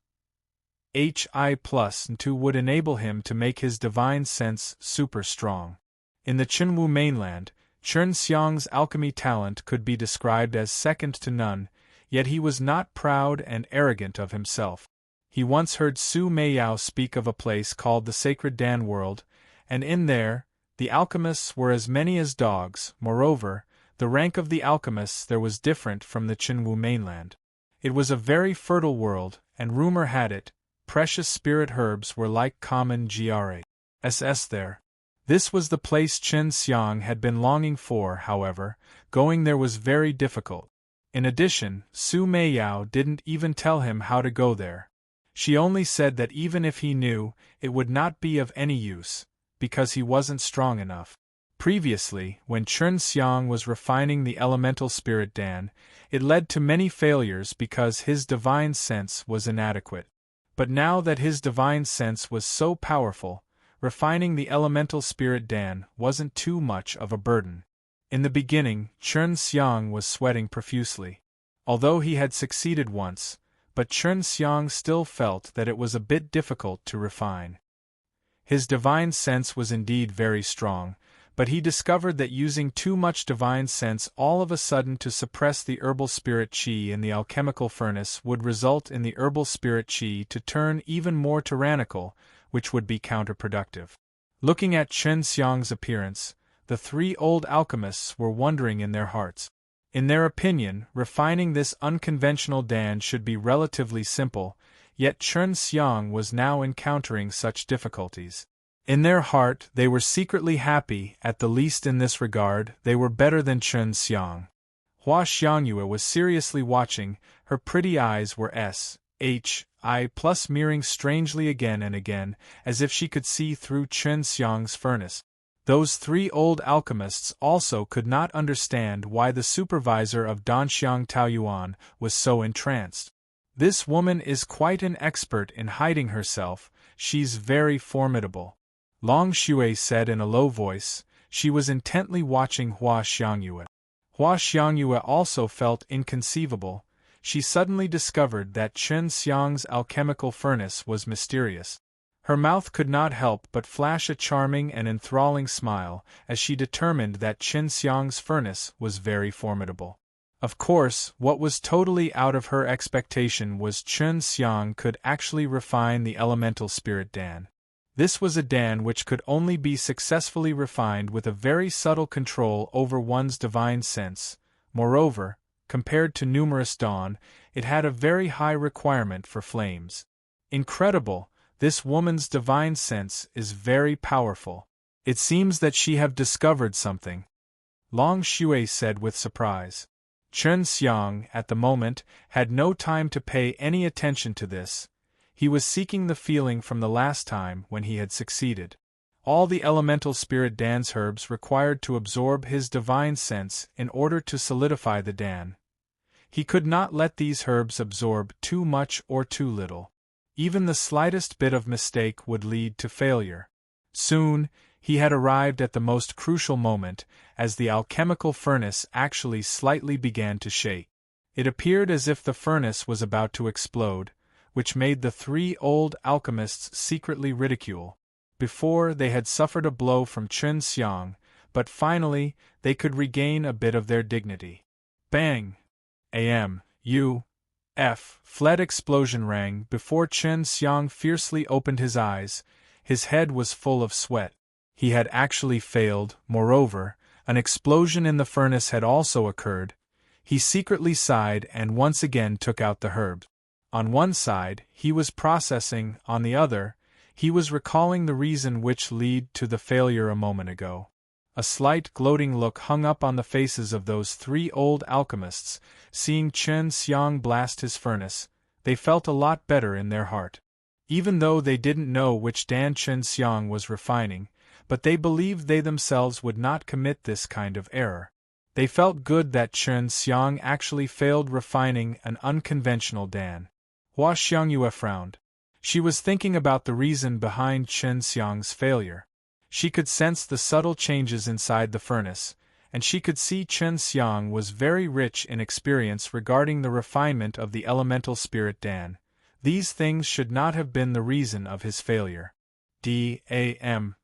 would enable him to make his divine sense super strong. In the Qinwu mainland, Chen Xiang's alchemy talent could be described as second to none, yet he was not proud and arrogant of himself. He once heard Su Meiyao speak of a place called the Sacred Dan World, and in there, the alchemists were as many as dogs. Moreover, the rank of the alchemists there was different from the Qinwu mainland. It was a very fertile world, and rumor had it, precious spirit herbs were like common grass there. This was the place Chen Xiang had been longing for. However, going there was very difficult. In addition, Su Meiyao didn't even tell him how to go there. She only said that even if he knew, it would not be of any use, because he wasn't strong enough. Previously, when Chen Xiang was refining the Elemental Spirit Dan, it led to many failures because his divine sense was inadequate. But now that his divine sense was so powerful, refining the Elemental Spirit Dan wasn't too much of a burden. In the beginning, Chen Xiang was sweating profusely. Although he had succeeded once, but Chen Xiang still felt that it was a bit difficult to refine. His divine sense was indeed very strong, but he discovered that using too much divine sense all of a sudden to suppress the herbal spirit qi in the alchemical furnace would result in the herbal spirit qi to turn even more tyrannical, which would be counterproductive. Looking at Chen Xiang's appearance, the three old alchemists were wondering in their hearts. In their opinion, refining this unconventional Dan should be relatively simple, yet Chen Xiang was now encountering such difficulties. In their heart, they were secretly happy. At the least in this regard, they were better than Chen Xiang. Hua Xiangyue was seriously watching, her pretty eyes were mirroring strangely again and again, as if she could see through Chen Xiang's furnace. Those three old alchemists also could not understand why the supervisor of Danxiang Taoyuan was so entranced. This woman is quite an expert in hiding herself, she's very formidable. Long Xue said in a low voice. She was intently watching Hua Xiangyue. Hua Xiangyue also felt inconceivable. She suddenly discovered that Chen Xiang's alchemical furnace was mysterious. Her mouth could not help but flash a charming and enthralling smile as she determined that Chen Xiang's furnace was very formidable. Of course, what was totally out of her expectation was Chen Xiang could actually refine the Elemental Spirit Dan. This was a Dan which could only be successfully refined with a very subtle control over one's divine sense. Moreover, compared to numerous dawn, it had a very high requirement for flames. Incredible! This woman's divine sense is very powerful. It seems that she have discovered something. Long Xue said with surprise. Chen Xiang, at the moment, had no time to pay any attention to this. He was seeking the feeling from the last time when he had succeeded. All the elemental spirit Dan's herbs required to absorb his divine sense in order to solidify the Dan. He could not let these herbs absorb too much or too little. Even the slightest bit of mistake would lead to failure. Soon, he had arrived at the most crucial moment, as the alchemical furnace actually slightly began to shake. It appeared as if the furnace was about to explode, which made the three old alchemists secretly ridicule. Before, they had suffered a blow from Chen Xiang, but finally, they could regain a bit of their dignity. Bang! Fled explosion rang before Chen Xiang fiercely opened his eyes. His head was full of sweat. He had actually failed. Moreover, an explosion in the furnace had also occurred. He secretly sighed and once again took out the herb. On one side, he was processing; on the other, he was recalling the reason which led to the failure a moment ago. A slight gloating look hung up on the faces of those three old alchemists. Seeing Chen Xiang blast his furnace, they felt a lot better in their heart. Even though they didn't know which Dan Chen Xiang was refining, but they believed they themselves would not commit this kind of error. They felt good that Chen Xiang actually failed refining an unconventional Dan. Hua Xiangyue frowned. She was thinking about the reason behind Chen Xiang's failure. She could sense the subtle changes inside the furnace, and she could see Chen Xiang was very rich in experience regarding the refinement of the elemental spirit Dan. These things should not have been the reason of his failure. D.A.M.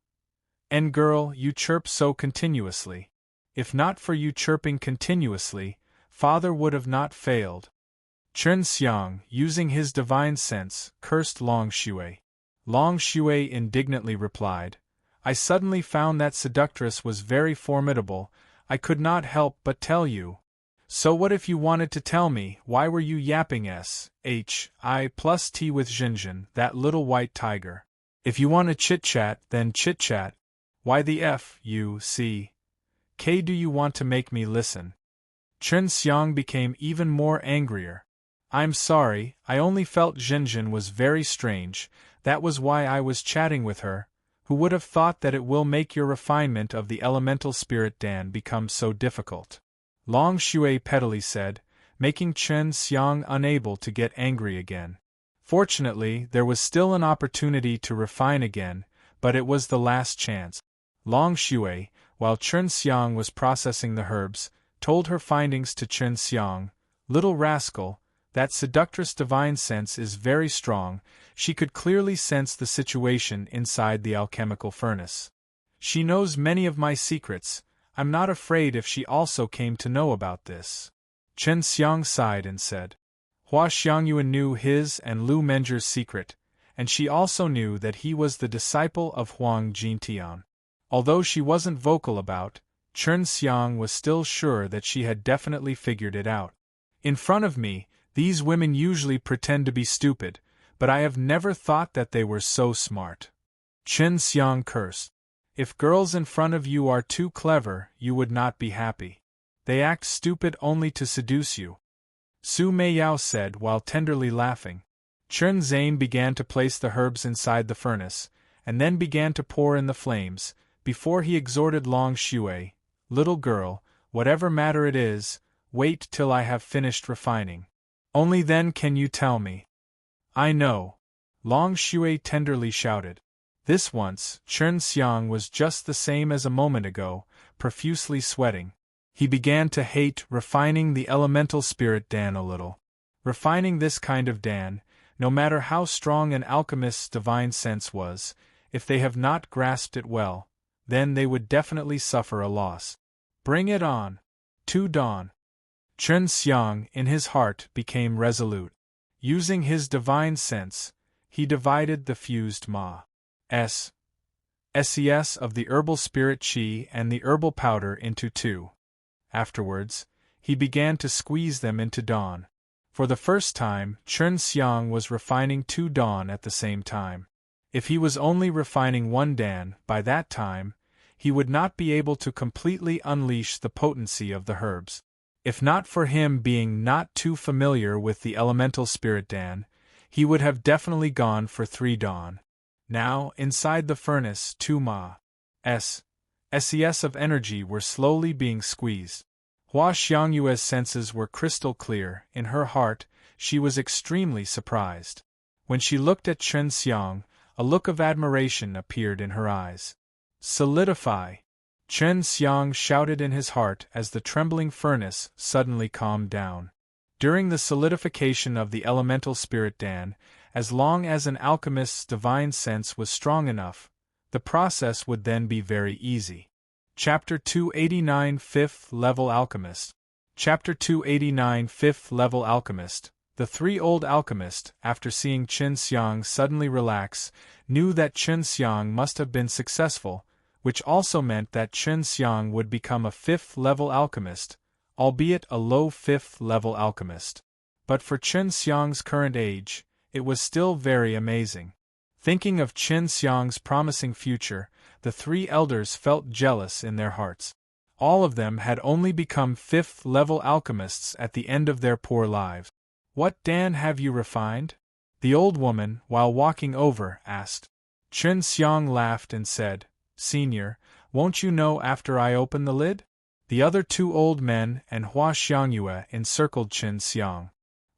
And girl, you chirp so continuously. If not for you chirping continuously, father would have not failed. Chen Xiang, using his divine sense, cursed Long Shui. Long Shui indignantly replied, I suddenly found that seductress was very formidable. I could not help but tell you. So what if you wanted to tell me? Why were you yapping I+T with Jinjin, that little white tiger? If you want to chit-chat, then chit-chat. Why the F.U.C.K. do you want to make me listen? Chen Xiang became even more angrier. I'm sorry, I only felt Jinjin was very strange. That was why I was chatting with her. Who would have thought that it will make your refinement of the elemental spirit Dan become so difficult? Long Shui pettily said, making Chen Xiang unable to get angry again. Fortunately, there was still an opportunity to refine again, but it was the last chance. Long Shui, while Chen Xiang was processing the herbs, told her findings to Chen Xiang. Little rascal, that seductress divine sense is very strong. She could clearly sense the situation inside the alchemical furnace. She knows many of my secrets. I'm not afraid if she also came to know about this. Chen Xiang sighed and said. Hua Xiangyue knew his and Lu Menger's secret, and she also knew that he was the disciple of Huang Jintian. Although she wasn't vocal about, Chen Xiang was still sure that she had definitely figured it out. In front of me, these women usually pretend to be stupid, but I have never thought that they were so smart. Chen Xiang cursed. If girls in front of you are too clever, you would not be happy. They act stupid only to seduce you. Su Meiyao said while tenderly laughing. Chen Zane began to place the herbs inside the furnace, and then began to pour in the flames, before he exhorted Long Shui, little girl, whatever matter it is, wait till I have finished refining. Only then can you tell me. I know. Long Shui tenderly shouted. This once, Chen Xiang was just the same as a moment ago, profusely sweating. He began to hate refining the elemental spirit Dan a little. Refining this kind of Dan, no matter how strong an alchemist's divine sense was, if they have not grasped it well, then they would definitely suffer a loss. Bring it on. To dawn. Chen Xiang, in his heart, became resolute. Using his divine sense, he divided the fused ses of the herbal spirit qi and the herbal powder into two. Afterwards, he began to squeeze them into dawn. For the first time, Chen Xiang was refining two dawn at the same time. If he was only refining one Dan, by that time, he would not be able to completely unleash the potency of the herbs. If not for him being not too familiar with the elemental spirit Dan, he would have definitely gone for 3 dawn. Now, inside the furnace, 2 SES of energy were slowly being squeezed. Hua Xiangyue's senses were crystal clear. In her heart, she was extremely surprised. When she looked at Chen Xiang, a look of admiration appeared in her eyes. Solidify! Chen Xiang shouted in his heart as the trembling furnace suddenly calmed down. During the solidification of the elemental spirit Dan, as long as an alchemist's divine sense was strong enough, the process would then be very easy. Chapter 289 5th Level Alchemist. Chapter 289 5th Level Alchemist. The 3 old alchemists, after seeing Chen Xiang suddenly relax, knew that Chen Xiang must have been successful, which also meant that Chen Xiang would become a 5th level alchemist, albeit a low 5th level alchemist. But for Chen Xiang's current age, it was still very amazing. Thinking of Chen Xiang's promising future, the 3 elders felt jealous in their hearts. All of them had only become 5th level alchemists at the end of their poor lives. What Dan have you refined? The old woman, while walking over, asked. Chen Xiang laughed and said, Senior, won't you know after I open the lid? The other 2 old men and Hua Xiangyue encircled Chen Xiang.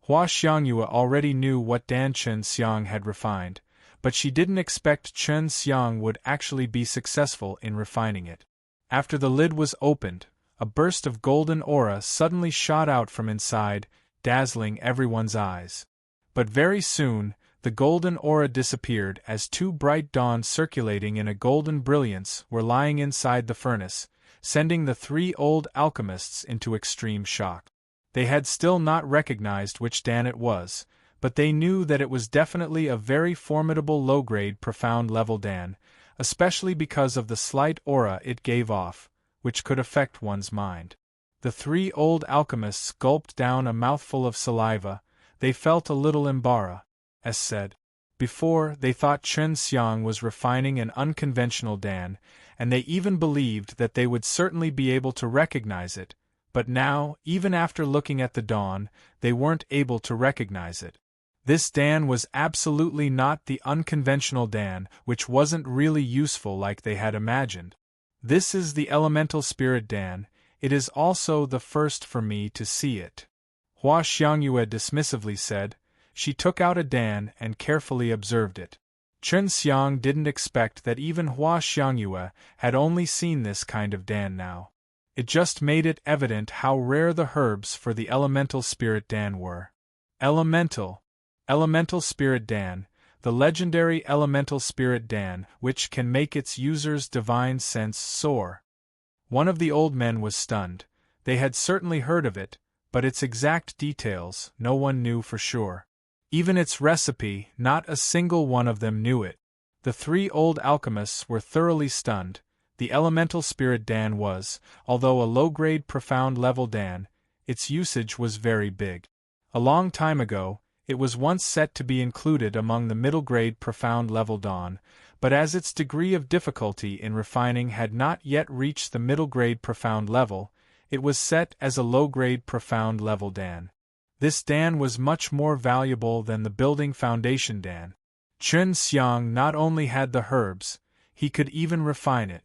Hua Xiangyue already knew what Dan Chen Xiang had refined, but she didn't expect Chen Xiang would actually be successful in refining it. After the lid was opened, a burst of golden aura suddenly shot out from inside, dazzling everyone's eyes. But very soon, the golden aura disappeared as 2 bright dawns circulating in a golden brilliance were lying inside the furnace, sending the 3 old alchemists into extreme shock. They had still not recognized which Dan it was, but they knew that it was definitely a very formidable low-grade profound level Dan, especially because of the slight aura it gave off, which could affect one's mind. The 3 old alchemists gulped down a mouthful of saliva. They felt a little embarrassed. As said before, they thought Chen Xiang was refining an unconventional Dan, and they even believed that they would certainly be able to recognize it, but now, even after looking at the dawn, they weren't able to recognize it. This Dan was absolutely not the unconventional Dan, which wasn't really useful like they had imagined. This is the elemental spirit Dan. It is also the first for me to see it. Hua Xiangyue dismissively said. She took out a Dan and carefully observed it. Chen Xiang didn't expect that even Hua Xiangyue had only seen this kind of Dan now. It just made it evident how rare the herbs for the elemental spirit Dan were. Elemental spirit Dan, the legendary elemental spirit Dan, which can make its user's divine sense soar. One of the old men was stunned. They had certainly heard of it, but its exact details no one knew for sure. Even its recipe, not a single one of them knew it. The 3 old alchemists were thoroughly stunned. The elemental spirit Dan was, although a low-grade profound level Dan, its usage was very big. A long time ago, it was once set to be included among the middle-grade profound level Dan, but as its degree of difficulty in refining had not yet reached the middle-grade profound level, it was set as a low-grade profound level Dan. This Dan was much more valuable than the building foundation Dan. Chen Xiang not only had the herbs, he could even refine it.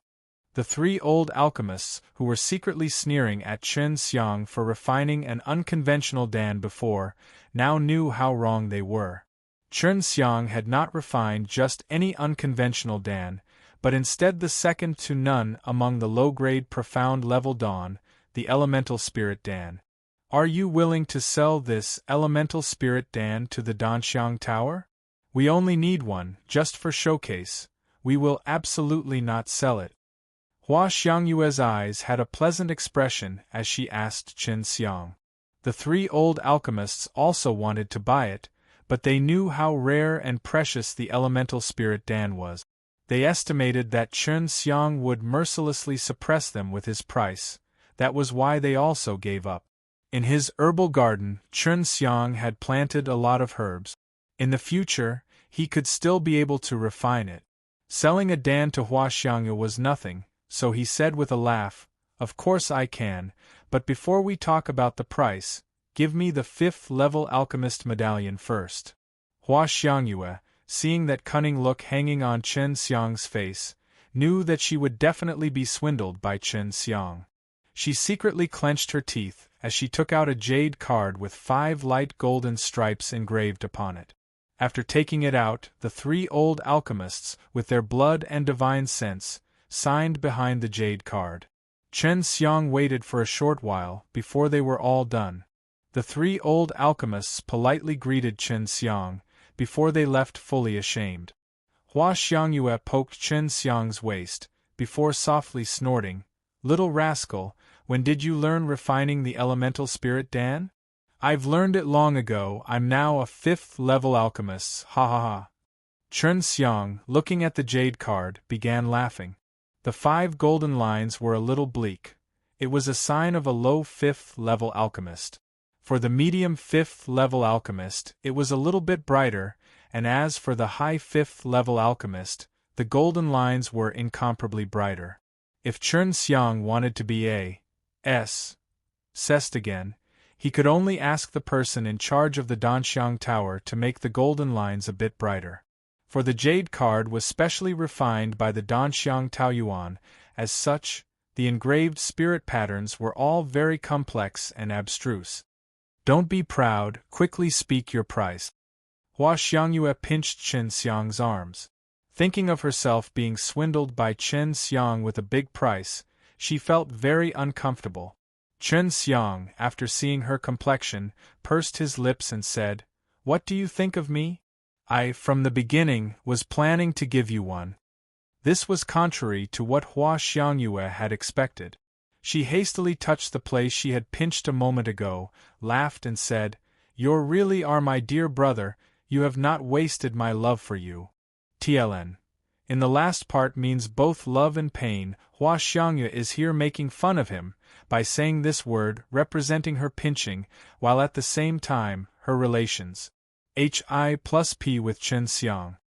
The 3 old alchemists, who were secretly sneering at Chen Xiang for refining an unconventional Dan before, now knew how wrong they were. Chen Xiang had not refined just any unconventional Dan, but instead the second to none among the low-grade profound level Dan, the elemental spirit Dan. Are you willing to sell this elemental spirit Dan to the Danxiang Tower? We only need one, just for showcase. We will absolutely not sell it. Hua Xiangyue's eyes had a pleasant expression as she asked Chen Xiang. The 3 old alchemists also wanted to buy it, but they knew how rare and precious the elemental spirit Dan was. They estimated that Chen Xiang would mercilessly suppress them with his price. That was why they also gave up. In his herbal garden, Chen Xiang had planted a lot of herbs. In the future, he could still be able to refine it. Selling a Dan to Hua Xiangyue was nothing, so he said with a laugh, Of course I can, but before we talk about the price, give me the 5th level alchemist medallion first. Hua Xiangyue, seeing that cunning look hanging on Chen Xiang's face, knew that she would definitely be swindled by Chen Xiang. She secretly clenched her teeth as she took out a jade card with 5 light golden stripes engraved upon it. After taking it out, the 3 old alchemists, with their blood and divine sense, signed behind the jade card. Chen Xiang waited for a short while before they were all done. The 3 old alchemists politely greeted Chen Xiang before they left, fully ashamed. Hua Xiangyue poked Chen Xiang's waist before softly snorting, "Little rascal, when did you learn refining the elemental spirit, Dan?" "I've learned it long ago, I'm now a 5th level alchemist, ha ha ha." Chen Xiang, looking at the jade card, began laughing. The 5 golden lines were a little bleak. It was a sign of a low 5th level alchemist. For the medium 5th level alchemist, it was a little bit brighter, and as for the high 5th level alchemist, the golden lines were incomparably brighter. If Chen Xiang wanted to be a cessed again, he could only ask the person in charge of the Danxiang Tower to make the golden lines a bit brighter. For the jade card was specially refined by the Danxiang Taoyuan. As such, the engraved spirit patterns were all very complex and abstruse. "Don't be proud, quickly speak your price." Hua Xiangyue pinched Chen Xiang's arms. Thinking of herself being swindled by Chen Xiang with a big price, she felt very uncomfortable. Chen Xiang, after seeing her complexion, pursed his lips and said, "What do you think of me? I, from the beginning, was planning to give you one." This was contrary to what Hua Xiangyue had expected. She hastily touched the place she had pinched a moment ago, laughed and said, "You really are my dear brother, you have not wasted my love for you." TLN. In the last part means both love and pain. Hua Xiangyue is here making fun of him, by saying this word, representing her pinching, while at the same time, her relations. Hi+P with Chen Xiang.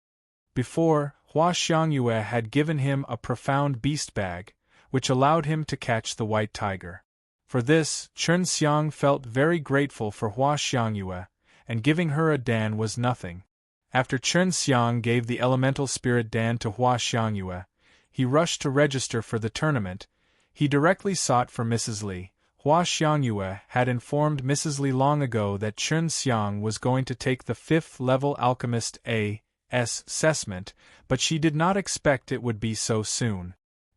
Before, Hua Xiangyue had given him a profound beast bag, which allowed him to catch the white tiger. For this, Chen Xiang felt very grateful for Hua Xiangyue, and giving her a Dan was nothing. After Chen Xiang gave the elemental spirit Dan to Hua Xiangyue, he rushed to register for the tournament. He directly sought for Mrs. Li. Hua Xiangyue had informed Mrs. Li long ago that Chen Xiang was going to take the 5th level alchemist assessment, but she did not expect it would be so soon.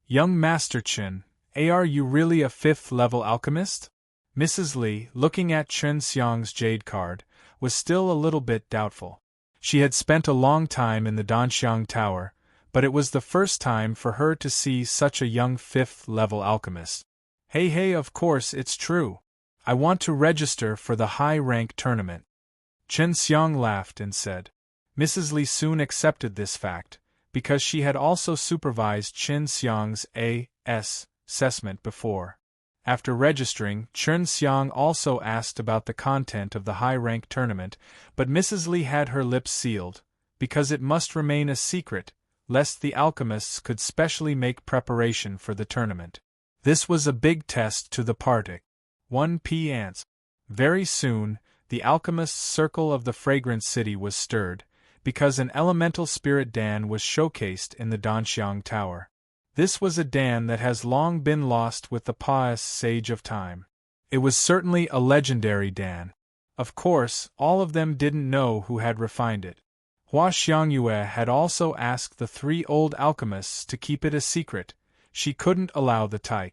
"Young Master Chen, are you really a 5th level alchemist?" Mrs. Li, looking at Chen Xiang's jade card, was still a little bit doubtful. She had spent a long time in the Danxiang Tower, but it was the first time for her to see such a young 5th level alchemist. Hey, of course it's true. I want to register for the high-rank tournament." Chen Xiang laughed and said. Mrs. Li soon accepted this fact, because she had also supervised Chen Xiang's assessment before. After registering, Chen Xiang also asked about the content of the high-rank tournament, but Mrs. Li had her lips sealed, because it must remain a secret, lest the alchemists could specially make preparation for the tournament. This was a big test to the party. 1p ants. Very soon, the alchemists' circle of the fragrant city was stirred, because an elemental spirit Dan was showcased in the Danxiang Tower. This was a Dan that has long been lost with the pious sage of time. It was certainly a legendary Dan. Of course, all of them didn't know who had refined it. Hua Xiangyue had also asked the 3 old alchemists to keep it a secret. She couldn't allow the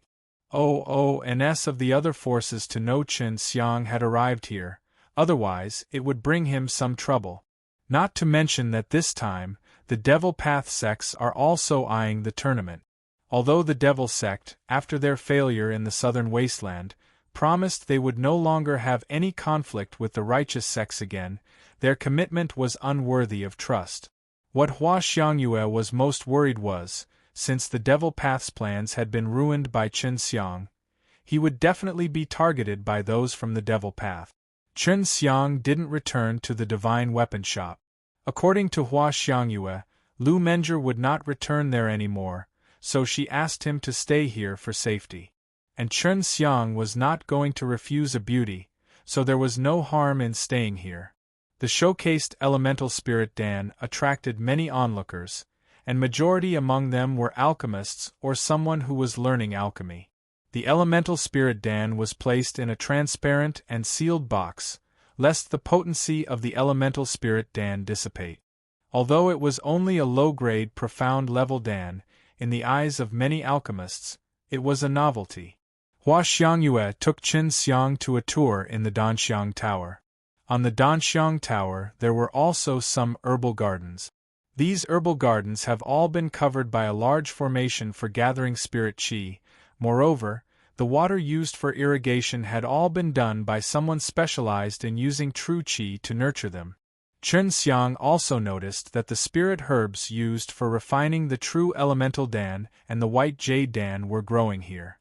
OONS of the other forces to know Chen Xiang had arrived here, otherwise it would bring him some trouble. Not to mention that this time, the Devil Path sects are also eyeing the tournament. Although the Devil sect, after their failure in the southern wasteland, promised they would no longer have any conflict with the righteous sects again, their commitment was unworthy of trust. What Hua Xiangyue was most worried was, since the Devil Path's plans had been ruined by Chen Xiang, he would definitely be targeted by those from the Devil Path. Chen Xiang didn't return to the Divine Weapon Shop. According to Hua Xiangyue, Lu Menger would not return there anymore, so she asked him to stay here for safety. and Chen Xiang was not going to refuse a beauty, so there was no harm in staying here. The showcased elemental spirit Dan attracted many onlookers, and majority among them were alchemists or someone who was learning alchemy. The elemental spirit Dan was placed in a transparent and sealed box, lest the potency of the elemental spirit Dan dissipate. Although it was only a low-grade profound level Dan, in the eyes of many alchemists, it was a novelty. Hua Xiangyue took Qin Xiang to a tour in the Danxiang Tower. On the Danxiang Tower there were also some herbal gardens. These herbal gardens have all been covered by a large formation for gathering spirit qi. Moreover, the water used for irrigation had all been done by someone specialized in using true qi to nurture them. Chen Xiang also noticed that the spirit herbs used for refining the true elemental Dan and the white jade Dan were growing here.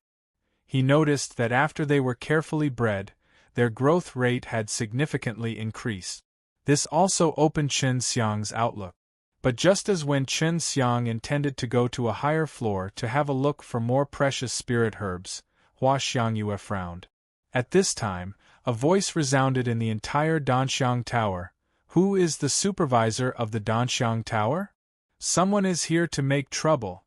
He noticed that after they were carefully bred, their growth rate had significantly increased. This also opened Chen Xiang's outlook. But just as when Chen Xiang intended to go to a higher floor to have a look for more precious spirit herbs, Hua Xiangyue frowned. At this time, a voice resounded in the entire Danxiang Tower. Who is the supervisor of the Danxiang Tower? Someone is here to make trouble.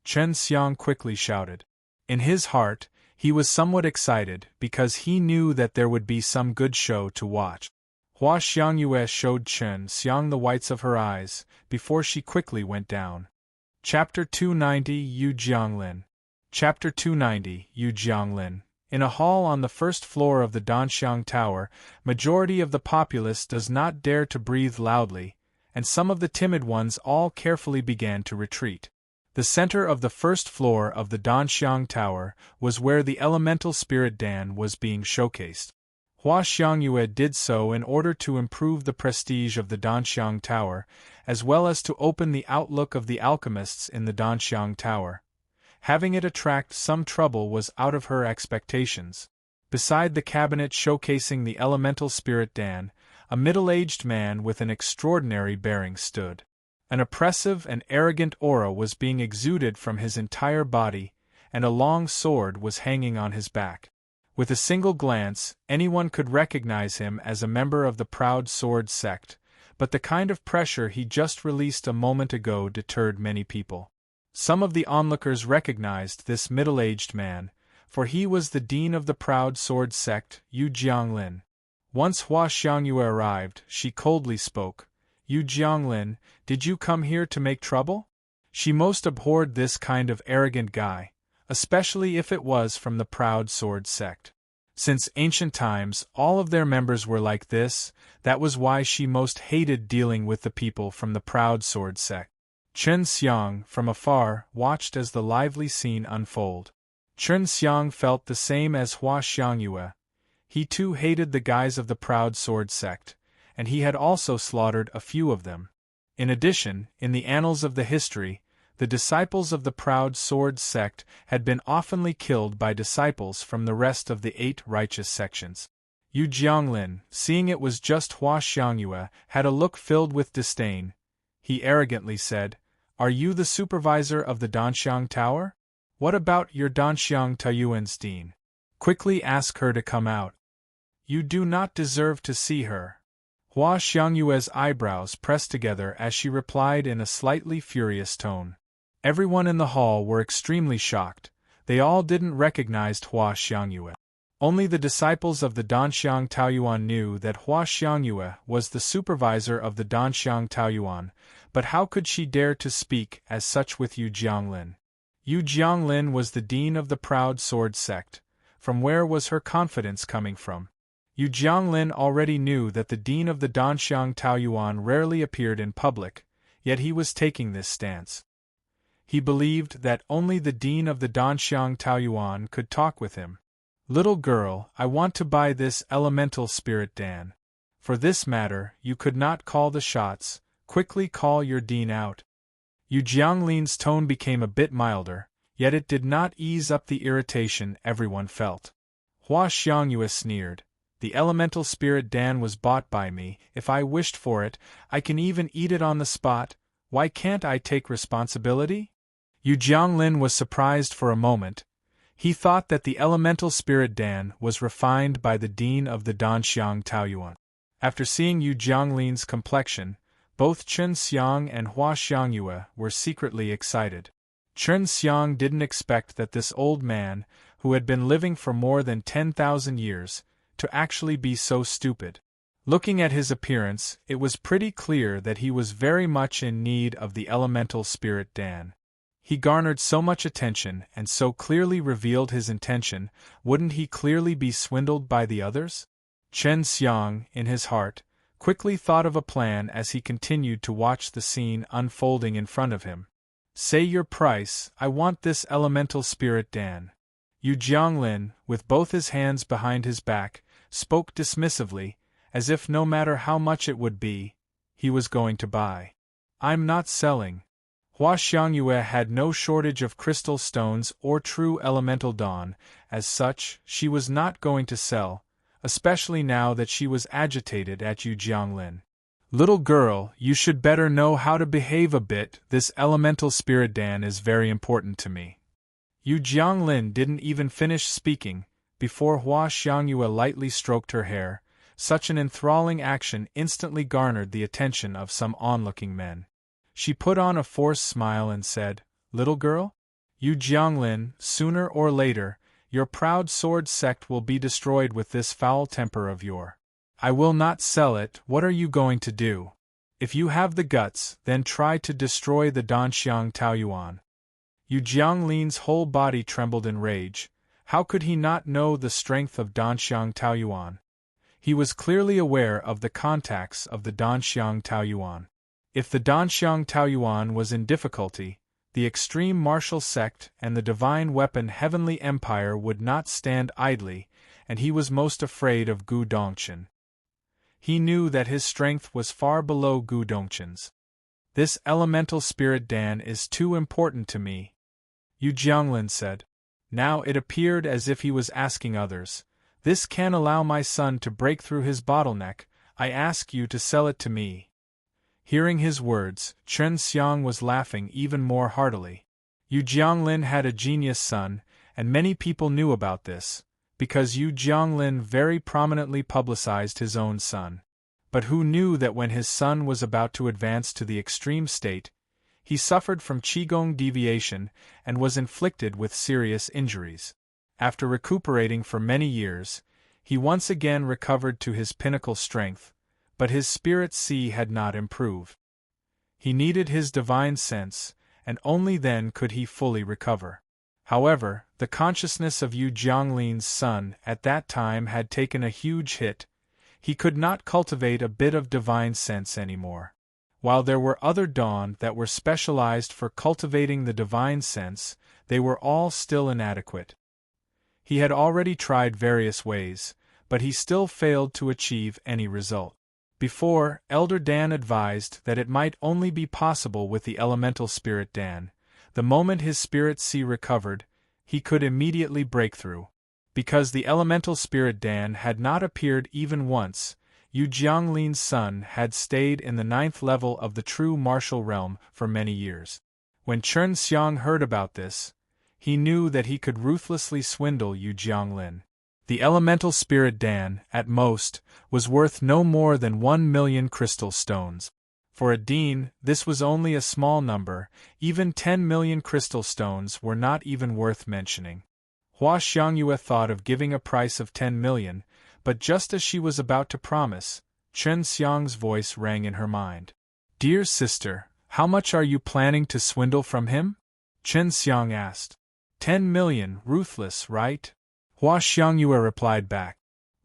Chen Xiang quickly shouted. In his heart, he was somewhat excited because he knew that there would be some good show to watch. Hua Xiangyue showed Chen Xiang the whites of her eyes, before she quickly went down. Chapter 290 Yu Jianglin. Chapter 290 Yu Jianglin. In a hall on the first floor of the Danxiang Tower, majority of the populace does not dare to breathe loudly, and some of the timid ones all carefully began to retreat. The center of the first floor of the Danxiang Tower was where the elemental spirit Dan was being showcased. Hua Xiangyue did so in order to improve the prestige of the Danxiang Tower, as well as to open the outlook of the alchemists in the Danxiang Tower. Having it attract some trouble was out of her expectations. Beside the cabinet showcasing the elemental spirit Dan, a middle-aged man with an extraordinary bearing stood. An oppressive and arrogant aura was being exuded from his entire body, and a long sword was hanging on his back. With a single glance, anyone could recognize him as a member of the Proud Sword sect, but the kind of pressure he just released a moment ago deterred many people. Some of the onlookers recognized this middle-aged man, for he was the dean of the Proud Sword sect, Yu Jianglin. Once Hua Xiangyue arrived, she coldly spoke. Yu Jianglin, did you come here to make trouble? She most abhorred this kind of arrogant guy, especially if it was from the Proud Sword sect. Since ancient times, all of their members were like this. That was why she most hated dealing with the people from the Proud Sword sect. Chen Xiang, from afar, watched as the lively scene unfold. Chen Xiang felt the same as Hua Xiangyue. He too hated the guys of the Proud Sword sect, and he had also slaughtered a few of them. In addition, in the annals of the history, the disciples of the Proud Sword sect had been oftenly killed by disciples from the rest of the 8 righteous sections. Yu Jianglin, seeing it was just Hua Xiangyue, had a look filled with disdain. He arrogantly said, "Are you the supervisor of the Danxiang Tower? What about your Danxiang Taoyuan's dean? Quickly ask her to come out. You do not deserve to see her." Hua Xiangyue's eyebrows pressed together as she replied in a slightly furious tone. Everyone in the hall were extremely shocked. They all didn't recognize Hua Xiangyue. Only the disciples of the Danxiang Taoyuan knew that Hua Xiangyue was the supervisor of the Danxiang Taoyuan, but how could she dare to speak as such with Yu Jianglin? Yu Jianglin was the dean of the Proud Sword sect. From where was her confidence coming from? Yu Jianglin already knew that the dean of the Danxiang Taoyuan rarely appeared in public, yet he was taking this stance. He believed that only the dean of the Danxiang Taoyuan could talk with him. "Little girl, I want to buy this elemental spirit Dan. For this matter, you could not call the shots. Quickly call your dean out." Yu Jianglin's tone became a bit milder, yet it did not ease up the irritation everyone felt. Hua Xiangyue sneered. "The elemental spirit Dan was bought by me. If I wished for it, I can even eat it on the spot. Why can't I take responsibility?" Yu Jianglin was surprised for a moment. He thought that the elemental spirit Dan was refined by the dean of the Danxiang Taoyuan. After seeing Yu Jianglin's complexion, both Chen Xiang and Hua Xiangyue were secretly excited. Chen Xiang didn't expect that this old man, who had been living for more than 10,000 years, to actually be so stupid. Looking at his appearance, it was pretty clear that he was very much in need of the elemental spirit Dan. He garnered so much attention and so clearly revealed his intention, wouldn't he clearly be swindled by the others? Chen Xiang, in his heart, quickly thought of a plan as he continued to watch the scene unfolding in front of him. Say your price, I want this elemental spirit Dan. Yu Jianglin, with both his hands behind his back, spoke dismissively, as if no matter how much it would be, he was going to buy. I'm not selling. Hua Xiangyue had no shortage of crystal stones or true elemental dawn, as such, she was not going to sell, especially now that she was agitated at Yu Jianglin. Little girl, you should better know how to behave a bit, this elemental spirit Dan is very important to me. Yu Jianglin didn't even finish speaking, before Hua Xiangyue lightly stroked her hair. Such an enthralling action instantly garnered the attention of some onlooking men. She put on a forced smile and said, Little girl? Yu Jianglin, sooner or later, your proud sword sect will be destroyed with this foul temper of yours. I will not sell it. What are you going to do? If you have the guts, then try to destroy the Danxiang Taoyuan. Yu Jianglin's whole body trembled in rage. How could he not know the strength of Danxiang Taoyuan? He was clearly aware of the contacts of the Danxiang Taoyuan. If the Danxiang Taoyuan was in difficulty, the extreme martial sect and the divine weapon Heavenly Empire would not stand idly, and he was most afraid of Gu Dongchen. He knew that his strength was far below Gu Dongchen's. This elemental spirit Dan is too important to me, Yu Jianglin said. Now it appeared as if he was asking others, This can allow my son to break through his bottleneck, I ask you to sell it to me. Hearing his words, Chen Xiang was laughing even more heartily. Yu Jianglin had a genius son, and many people knew about this, because Yu Jianglin very prominently publicized his own son. But who knew that when his son was about to advance to the extreme state, he suffered from qigong deviation and was inflicted with serious injuries. After recuperating for many years, he once again recovered to his pinnacle strength, but his spirit sea had not improved. He needed his divine sense, and only then could he fully recover. However, the consciousness of Yu Jianglin's son at that time had taken a huge hit. He could not cultivate a bit of divine sense anymore. While there were other dawn that were specialized for cultivating the divine sense, they were all still inadequate. He had already tried various ways, but he still failed to achieve any result. Before, Elder Dan advised that it might only be possible with the elemental spirit Dan. The moment his spirit sea recovered, he could immediately break through. Because the elemental spirit Dan had not appeared even once, Yu Jianglin's son had stayed in the 9th level of the true martial realm for many years. When Chen Xiang heard about this, he knew that he could ruthlessly swindle Yu Jianglin. The elemental spirit Dan, at most, was worth no more than 1,000,000 crystal stones. For a dean, this was only a small number. Even 10 million crystal stones were not even worth mentioning. Hua Xiangyue thought of giving a price of 10 million, but just as she was about to promise, Chen Xiang's voice rang in her mind. Dear sister, how much are you planning to swindle from him? Chen Xiang asked. 10 million, ruthless, right? Hua Xiangyue replied back.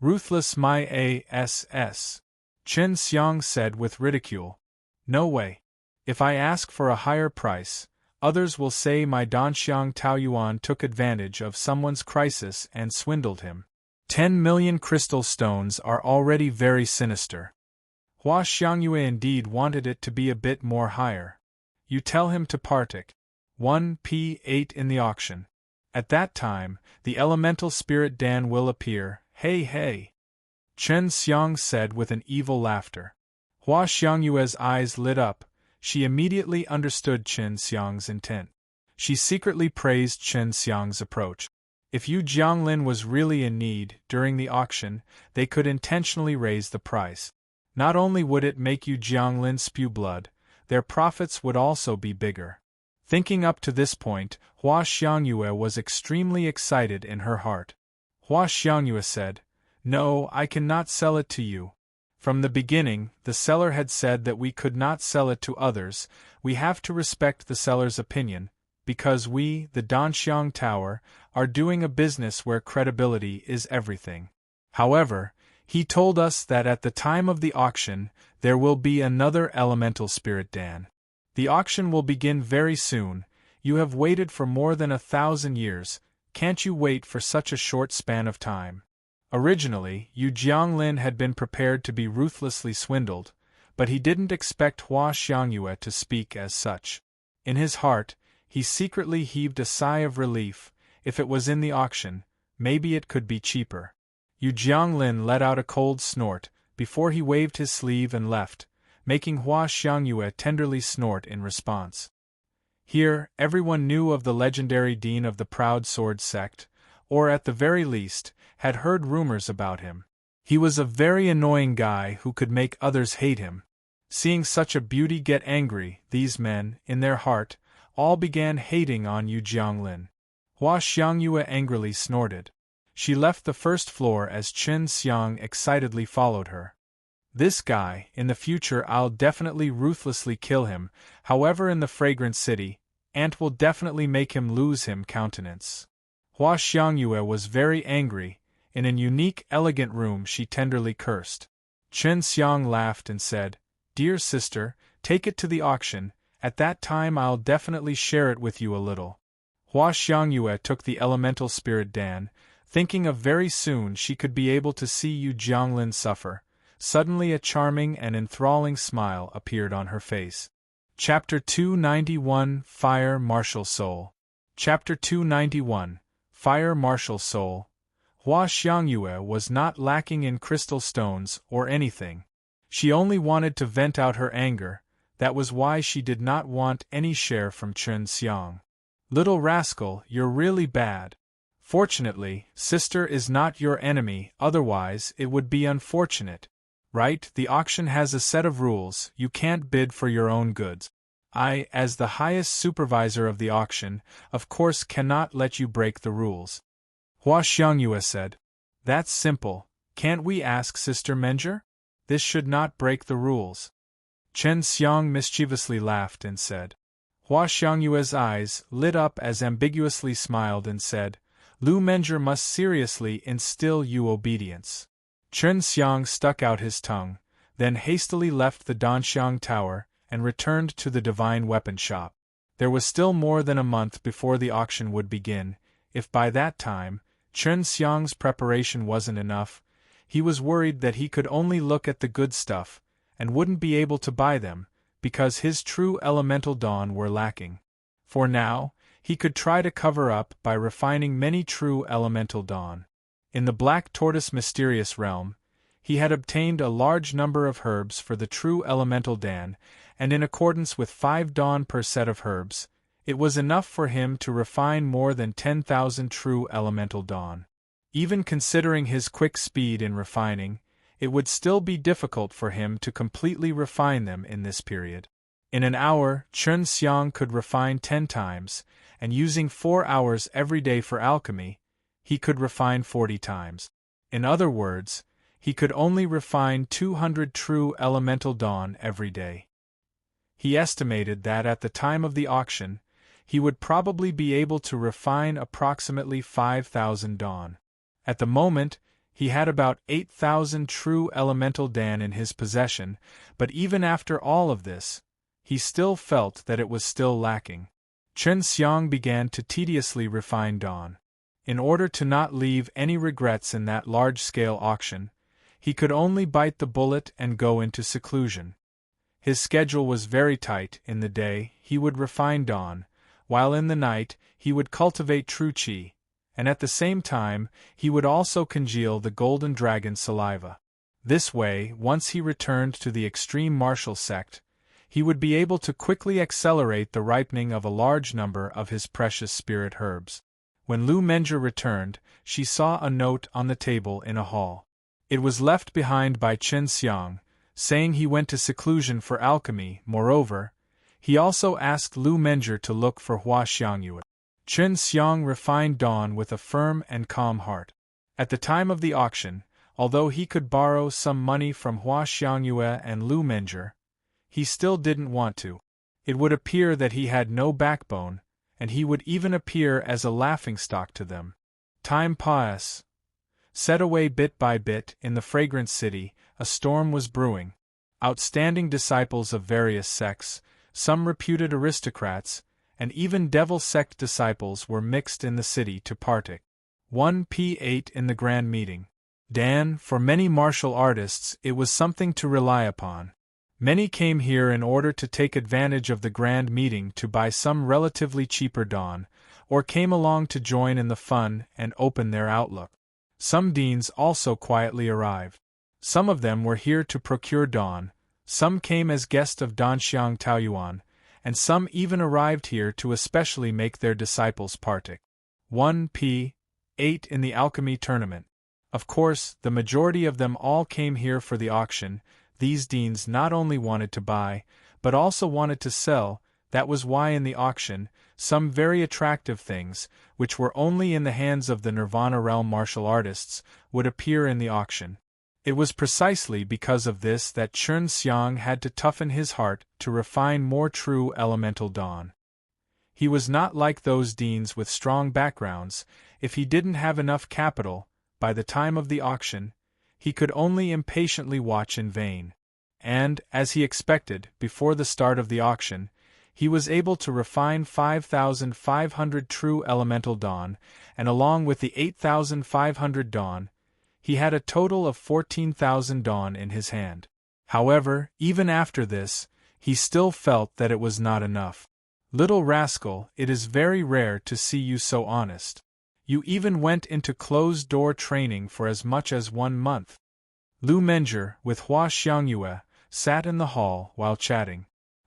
Ruthless my ass. Chen Xiang said with ridicule. No way. If I ask for a higher price, others will say my Danxiang Taoyuan took advantage of someone's crisis and swindled him. 10 million crystal stones are already very sinister. Hua Xiangyue indeed wanted it to be a bit more higher. You tell him to partic. 1p8 in the auction. At that time, the elemental spirit Dan will appear. Hey hey! Chen Xiang said with an evil laughter. Hua Xiangyue's eyes lit up. She immediately understood Chen Xiang's intent. She secretly praised Chen Xiang's approach. If Yu Jianglin was really in need during the auction, they could intentionally raise the price. Not only would it make Yu Jianglin spew blood, their profits would also be bigger. Thinking up to this point, Hua Xiangyue was extremely excited in her heart. Hua Xiangyue said, "No, I cannot sell it to you. From the beginning, the seller had said that we could not sell it to others. We have to respect the seller's opinion, because we, the Danxiang Tower, are doing a business where credibility is everything. However, he told us that at the time of the auction, there will be another elemental spirit Dan. The auction will begin very soon. You have waited for more than 1,000 years, can't you wait for such a short span of time?" Originally, Yu Jianglin had been prepared to be ruthlessly swindled, but he didn't expect Hua Xiangyue to speak as such. In his heart, he secretly heaved a sigh of relief. If it was in the auction, maybe it could be cheaper. Yu Jianglin let out a cold snort before he waved his sleeve and left, making Hua Xiangyue tenderly snort in response. Here, everyone knew of the legendary dean of the Proud Sword sect, or at the very least, had heard rumors about him. He was a very annoying guy who could make others hate him. Seeing such a beauty get angry, these men, in their heart, all began hating on Yu Jianglin. Hua Xiangyue angrily snorted. She left the first floor as Chen Xiang excitedly followed her. "This guy, in the future I'll definitely ruthlessly kill him, however in the fragrant city, Ant will definitely make him lose him countenance." Hua Xiangyue was very angry. In an unique, elegant room she tenderly cursed. Chen Xiang laughed and said, "Dear sister, take it to the auction, at that time I'll definitely share it with you a little." Hua Xiangyue took the elemental spirit Dan, thinking of very soon she could be able to see Yu Jianglin suffer. Suddenly a charming and enthralling smile appeared on her face. Chapter 291 Fire Martial Soul. Chapter 291 Fire Martial Soul. Hua Xiangyue was not lacking in crystal stones or anything. She only wanted to vent out her anger. That was why she did not want any share from Chen Xiang. "Little rascal, you're really bad. Fortunately, sister is not your enemy, otherwise it would be unfortunate. Right, the auction has a set of rules, you can't bid for your own goods. I, as the highest supervisor of the auction, of course cannot let you break the rules." Hua Xiangyue said, "That's simple, can't we ask Sister Menger? This should not break the rules." Chen Xiang mischievously laughed and said. Hua Xiangyue's eyes lit up as ambiguously smiled and said, "Lu Menger must seriously instill you obedience." Chen Xiang stuck out his tongue, then hastily left the Danxiang Tower and returned to the divine weapon shop. There was still more than a month before the auction would begin. If by that time, Chen Xiang's preparation wasn't enough, he was worried that he could only look at the good stuff, and wouldn't be able to buy them, because his true elemental dawn were lacking. For now, he could try to cover up by refining many true elemental dawn. In the Black Tortoise mysterious realm, he had obtained a large number of herbs for the true elemental Dan, and in accordance with 5 dawn per set of herbs, it was enough for him to refine more than 10,000 true elemental dawn. Even considering his quick speed in refining, it would still be difficult for him to completely refine them in this period. In an hour, Chen Xiang could refine 10 times, and using 4 hours every day for alchemy, he could refine 40 times. In other words, he could only refine 200 true elemental dawn every day. He estimated that at the time of the auction, he would probably be able to refine approximately 5,000 dawn. At the moment, he had about 8,000 true elemental Dan in his possession, but even after all of this, he still felt that it was still lacking. Chen Xiang began to tediously refine dawn. In order to not leave any regrets in that large-scale auction, he could only bite the bullet and go into seclusion. His schedule was very tight. In the day, he would refine dawn, while in the night, he would cultivate true qi, and at the same time, he would also congeal the golden dragon saliva. This way, once he returned to the extreme martial sect, he would be able to quickly accelerate the ripening of a large number of his precious spirit herbs. When Lu Menjie returned, she saw a note on the table in a hall. It was left behind by Chen Xiang, saying he went to seclusion for alchemy. Moreover, he also asked Lu Menjie to look for Hua Xiangyue. Chen Xiang refined Dawn with a firm and calm heart. At the time of the auction, although he could borrow some money from Hua Xiangyue and Lu Menjie, he still didn't want to. It would appear that he had no backbone, and he would even appear as a laughingstock to them. Time passed. Set away bit by bit in the fragrant city, a storm was brewing. Outstanding disciples of various sects, some reputed aristocrats, and even devil sect disciples were mixed in the city to partake. 1p8 in the grand meeting. Dan, for many martial artists, it was something to rely upon. Many came here in order to take advantage of the grand meeting to buy some relatively cheaper Dawn, or came along to join in the fun and open their outlook. Some deans also quietly arrived. Some of them were here to procure Dawn, some came as guests of Danxiang Taoyuan, and some even arrived here to especially make their disciples partake. 1p8 in the alchemy tournament. Of course, the majority of them all came here for the auction. These deans not only wanted to buy, but also wanted to sell. That was why in the auction, some very attractive things, which were only in the hands of the Nirvana realm martial artists, would appear in the auction. It was precisely because of this that Chen Xiang had to toughen his heart to refine more true elemental Dawn. He was not like those deans with strong backgrounds. If he didn't have enough capital, by the time of the auction, he could only impatiently watch in vain. And, as he expected, before the start of the auction, he was able to refine 5,500 true elemental Dawn, and along with the 8,500 Dawn, he had a total of 14,000 Dawn in his hand. However, even after this, he still felt that it was not enough. Little rascal, it is very rare to see you so honest. You even went into closed-door training for as much as 1 month. Lu Menjie, with Hua Xiangyue, sat in the hall while chatting.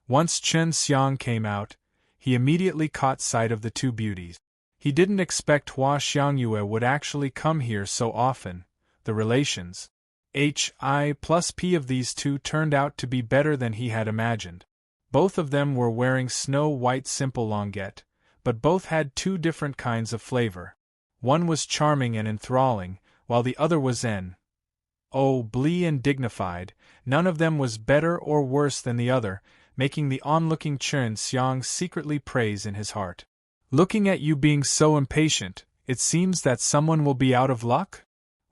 Once Chen Xiang came out, he immediately caught sight of the two beauties. He didn't expect Hua Xiangyue would actually come here so often. The relations, Hi plus P of these two turned out to be better than he had imagined. Both of them were wearing snow-white simple languette, but both had two different kinds of flavor. One was charming and enthralling, while the other was blee and dignified. None of them was better or worse than the other, making the onlooking Chen Xiang secretly praise in his heart. Looking at you being so impatient, it seems that someone will be out of luck?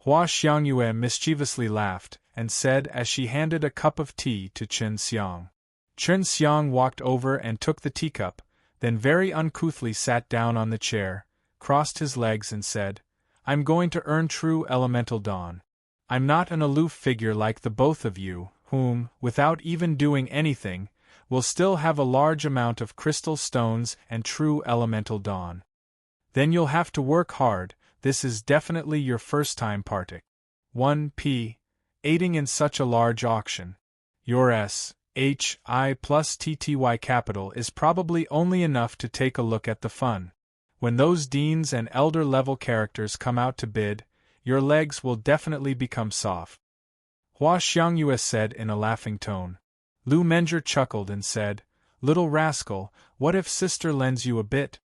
Hua Xiangyue mischievously laughed, and said as she handed a cup of tea to Chen Xiang. Chen Xiang walked over and took the teacup, then very uncouthly sat down on the chair, crossed his legs and said, "I'm going to earn true elemental Dawn. I'm not an aloof figure like the both of you, whom, without even doing anything, will still have a large amount of crystal stones and true elemental Dawn. Then you'll have to work hard. This is definitely your first time parting. 1p. Aiding in such a large auction. Your Hi plus TTY capital is probably only enough to take a look at the fun. When those deans and elder-level characters come out to bid, your legs will definitely become soft." Hua Xiangyue said in a laughing tone. Lu Menjie chuckled and said, "Little rascal, what if sister lends you a bit?"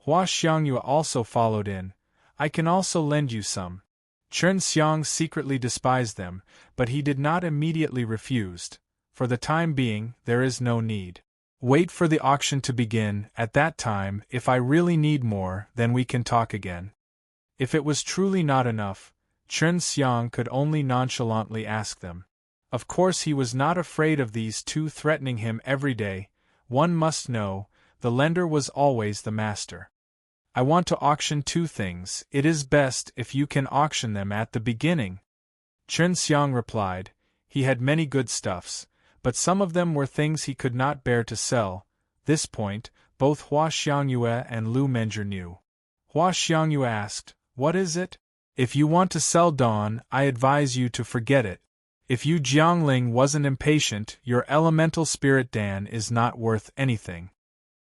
Hua Xiangyue also followed in, "I can also lend you some." Chen Xiang secretly despised them, but he did not immediately refuse. For the time being, there is no need. Wait for the auction to begin. At that time, if I really need more, then we can talk again. If it was truly not enough, Chen Xiang could only nonchalantly ask them. Of course he was not afraid of these two threatening him every day. One must know, the lender was always the master. "I want to auction 2 things. It is best if you can auction them at the beginning." Chen Xiang replied. He had many good stuffs, but some of them were things he could not bear to sell. This point, both Hua Xiangyue and Lu Menjie knew. Hua Xiangyue asked, "What is it?" "If you want to sell Dawn, I advise you to forget it. If you Jiangling wasn't impatient, your elemental spirit Dan is not worth anything.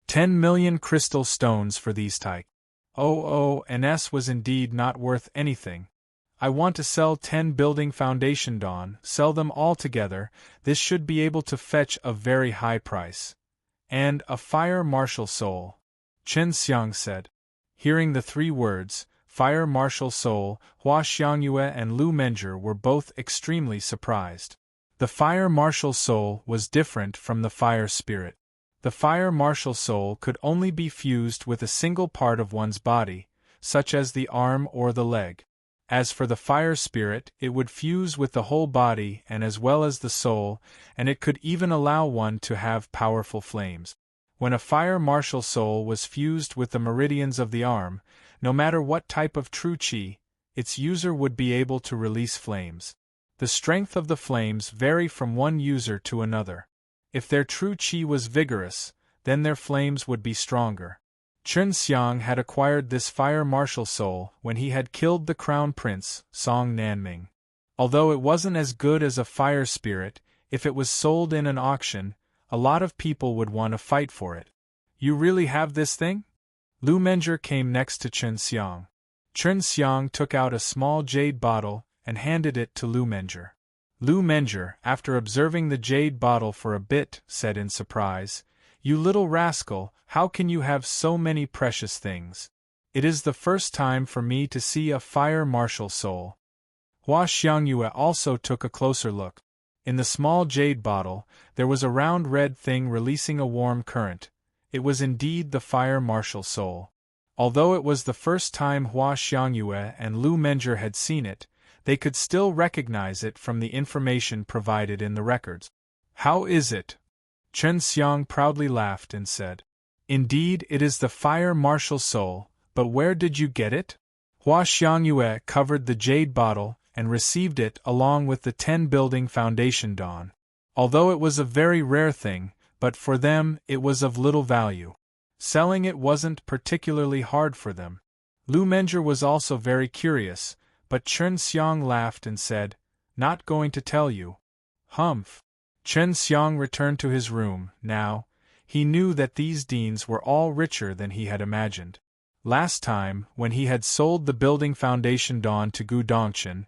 10 million crystal stones for these type. NS was indeed not worth anything. I want to sell 10 building foundation dawn, sell them all together, this should be able to fetch a very high price. And a fire marshal soul, Chen Xiang said. Hearing the 3 words, fire marshal soul, Hua Xiangyue and Lu Menjie were both extremely surprised. The fire marshal soul was different from the fire spirit. The fire marshal soul could only be fused with a single part of one's body, such as the arm or the leg. As for the fire spirit, it would fuse with the whole body and as well as the soul, and it could even allow one to have powerful flames. When a fire marshal soul was fused with the meridians of the arm, no matter what type of true qi, its user would be able to release flames. The strength of the flames vary from one user to another. If their true qi was vigorous, then their flames would be stronger. Chen Xiang had acquired this fire marshal soul when he had killed the crown prince, Song Nanming. Although it wasn't as good as a fire spirit, if it was sold in an auction, a lot of people would want to fight for it. You really have this thing? Lu Menjie came next to Chen Xiang. Chen Xiang took out a small jade bottle and handed it to Lu Menjie. Lu Menjie, after observing the jade bottle for a bit, said in surprise, "You little rascal, how can you have so many precious things? It is the first time for me to see a fire marshal soul." Hua Xiangyue also took a closer look. In the small jade bottle, there was a round red thing releasing a warm current. It was indeed the fire marshal soul. Although it was the first time Hua Xiangyue and Lu Menjie had seen it, they could still recognize it from the information provided in the records. "How is it?" Chen Xiang proudly laughed and said, "Indeed, it is the fire marshal soul, but where did you get it?" Hua Xiangyue covered the jade bottle and received it along with the 10 building foundation dawn. Although it was a very rare thing, but for them it was of little value. Selling it wasn't particularly hard for them. Lu Menjie was also very curious, but Chen Xiang laughed and said, "Not going to tell you." Humph. Chen Xiang returned to his room. Now, he knew that these deans were all richer than he had imagined. Last time, when he had sold the building foundation dawn to Gu Dongchen,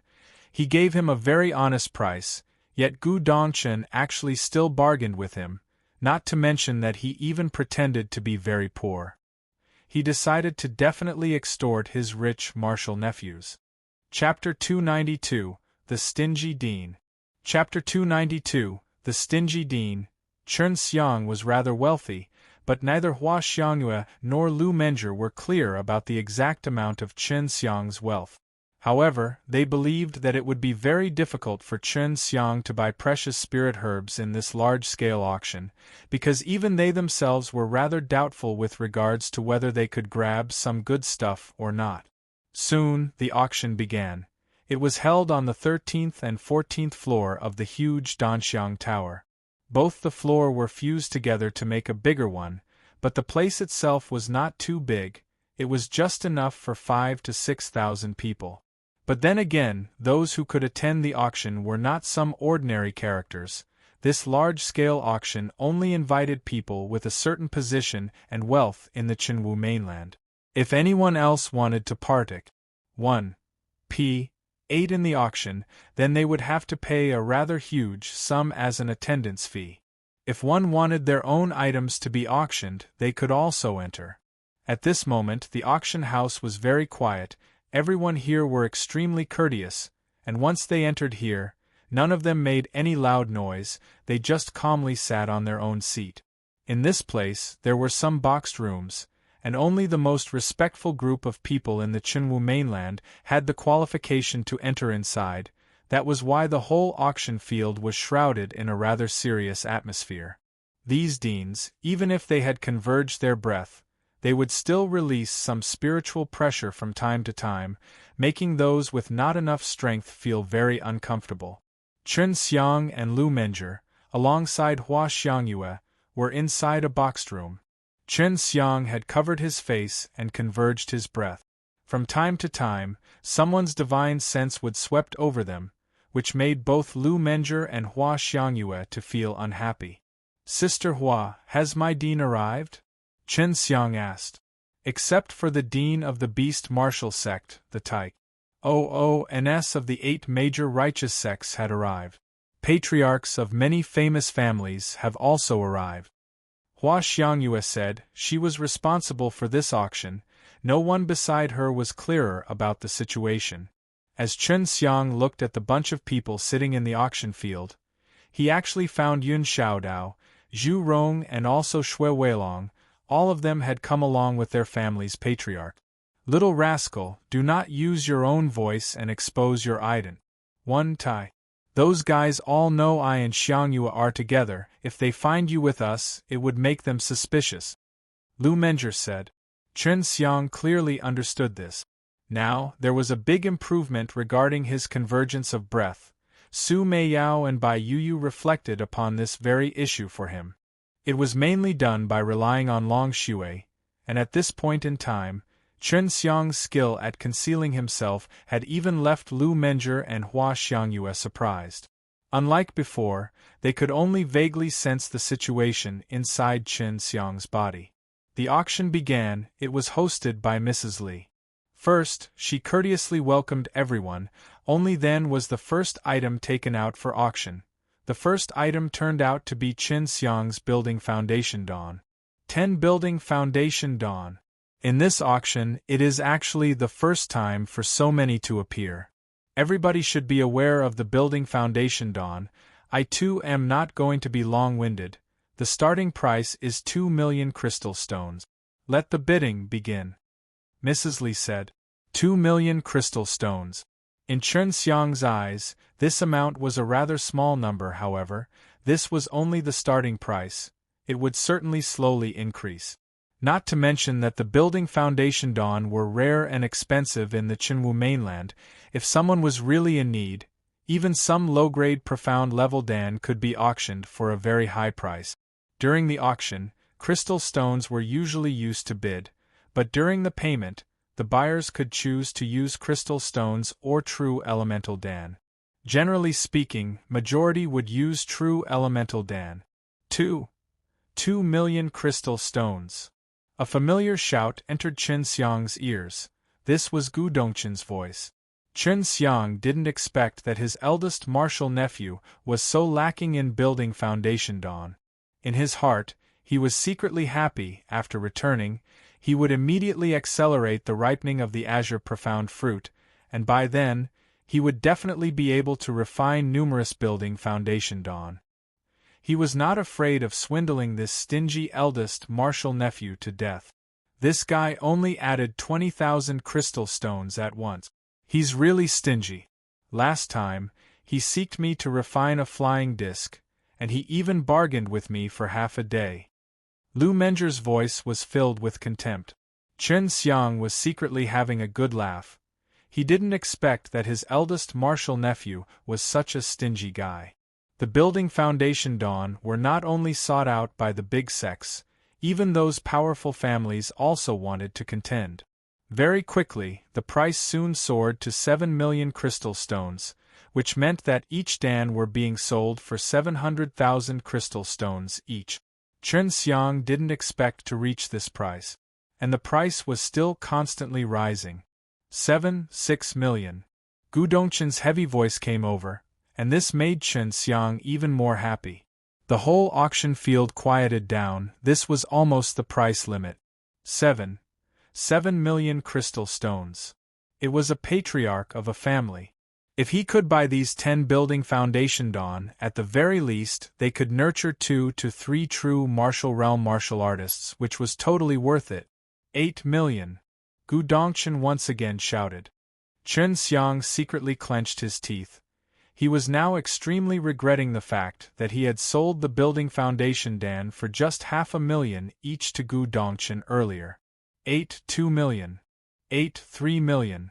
he gave him a very honest price, yet Gu Dongchen actually still bargained with him, not to mention that he even pretended to be very poor. He decided to definitely extort his rich martial nephews. Chapter 292, The Stingy Dean. Chapter 292, The Stingy Dean. Chen Xiang was rather wealthy, but neither Hua Xiangyue nor Lu Menjie were clear about the exact amount of Chen Xiang's wealth. However, they believed that it would be very difficult for Chen Xiang to buy precious spirit herbs in this large-scale auction, because even they themselves were rather doubtful with regards to whether they could grab some good stuff or not. Soon, the auction began. It was held on the 13th and 14th floor of the huge Danxiang Tower. Both the floor were fused together to make a bigger one, but the place itself was not too big, it was just enough for 5,000 to 6,000 people. But then again, those who could attend the auction were not some ordinary characters. This large-scale auction only invited people with a certain position and wealth in the Qinwu mainland. If anyone else wanted to partake 1,000,000 in the auction, then they would have to pay a rather huge sum as an attendance fee. If one wanted their own items to be auctioned, they could also enter. At this moment the auction house was very quiet. Everyone here were extremely courteous, and once they entered here, none of them made any loud noise, they just calmly sat on their own seat. In this place, there were some boxed rooms, and only the most respectful group of people in the Qinwu mainland had the qualification to enter inside. That was why the whole auction field was shrouded in a rather serious atmosphere. These deans, even if they had converged their breath, they would still release some spiritual pressure from time to time, making those with not enough strength feel very uncomfortable. Chen Xiang and Lu Menjie, alongside Hua Xiangyue, were inside a boxed room. Chen Xiang had covered his face and converged his breath. From time to time, someone's divine sense would swept over them, which made both Lu Menjie and Hua Xiangyue to feel unhappy. "Sister Hua, has my dean arrived?" Chen Xiang asked. except for the dean of the beast martial sect, the Ons of the 8 major righteous sects had arrived. Patriarchs of many famous families have also arrived. Hua Xiangyue said she was responsible for this auction. No one beside her was clearer about the situation. As Chen Xiang looked at the bunch of people sitting in the auction field, he actually found Yun Xiaodao, Zhu Rong and also Shui Weilong. All of them had come along with their family's patriarch. Little rascal, do not use your own voice and expose your ident. 1 Tai. Those guys all know I and Xiangyue are together. If they find you with us, it would make them suspicious. Lu Menger said. Chen Xiang clearly understood this. Now, there was a big improvement regarding his convergence of breath. Su Meiyao and Bai Yuyu reflected upon this very issue for him. It was mainly done by relying on Long Xue, and at this point in time, Chen Xiang's skill at concealing himself had even left Lu Menger and Hua Xiangyue surprised. Unlike before, they could only vaguely sense the situation inside Chen Xiang's body. The auction began. It was hosted by Mrs. Li. First, she courteously welcomed everyone. Only then was the first item taken out for auction. The first item turned out to be Chen Xiang's building foundation dawn. 10 building foundation dawn. In this auction, it is actually the first time for so many to appear. Everybody should be aware of the building foundation dawn. I too am not going to be long-winded. The starting price is 2 million crystal stones. Let the bidding begin. Mrs. Li said. 2 million crystal stones. In Chen Xiang's eyes, this amount was a rather small number. However, this was only the starting price. It would certainly slowly increase. Not to mention that the building foundation dawn were rare and expensive in the Qinwu mainland. If someone was really in need, even some low-grade profound level dan could be auctioned for a very high price. During the auction, crystal stones were usually used to bid, but during the payment, the buyers could choose to use crystal stones or true elemental dan. Generally speaking, majority would use true elemental dan. 2 million crystal stones. A familiar shout entered Chen Xiang's ears. This was Gu Dongqin's voice. Chen Xiang didn't expect that his eldest martial nephew was so lacking in building foundation dawn. In his heart, he was secretly happy. After returning, he would immediately accelerate the ripening of the azure profound fruit, and by then, he would definitely be able to refine numerous building foundation dawn. He was not afraid of swindling this stingy eldest martial nephew to death. This guy only added 20,000 crystal stones at once. He's really stingy. Last time, he seeked me to refine a flying disc, and he even bargained with me for half a day. Lu Menger's voice was filled with contempt. Chen Xiang was secretly having a good laugh. He didn't expect that his eldest martial nephew was such a stingy guy. The building foundation dawn were not only sought out by the big sects, even those powerful families also wanted to contend. Very quickly, the price soon soared to 7 million crystal stones, which meant that each dan were being sold for 700,000 crystal stones each. Chen Xiang didn't expect to reach this price, and the price was still constantly rising. 6 million. Gu Dongqin's heavy voice came over, and this made Chen Xiang even more happy. The whole auction field quieted down. This was almost the price limit. 7 million crystal stones. It was a patriarch of a family. If he could buy these 10 building foundation dawn, at the very least, they could nurture 2 to 3 true martial realm martial artists, which was totally worth it. 8 million. Gu Dongqin once again shouted. Chen Xiang secretly clenched his teeth. He was now extremely regretting the fact that he had sold the building foundation dan for just 500,000 each to Gu Dongqin earlier. 2 million. 3 million.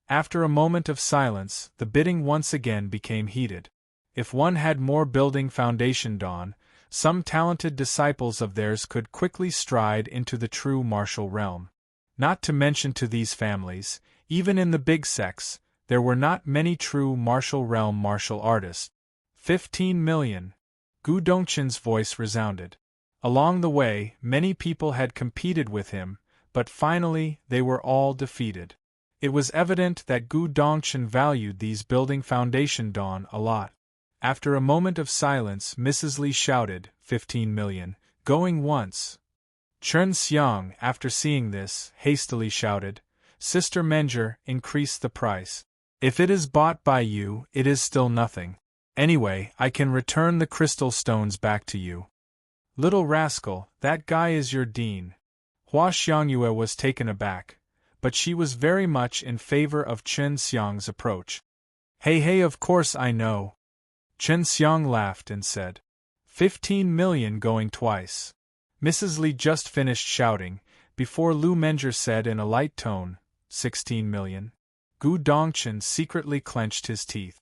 After a moment of silence, the bidding once again became heated. If one had more building foundation dawn, some talented disciples of theirs could quickly stride into the true martial realm. Not to mention to these families, even in the big sects, there were not many true martial realm martial artists. 15 million. Gu Dongqin's voice resounded. Along the way, many people had competed with him, but finally they were all defeated. It was evident that Gu Dongchen valued these building foundation dawn a lot. After a moment of silence, Mrs. Li shouted, 15 million, going once. Chen Xiang, after seeing this, hastily shouted, Sister Menger, increase the price. If it is bought by you, it is still nothing. Anyway, I can return the crystal stones back to you. Little rascal, that guy is your dean. Hua Xiangyue was taken aback, but she was very much in favor of Chen Xiang's approach. Hey, of course I know. Chen Xiang laughed and said, 15 million going twice. Mrs. Li just finished shouting, before Lu Menger said in a light tone, 16 million. Gu Dongchen secretly clenched his teeth.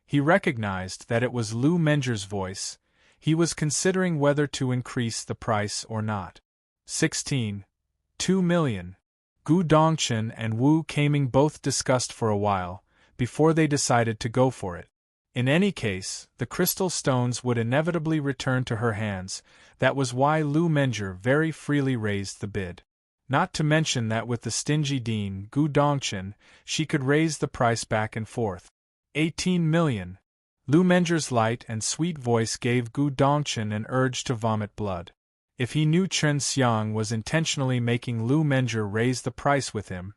He recognized that it was Lu Menger's voice. He was considering whether to increase the price or not. 2 million. Gu Dongchen and Wu Kaming both discussed for a while, before they decided to go for it. In any case, the crystal stones would inevitably return to her hands. That was why Lu Menger very freely raised the bid. Not to mention that with the stingy dean, Gu Dongchen, she could raise the price back and forth. 18 million. Lu Menger's light and sweet voice gave Gu Dongchen an urge to vomit blood. If he knew Chen Xiang was intentionally making Lu Menger raise the price with him,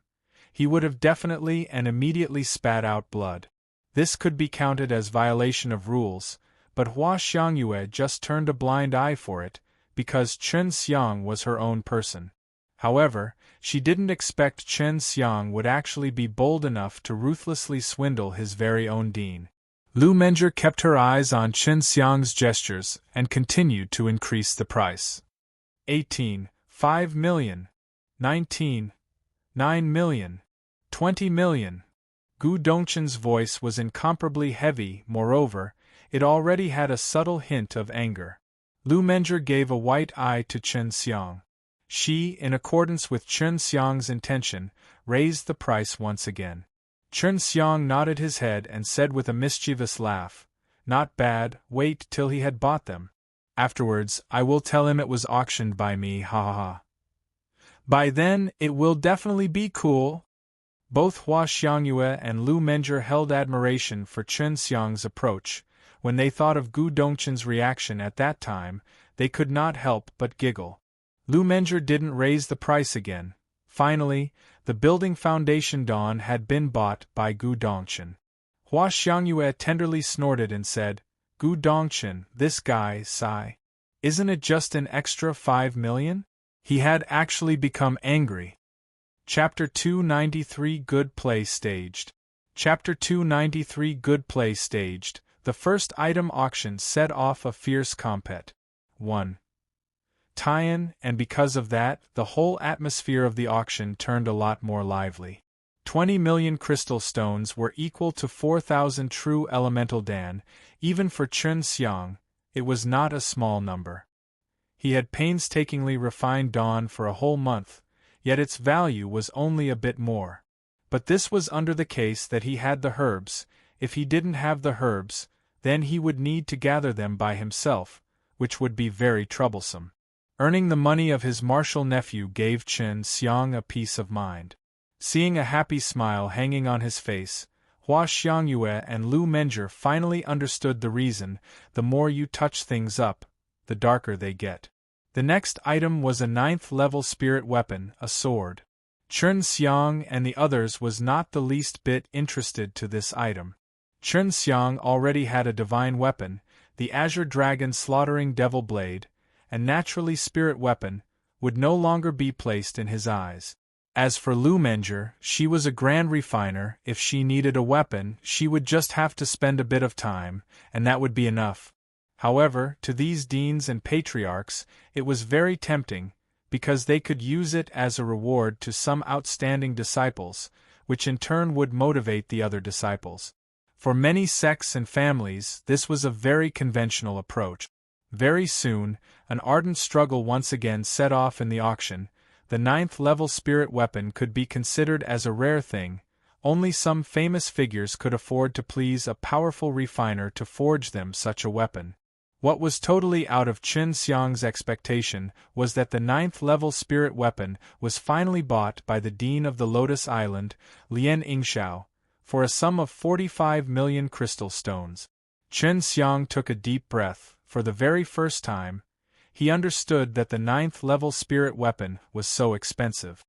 he would have definitely and immediately spat out blood. This could be counted as violation of rules, but Hua Xiangyue just turned a blind eye for it, because Chen Xiang was her own person. However, she didn't expect Chen Xiang would actually be bold enough to ruthlessly swindle his very own dean. Lu Menger kept her eyes on Chen Xiang's gestures and continued to increase the price. 5 million. 9 million. 20 million. Gu Dongchen's voice was incomparably heavy, moreover, it already had a subtle hint of anger. Lu Menger gave a white eye to Chen Xiang. She, in accordance with Chen Xiang's intention, raised the price once again. Chen Xiang nodded his head and said with a mischievous laugh, Not bad, wait till he had bought them. Afterwards, I will tell him it was auctioned by me, ha ha ha. By then, it will definitely be cool. Both Hua Xiangyue and Lu Menger held admiration for Chen Xiang's approach. When they thought of Gu Dongchen's reaction at that time, they could not help but giggle. Lu Menger didn't raise the price again. Finally, the building foundation dawn had been bought by Gu Dongchen. Hua Xiangyue tenderly snorted and said, Gu Dongchen, this guy, sigh. Isn't it just an extra 5 million? He had actually become angry. Chapter 293 Good Play Staged. Chapter 293 Good Play Staged. The first item auction set off a fierce compet. 1. Tie-in, and because of that, the whole atmosphere of the auction turned a lot more lively. 20 million crystal stones were equal to 4,000 true elemental Dan. Even for Chen Xiang, it was not a small number. He had painstakingly refined dawn for a whole month, yet its value was only a bit more. But this was under the case that he had the herbs. If he didn't have the herbs, then he would need to gather them by himself, which would be very troublesome. Earning the money of his martial nephew gave Chen Xiang a peace of mind. Seeing a happy smile hanging on his face, Hua Xiangyue and Lu Menger finally understood the reason. The more you touch things up, the darker they get. The next item was a 9th-level spirit weapon, a sword. Chen Xiang and the others was not the least bit interested to this item. Chen Xiang already had a divine weapon, the Azure Dragon Slaughtering Devil Blade, and naturally spirit weapon, would no longer be placed in his eyes. As for Lu Menger, she was a grand refiner. If she needed a weapon, she would just have to spend a bit of time, and that would be enough. However, to these deans and patriarchs, it was very tempting, because they could use it as a reward to some outstanding disciples, which in turn would motivate the other disciples. For many sects and families, this was a very conventional approach. Very soon, an ardent struggle once again set off in the auction. The 9th-level spirit weapon could be considered as a rare thing. Only some famous figures could afford to please a powerful refiner to forge them such a weapon. What was totally out of Chen Xiang's expectation was that the 9th-level spirit weapon was finally bought by the Dean of the Lotus Island, Lien Yingxiao, for a sum of 45 million crystal stones. Chen Xiang took a deep breath. For the very first time, he understood that the 9th-level spirit weapon was so expensive.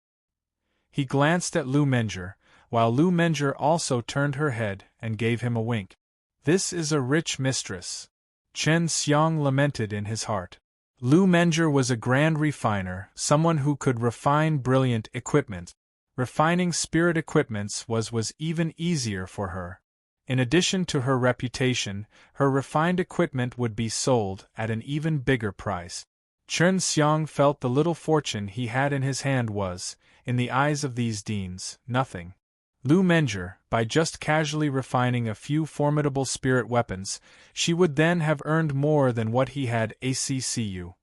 He glanced at Lu Menjie, while Lu Menjie also turned her head and gave him a wink. "This is a rich mistress," Chen Xiang lamented in his heart. Lu Menjie was a grand refiner, someone who could refine brilliant equipment. Refining spirit equipments was even easier for her. In addition to her reputation, her refined equipment would be sold at an even bigger price. Chen Xiang felt the little fortune he had in his hand was, in the eyes of these deans, nothing. Lu Menjie, by just casually refining a few formidable spirit weapons, she would then have earned more than what he had accu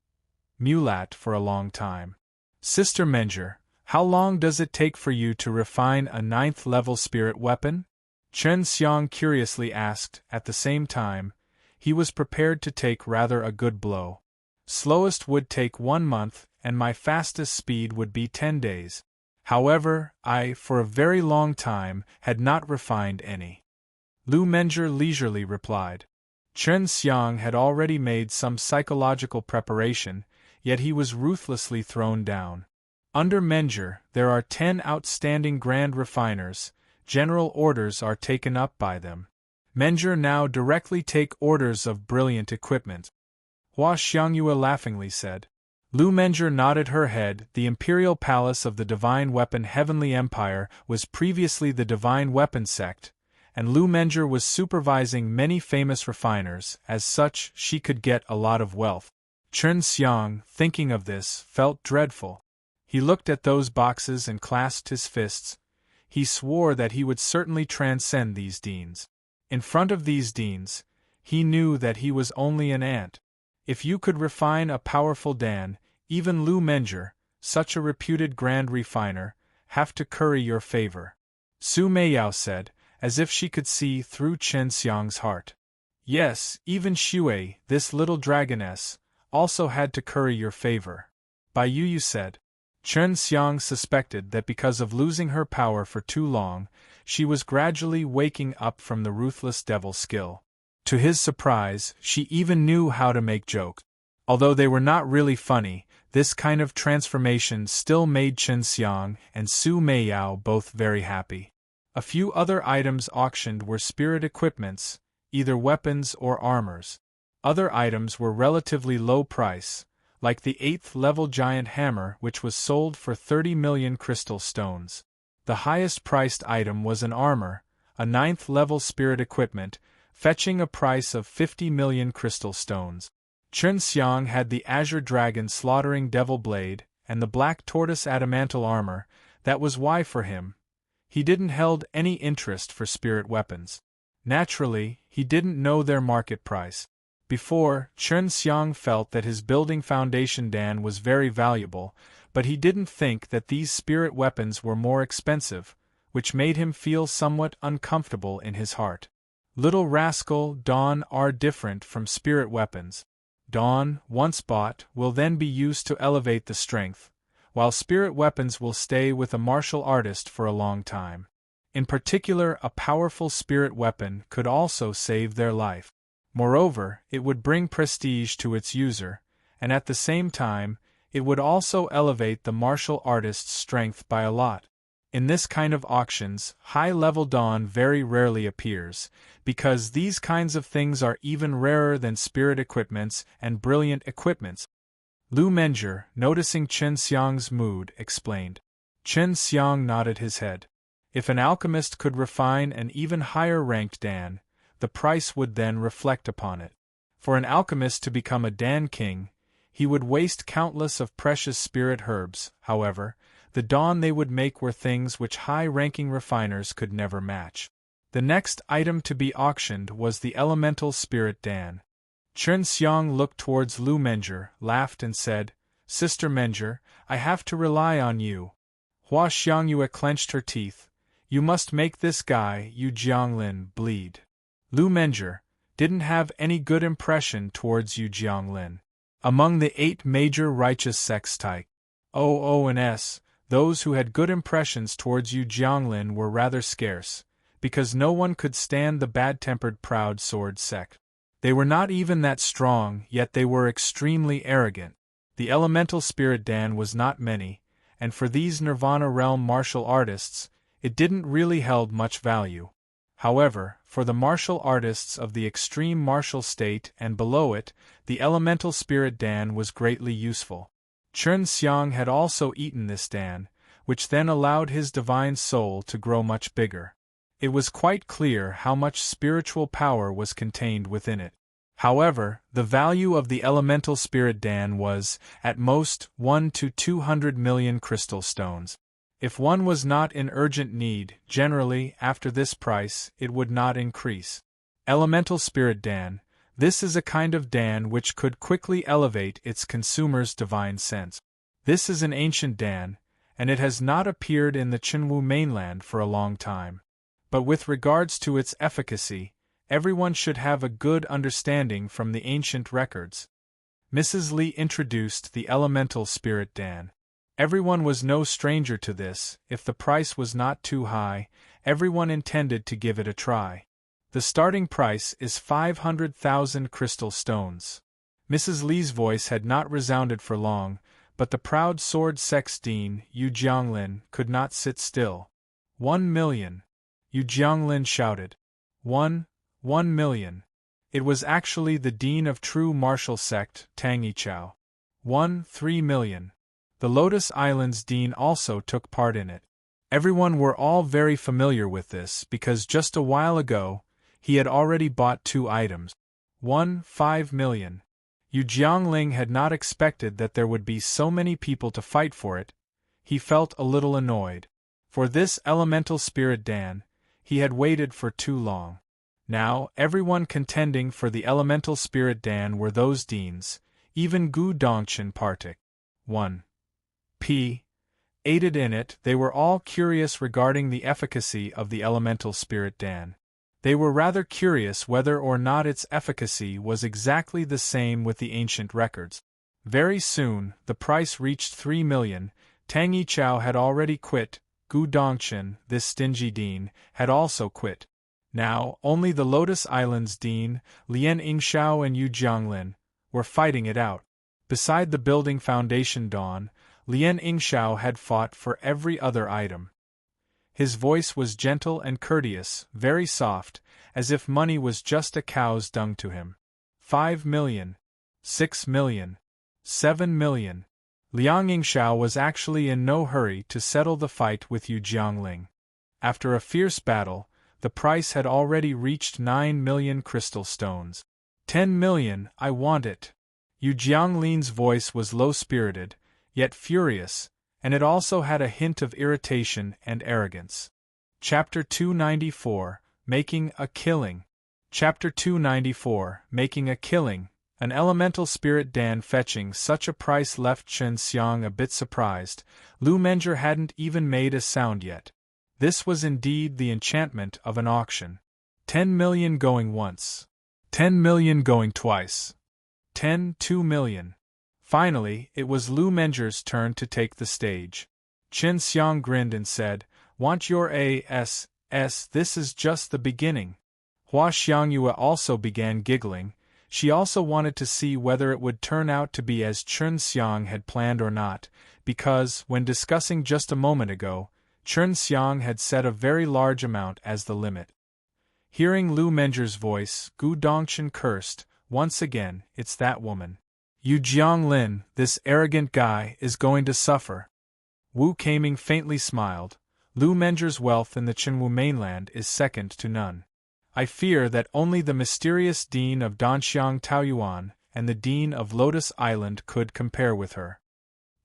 mulat for a long time. "Sister Menjie, how long does it take for you to refine a 9th-level spirit weapon?" Chen Xiang curiously asked. At the same time, he was prepared to take rather a good blow. "Slowest would take 1 month, and my fastest speed would be 10 days. However, I, for a very long time, had not refined any," Lu Menjie leisurely replied. Chen Xiang had already made some psychological preparation, yet he was ruthlessly thrown down. Under Menjie, there are 10 outstanding grand refiners. General orders are taken up by them. Menjie now directly take orders of brilliant equipment. Hua Xiangyue laughingly said. Lu Menjie nodded her head. The imperial palace of the Divine Weapon Heavenly Empire was previously the Divine Weapon sect, and Lu Menjie was supervising many famous refiners. As such, she could get a lot of wealth. Chen Xiang, thinking of this, felt dreadful. He looked at those boxes and clasped his fists. He swore that he would certainly transcend these deans. In front of these deans, he knew that he was only an ant. If you could refine a powerful Dan, even Lu Menjie, such a reputed grand refiner, have to curry your favor. Su Meiyao said, as if she could see through Chen Xiang's heart. Yes, even Xue, this little dragoness, also had to curry your favor. Bai Yu said. Chen Xiang suspected that because of losing her power for too long, she was gradually waking up from the ruthless devil skill. To his surprise, she even knew how to make jokes. Although they were not really funny, this kind of transformation still made Chen Xiang and Su Meiyao both very happy. A few other items auctioned were spirit equipments, either weapons or armors. Other items were relatively low price, like the 8th-level giant hammer which was sold for 30 million crystal stones. The highest-priced item was an armor, a 9th-level spirit equipment, fetching a price of 50 million crystal stones. Chen Xiang had the azure dragon slaughtering devil blade, and the black tortoise adamantal armor. That was why for him, he didn't held any interest for spirit weapons. Naturally, he didn't know their market price. Before, Chen Xiang felt that his building foundation Dan was very valuable, but he didn't think that these spirit weapons were more expensive, which made him feel somewhat uncomfortable in his heart. Little rascal, Dawn are different from spirit weapons. Dawn, once bought, will then be used to elevate the strength, while spirit weapons will stay with a martial artist for a long time. In particular, a powerful spirit weapon could also save their life. Moreover, it would bring prestige to its user, and at the same time, it would also elevate the martial artist's strength by a lot. In this kind of auctions, high-level Dawn very rarely appears, because these kinds of things are even rarer than spirit equipments and brilliant equipments. Lu Menjie, noticing Chen Xiang's mood, explained. Chen Xiang nodded his head. If an alchemist could refine an even higher-ranked Dan, the price would then reflect upon it. For an alchemist to become a Dan King, he would waste countless of precious spirit herbs. However, the dawn they would make were things which high-ranking refiners could never match. The next item to be auctioned was the elemental spirit Dan. Chen Xiang looked towards Lu Menjie, laughed and said, Sister Menjie, I have to rely on you. Hua Xiangyue clenched her teeth. You must make this guy, Yu Jianglin, bleed. Lu Menjie, didn't have any good impression towards Yu Jianglin. Among the 8 major righteous sects OONS, those who had good impressions towards Yu Jianglin were rather scarce, because no one could stand the bad-tempered proud sword sect. They were not even that strong, yet they were extremely arrogant. The elemental spirit Dan was not many, and for these Nirvana realm martial artists, it didn't really held much value. However, for the martial artists of the extreme martial state and below it, the elemental spirit Dan was greatly useful. Chen Xiang had also eaten this Dan, which then allowed his divine soul to grow much bigger. It was quite clear how much spiritual power was contained within it. However, the value of the elemental spirit Dan was, at most, 1 to 200 million crystal stones. If one was not in urgent need, generally, after this price, it would not increase. Elemental spirit Dan, this is a kind of Dan which could quickly elevate its consumer's divine sense. This is an ancient Dan, and it has not appeared in the Qinwu mainland for a long time. But with regards to its efficacy, everyone should have a good understanding from the ancient records. Mrs. Li introduced the elemental spirit Dan. Everyone was no stranger to this. If the price was not too high, everyone intended to give it a try. The starting price is 500,000 crystal stones. Mrs. Li's voice had not resounded for long, but the proud sword sex dean, Yu Jianglin, could not sit still. 1 million. Yu Jianglin shouted. 1 million. It was actually the dean of true martial sect, Tang Yichao. 3 million. The Lotus Islands dean also took part in it. Everyone were all very familiar with this because just a while ago, he had already bought 2 items. 5 million. Yu Jiangling had not expected that there would be so many people to fight for it. He felt a little annoyed. For this elemental spirit Dan, he had waited for too long. Now, everyone contending for the elemental spirit Dan were those deans, even Gu Dongchen partook. 1. Aided in it, they were all curious regarding the efficacy of the elemental spirit Dan. They were rather curious whether or not its efficacy was exactly the same with the ancient records. Very soon, the price reached 3 million. Tang Yichao had already quit. Gu Dongchen, this stingy dean, had also quit. Now, only the Lotus Islands dean, Lian Yingxiao and Yu Jianglin, were fighting it out. Beside the building foundation Dawn, Lian Yingxiao had fought for every other item. His voice was gentle and courteous, very soft, as if money was just a cow's dung to him. 5 million. 6 million. 7 million. Liang Yingxiao was actually in no hurry to settle the fight with Yu Jiangling. After a fierce battle, the price had already reached 9 million crystal stones. 10 million, I want it. Yu Jiangling's voice was low-spirited, yet furious, and it also had a hint of irritation and arrogance. Chapter 294, Making a Killing. Chapter 294, Making a Killing. An elemental spirit Dan fetching such a price left Chen Xiang a bit surprised. Lu Menger hadn't even made a sound yet. This was indeed the enchantment of an auction. 10 million going once. 10 million going twice. 2 million. Finally, it was Lu Menger's turn to take the stage. Chen Xiang grinned and said, "Want your ASS, this is just the beginning." Hua Xiangyue also began giggling. She also wanted to see whether it would turn out to be as Chen Xiang had planned or not, because, when discussing just a moment ago, Chen Xiang had set a very large amount as the limit. Hearing Lu Menger's voice, Gu Dongchen cursed. Once again, it's that woman. Yu Jianglin, this arrogant guy, is going to suffer. Wu Kaming faintly smiled. Lu Menger's wealth in the Qinwu mainland is second to none. I fear that only the mysterious dean of Danxiang Taoyuan and the dean of Lotus Island could compare with her.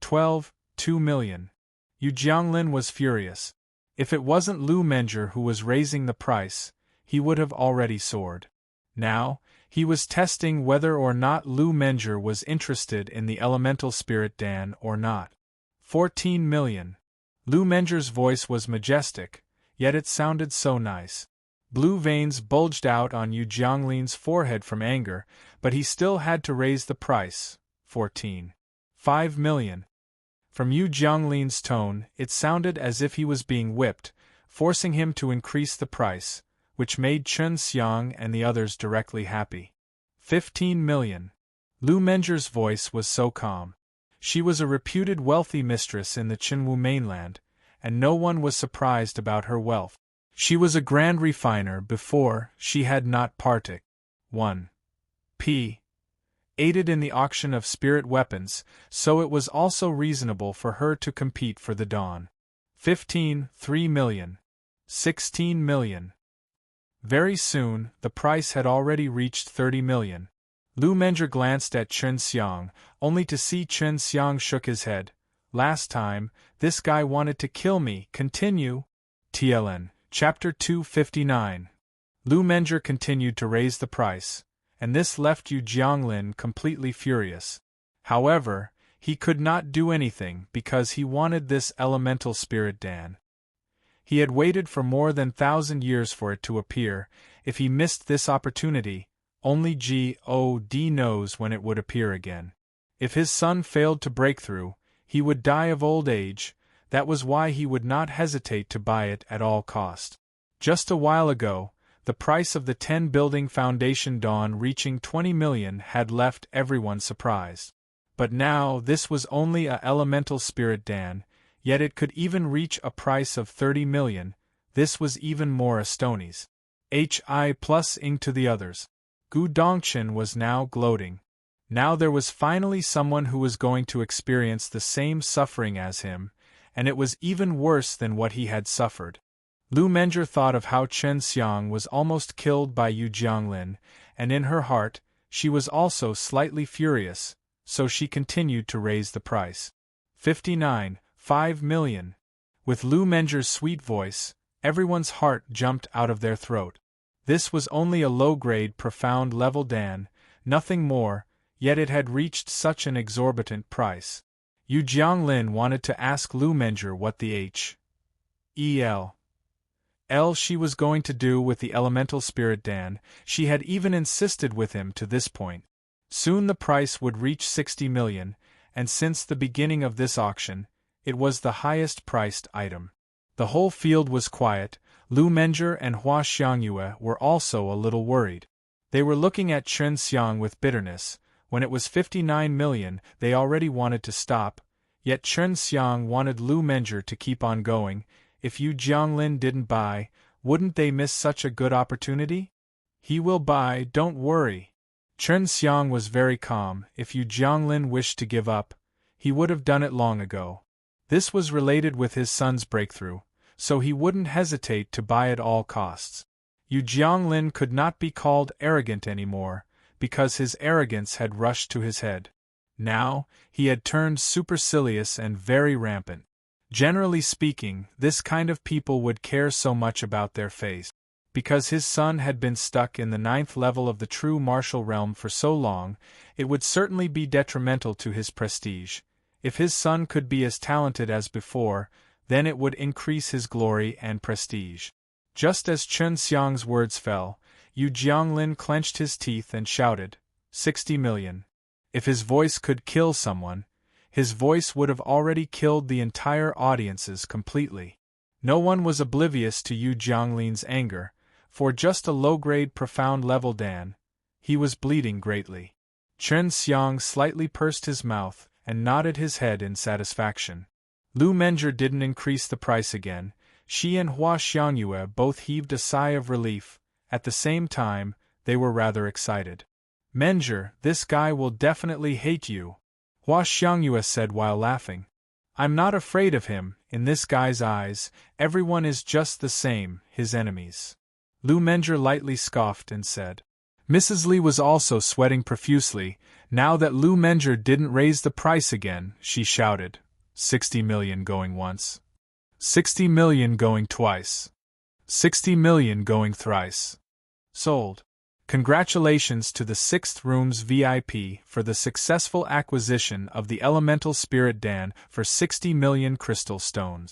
2 million. Yu Jianglin was furious. If it wasn't Lu Menger who was raising the price, he would have already soared. Now, he was testing whether or not Lu Menger was interested in the elemental spirit Dan or not. 14 million. Lu Menger's voice was majestic, yet it sounded so nice. Blue veins bulged out on Yu Jianglin's forehead from anger, but he still had to raise the price. 14.5 million. From Yu Jianglin's tone, it sounded as if he was being whipped, forcing him to increase the price, which made Chen Xiang and the others directly happy. 15 million. Lu Menger's voice was so calm. She was a reputed wealthy mistress in the Qinwu mainland, and no one was surprised about her wealth. She was a grand refiner before she had not partook. 1. P. Aided in the auction of spirit weapons, so it was also reasonable for her to compete for the dawn. 3 million. 16 million. Very soon, the price had already reached 30 million. Lu Menger glanced at Chen Xiang, only to see Chen Xiang shook his head. Last time, this guy wanted to kill me. Continue. TLN, Chapter 259. Lu Menger continued to raise the price, and this left Yu Jianglin completely furious. However, he could not do anything because he wanted this elemental spirit Dan. He had waited for more than 1,000 years for it to appear. If he missed this opportunity, only God knows when it would appear again. If his son failed to break through, he would die of old age. That was why he would not hesitate to buy it at all cost. Just a while ago, the price of the 10-building foundation dawn reaching 20 million had left everyone surprised. But now this was only a elemental spirit Dan, yet it could even reach a price of 30 million. This was even more astonies. HI plus ing to the others. Gu Dongchen was now gloating. Now there was finally someone who was going to experience the same suffering as him, and it was even worse than what he had suffered. Lu Menger thought of how Chen Xiang was almost killed by Yu Jianglin, and in her heart, she was also slightly furious, so she continued to raise the price. 5 million. With Lu Menger's sweet voice, everyone's heart jumped out of their throat. This was only a low-grade profound level Dan, nothing more, yet it had reached such an exorbitant price. Yu Jianglin wanted to ask Lu Menger what the H.E.L. she was going to do with the elemental spirit Dan. She had even insisted with him to this point. Soon the price would reach 60 million, and since the beginning of this auction, it was the highest-priced item. The whole field was quiet. Lu Menger and Hua Xiangyue were also a little worried. They were looking at Chen Xiang with bitterness. When it was 59 million, they already wanted to stop, yet Chen Xiang wanted Lu Menger to keep on going. If Yu Jianglin didn't buy, wouldn't they miss such a good opportunity? He will buy, don't worry. Chen Xiang was very calm. If Yu Jianglin wished to give up, he would have done it long ago. This was related with his son's breakthrough, so he wouldn't hesitate to buy at all costs. Yu Jianglin could not be called arrogant anymore, because his arrogance had rushed to his head. Now, he had turned supercilious and very rampant. Generally speaking, this kind of people would care so much about their face. Because his son had been stuck in the 9th level of the true martial realm for so long, it would certainly be detrimental to his prestige. If his son could be as talented as before, then it would increase his glory and prestige. Just as Chen Xiang's words fell, Yu Jianglin clenched his teeth and shouted, 60 million. If his voice could kill someone, his voice would have already killed the entire audiences completely. No one was oblivious to Yu Jianglin's anger. For just a low-grade profound level Dan, he was bleeding greatly. Chen Xiang slightly pursed his mouth and nodded his head in satisfaction. Lu Menger didn't increase the price again. She and Hua Xiangyue both heaved a sigh of relief. At the same time, they were rather excited. Menger, this guy will definitely hate you, Hua Xiangyue said while laughing. I'm not afraid of him. In this guy's eyes, everyone is just the same, his enemies. Lu Menger lightly scoffed and said. Mrs. Li was also sweating profusely. Now that Lu Menger didn't raise the price again, she shouted, 60 million going once. 60 million going twice. 60 million going thrice. Sold. Congratulations to the 6th Room's VIP for the successful acquisition of the elemental spirit Dan for 60 million crystal stones.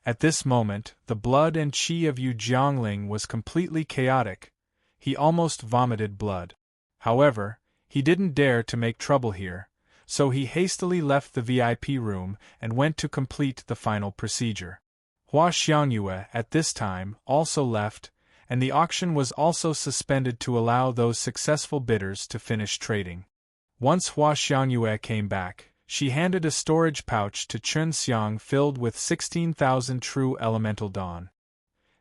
At this moment, the blood and qi of Yu Jiangling was completely chaotic. He almost vomited blood. However, he didn't dare to make trouble here, so he hastily left the VIP room and went to complete the final procedure. Hua Xiangyue at this time also left, and the auction was also suspended to allow those successful bidders to finish trading. Once Hua Xiangyue came back, she handed a storage pouch to Chen Xiang filled with 16,000 true elemental dawn.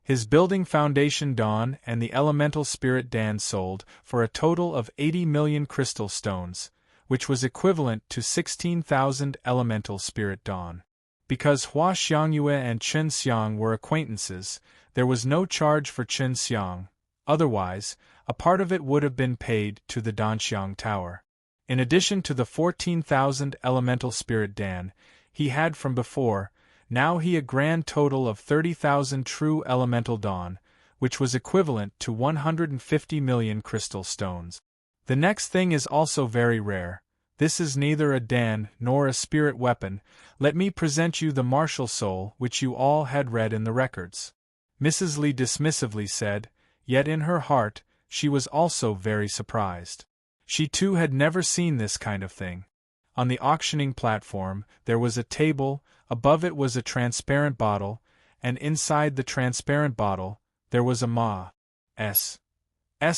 His building foundation dawn and the elemental spirit dan sold for a total of 80 million crystal stones, which was equivalent to 16,000 elemental spirit dawn. Because Hua Xiangyue and Chen Xiang were acquaintances, there was no charge for Chen Xiang, otherwise, a part of it would have been paid to the Danxiang Tower. In addition to the 14,000 elemental spirit dan he had from before, now he a grand total of 30,000 true elemental dawn, which was equivalent to 150 million crystal stones. The next thing is also very rare. This is neither a dan nor a spirit weapon. Let me present you the martial soul which you all had read in the records. Mrs. Li dismissively said, yet in her heart, she was also very surprised. She too had never seen this kind of thing. On the auctioning platform, there was a table, above it was a transparent bottle, and inside the transparent bottle, there was a S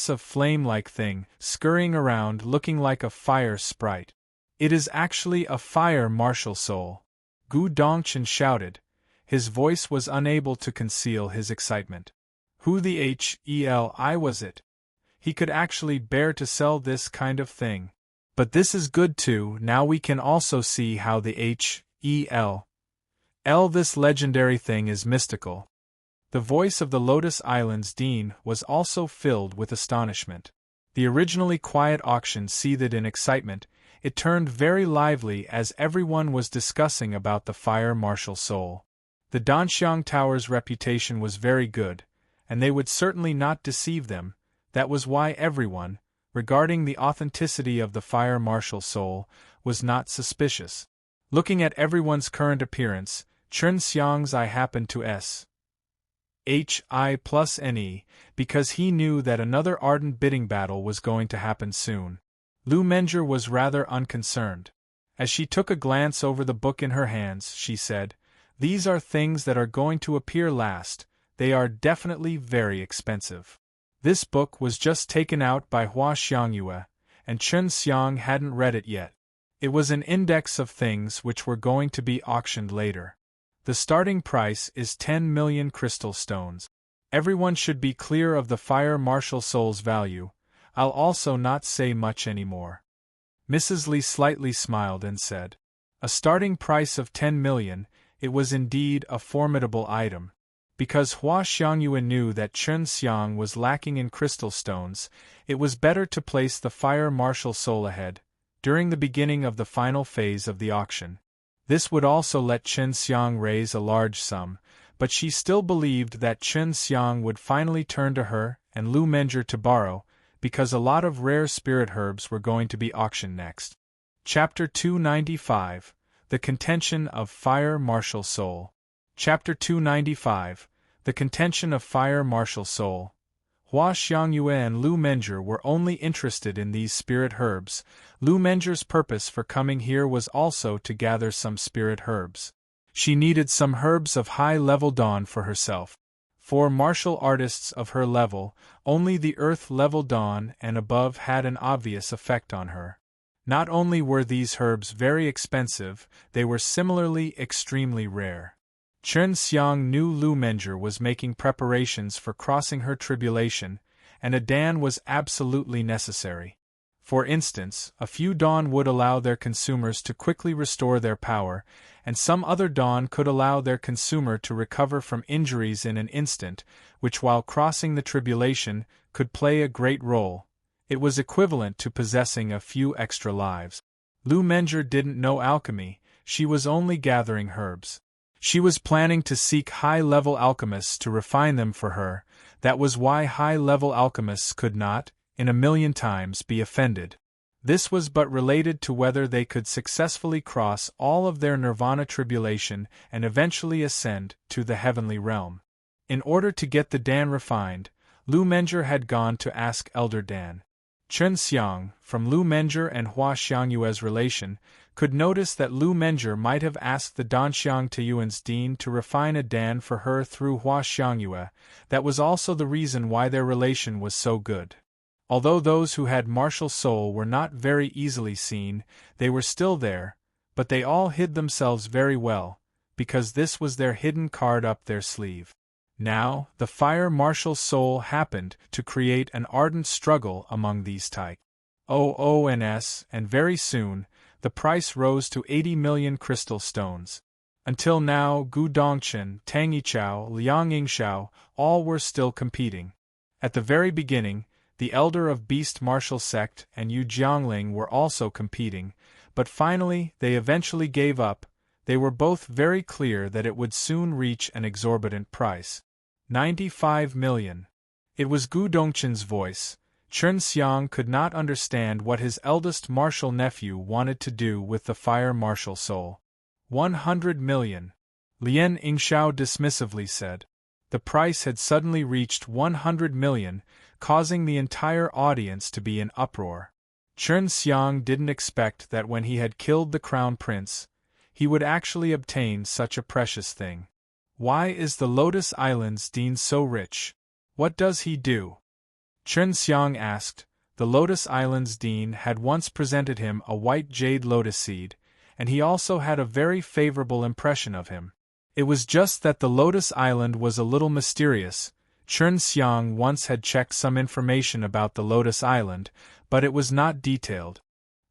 of flame-like thing, scurrying around looking like a fire sprite. It is actually a fire martial soul. Gu Dongchen shouted. His voice was unable to conceal his excitement. Who the hell was it? He could actually bear to sell this kind of thing. But this is good too, now we can also see how the this legendary thing is mystical. The voice of the Lotus Island's dean was also filled with astonishment. The originally quiet auction seethed in excitement, it turned very lively as everyone was discussing about the fire martial soul. The Danxiang Tower's reputation was very good, and they would certainly not deceive them. That was why everyone, regarding the authenticity of the fire martial soul, was not suspicious. Looking at everyone's current appearance, Chen Xiang's eye happened to HI+NE, because he knew that another ardent bidding battle was going to happen soon. Lu Menger was rather unconcerned. As she took a glance over the book in her hands, she said, "These are things that are going to appear last, they are definitely very expensive." This book was just taken out by Hua Xiangyue, and Chen Xiang hadn't read it yet. It was an index of things which were going to be auctioned later. The starting price is 10 million crystal stones. Everyone should be clear of the fire martial soul's value. I'll also not say much anymore. Mrs. Li slightly smiled and said, a starting price of 10 million, it was indeed a formidable item. Because Hua Xiangyue knew that Chen Xiang was lacking in crystal stones, it was better to place the fire martial soul ahead, during the beginning of the final phase of the auction. This would also let Chen Xiang raise a large sum, but she still believed that Chen Xiang would finally turn to her and Lu Menger to borrow, because a lot of rare spirit herbs were going to be auctioned next. Chapter 295, The Contention of Fire Martial Soul. Chapter 295, The Contention of Fire Martial Soul. Hua Xiangyue and Lu Menger were only interested in these spirit herbs. Lu Menger's purpose for coming here was also to gather some spirit herbs. She needed some herbs of high-level dawn for herself. For martial artists of her level, only the earth-level dawn and above had an obvious effect on her. Not only were these herbs very expensive, they were similarly extremely rare. Chen Xiang knew Lu Menger was making preparations for crossing her tribulation, and a dan was absolutely necessary. For instance, a few dawn would allow their consumers to quickly restore their power, and some other dawn could allow their consumer to recover from injuries in an instant, which while crossing the tribulation, could play a great role. It was equivalent to possessing a few extra lives. Lu Menger didn't know alchemy, she was only gathering herbs. She was planning to seek high-level alchemists to refine them for her. That was why high-level alchemists could not, in a million times, be offended. This was but related to whether they could successfully cross all of their nirvana tribulation and eventually ascend to the heavenly realm. In order to get the Dan refined, Lu Menger had gone to ask Elder Dan. Chen Xiang, from Lu Menger and Hua Xiangyue's relation, could notice that Lu Menger might have asked the Danxiang Taiyuan's dean to refine a Dan for her through Hua Xiangyue. That was also the reason why their relation was so good. Although those who had martial soul were not very easily seen, they were still there, but they all hid themselves very well, because this was their hidden card up their sleeve. Now, the fire martial soul happened to create an ardent struggle among these OONS, and very soon, the price rose to 80 million crystal stones. Until now, Gu Dongchen, Tang Yichao, Liang Yingxiao, all were still competing. At the very beginning, the elder of Beast Martial Sect and Yu Jiangling were also competing, but finally they eventually gave up. They were both very clear that it would soon reach an exorbitant price. 95 million. It was Gu Dongchen's voice. Chen Xiang could not understand what his eldest martial nephew wanted to do with the fire martial soul. 100 million. Lien Yingxiao dismissively said. The price had suddenly reached 100 million, causing the entire audience to be in uproar. Chen Xiang didn't expect that when he had killed the crown prince, he would actually obtain such a precious thing. Why is the Lotus Island's dean so rich? What does he do? Chen Xiang asked. The Lotus Island's dean had once presented him a white jade lotus seed, and he also had a very favorable impression of him. It was just that the Lotus Island was a little mysterious. Chen Xiang once had checked some information about the Lotus Island, but it was not detailed.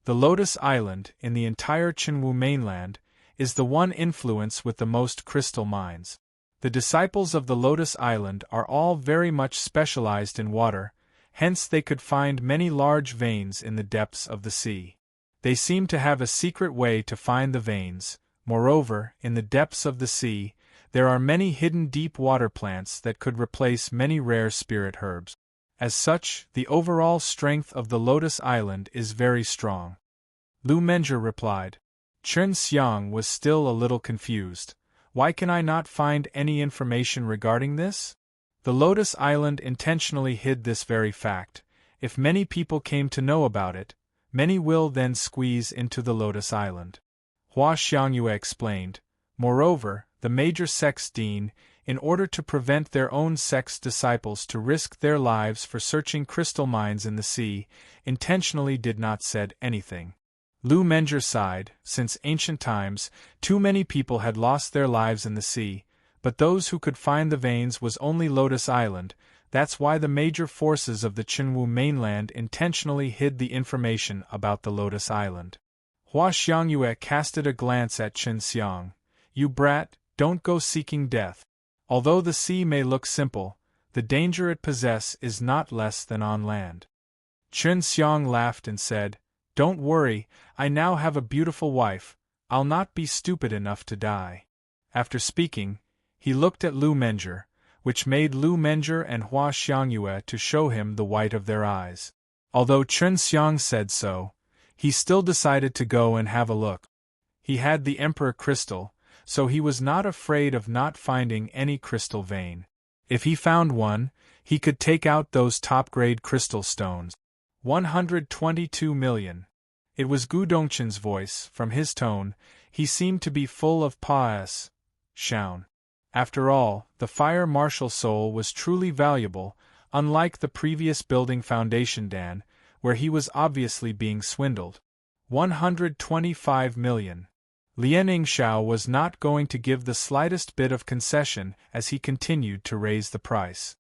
The Lotus Island, in the entire Qinwu mainland, is the one influence with the most crystal mines. The disciples of the Lotus Island are all very much specialized in water, hence they could find many large veins in the depths of the sea. They seem to have a secret way to find the veins. Moreover, in the depths of the sea, there are many hidden deep water plants that could replace many rare spirit herbs. As such, the overall strength of the Lotus Island is very strong. Lu Menger replied. Chen Xiang was still a little confused. Why can I not find any information regarding this? The Lotus Island intentionally hid this very fact. If many people came to know about it, many will then squeeze into the Lotus Island. Hua Xiangyue explained. Moreover, the major sect's dean, in order to prevent their own sect's disciples to risk their lives for searching crystal mines in the sea, intentionally did not said anything. Lu Menger sighed. Since ancient times, too many people had lost their lives in the sea, but those who could find the veins was only Lotus Island. That's why the major forces of the Qinwu mainland intentionally hid the information about the Lotus Island. Hua Xiangyue casted a glance at Chen Xiang. You brat, don't go seeking death. Although the sea may look simple, the danger it possesses is not less than on land. Chen Xiang laughed and said, Don't worry, I now have a beautiful wife, I'll not be stupid enough to die. After speaking, he looked at Lu Menger, which made Lu Menger and Hua Xiangyue to show him the white of their eyes. Although Chen Xiang said so, he still decided to go and have a look. He had the Emperor Crystal, so he was not afraid of not finding any crystal vein. If he found one, he could take out those top-grade crystal stones. 122 million. It was Gu Dongchen's voice. From his tone, he seemed to be full of Shaun. After all, the fire martial soul was truly valuable, unlike the previous building foundation Dan, where he was obviously being swindled. 125 million. Lien Yingxiao was not going to give the slightest bit of concession as he continued to raise the price.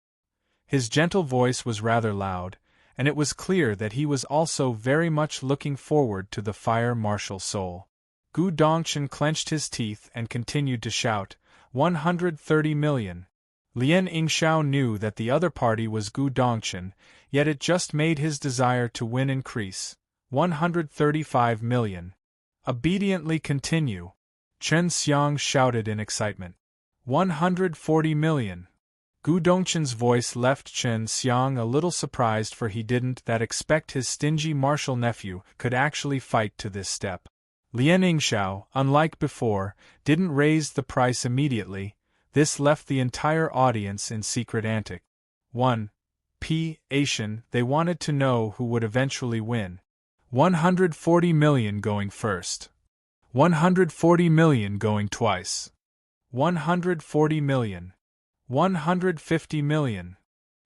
His gentle voice was rather loud, and it was clear that he was also very much looking forward to the fire martial soul. Gu Dongchen clenched his teeth and continued to shout, 130 million. Lien Yingxiao knew that the other party was Gu Dongchen, yet it just made his desire to win increase. 135 million. Obediently continue. Chen Xiang shouted in excitement. 140 million. Gu Dongchen's voice left Chen Xiang a little surprised, for he didn't expect his stingy martial nephew could actually fight to this step. Lien Yingxiao, unlike before, didn't raise the price immediately. This left the entire audience in secret antic. 1. Asian, they wanted to know who would eventually win. 140 million going first. 140 million going twice. 140 million. 150 million.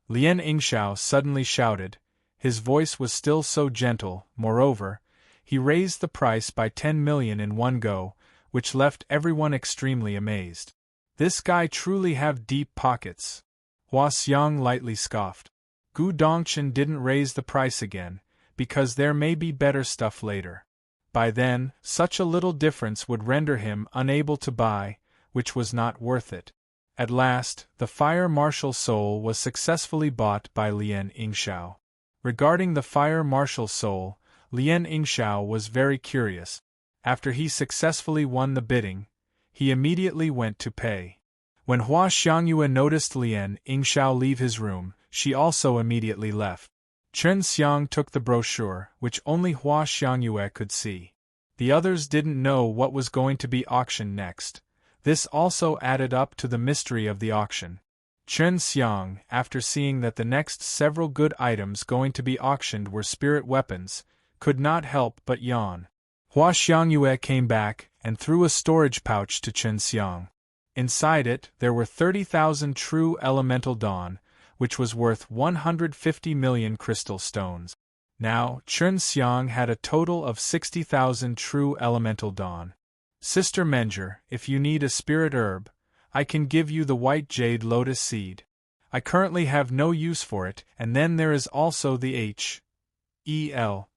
Lien Yingxiao suddenly shouted. His voice was still so gentle. Moreover, he raised the price by 10 million in one go, which left everyone extremely amazed. This guy truly have deep pockets. Hua Xiang lightly scoffed. Gu Dongchen didn't raise the price again, because there may be better stuff later. By then, such a little difference would render him unable to buy, which was not worth it. At last, the Fire Marshal soul was successfully bought by Lien Yingxiao. Regarding the Fire Marshal soul, Lien Yingxiao was very curious. After he successfully won the bidding, he immediately went to pay. When Hua Xiangyue noticed Lien Yingxiao leave his room, she also immediately left. Chen Xiang took the brochure, which only Hua Xiangyue could see. The others didn't know what was going to be auctioned next. This also added up to the mystery of the auction. Chen Xiang, after seeing that the next several good items going to be auctioned were spirit weapons, could not help but yawn. Hua Xiangyue came back and threw a storage pouch to Chen Xiang. Inside it, there were 30,000 true elemental dawn, which was worth 150 million crystal stones. Now, Chen Xiang had a total of 60,000 true elemental dawn. Sister Menger, if you need a spirit herb, I can give you the white jade lotus seed. I currently have no use for it, and then there is also the H.E.L.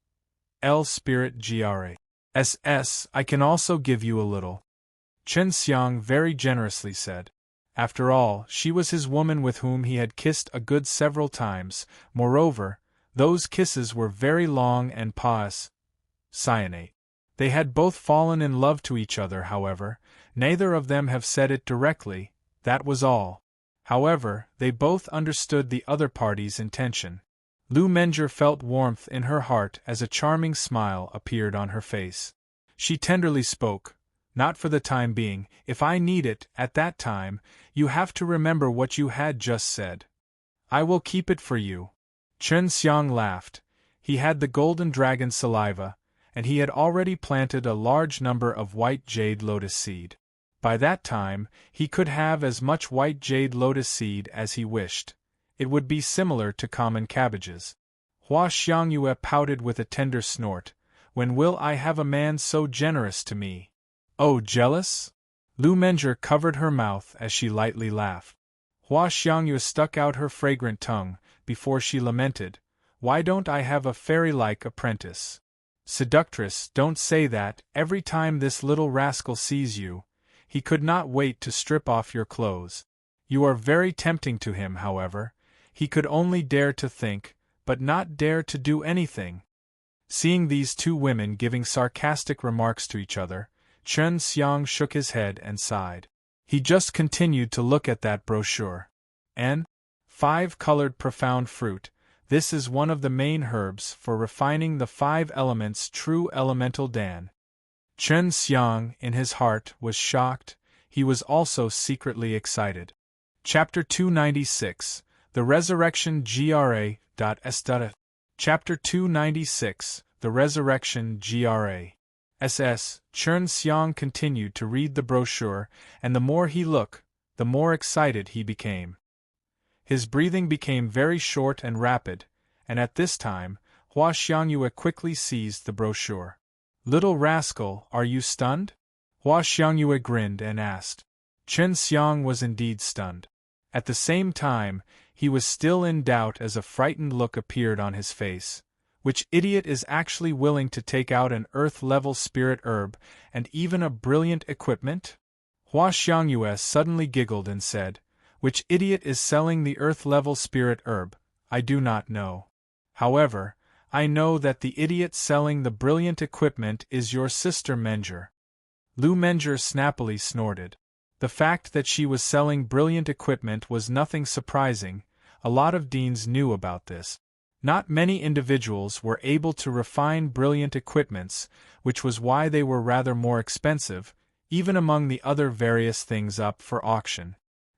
spirit GRA. I can also give you a little. Chen Xiang very generously said. After all, she was his woman with whom he had kissed a good several times. Moreover, those kisses were very long and passionate. They had both fallen in love to each other, however. Neither of them have said it directly, that was all. However, they both understood the other party's intention. Lu Menger felt warmth in her heart as a charming smile appeared on her face. She tenderly spoke. Not for the time being, if I need it, at that time, you have to remember what you had just said. I will keep it for you. Chen Xiang laughed. He had the golden dragon saliva, and he had already planted a large number of white jade lotus seed. By that time, he could have as much white jade lotus seed as he wished. It would be similar to common cabbages. Hua Xiangyue pouted with a tender snort. When will I have a man so generous to me? Oh, jealous? Lu Menger covered her mouth as she lightly laughed. Hua Xiangyue stuck out her fragrant tongue, before she lamented, why don't I have a fairy-like apprentice? Seductress, don't say that. Every time this little rascal sees you, he could not wait to strip off your clothes. You are very tempting to him, however. He could only dare to think, but not dare to do anything. Seeing these two women giving sarcastic remarks to each other, Chen Xiang shook his head and sighed. He just continued to look at that brochure. N. 5-colored profound fruit. This is one of the main herbs for refining the 5 elements true elemental dan. Chen Xiang, in his heart, was shocked. He was also secretly excited. Chapter 296, The Resurrection GRA. Chapter 296, The Resurrection GRA. Chen Xiang continued to read the brochure, and the more he looked, the more excited he became. His breathing became very short and rapid, and at this time, Hua Xiangyue quickly seized the brochure. Little rascal, are you stunned? Hua Xiangyue grinned and asked. Chen Xiang was indeed stunned. At the same time, he was still in doubt as a frightened look appeared on his face. Which idiot is actually willing to take out an earth-level spirit herb, and even a brilliant equipment? Hua Xiangyue suddenly giggled and said, which idiot is selling the earth-level spirit herb? I do not know. However, I know that the idiot selling the brilliant equipment is your sister Menger. Lu Menger snappily snorted. The fact that she was selling brilliant equipment was nothing surprising. A lot of deans knew about this. Not many individuals were able to refine brilliant equipments, which was why they were rather more expensive, even among the other various things up for auction.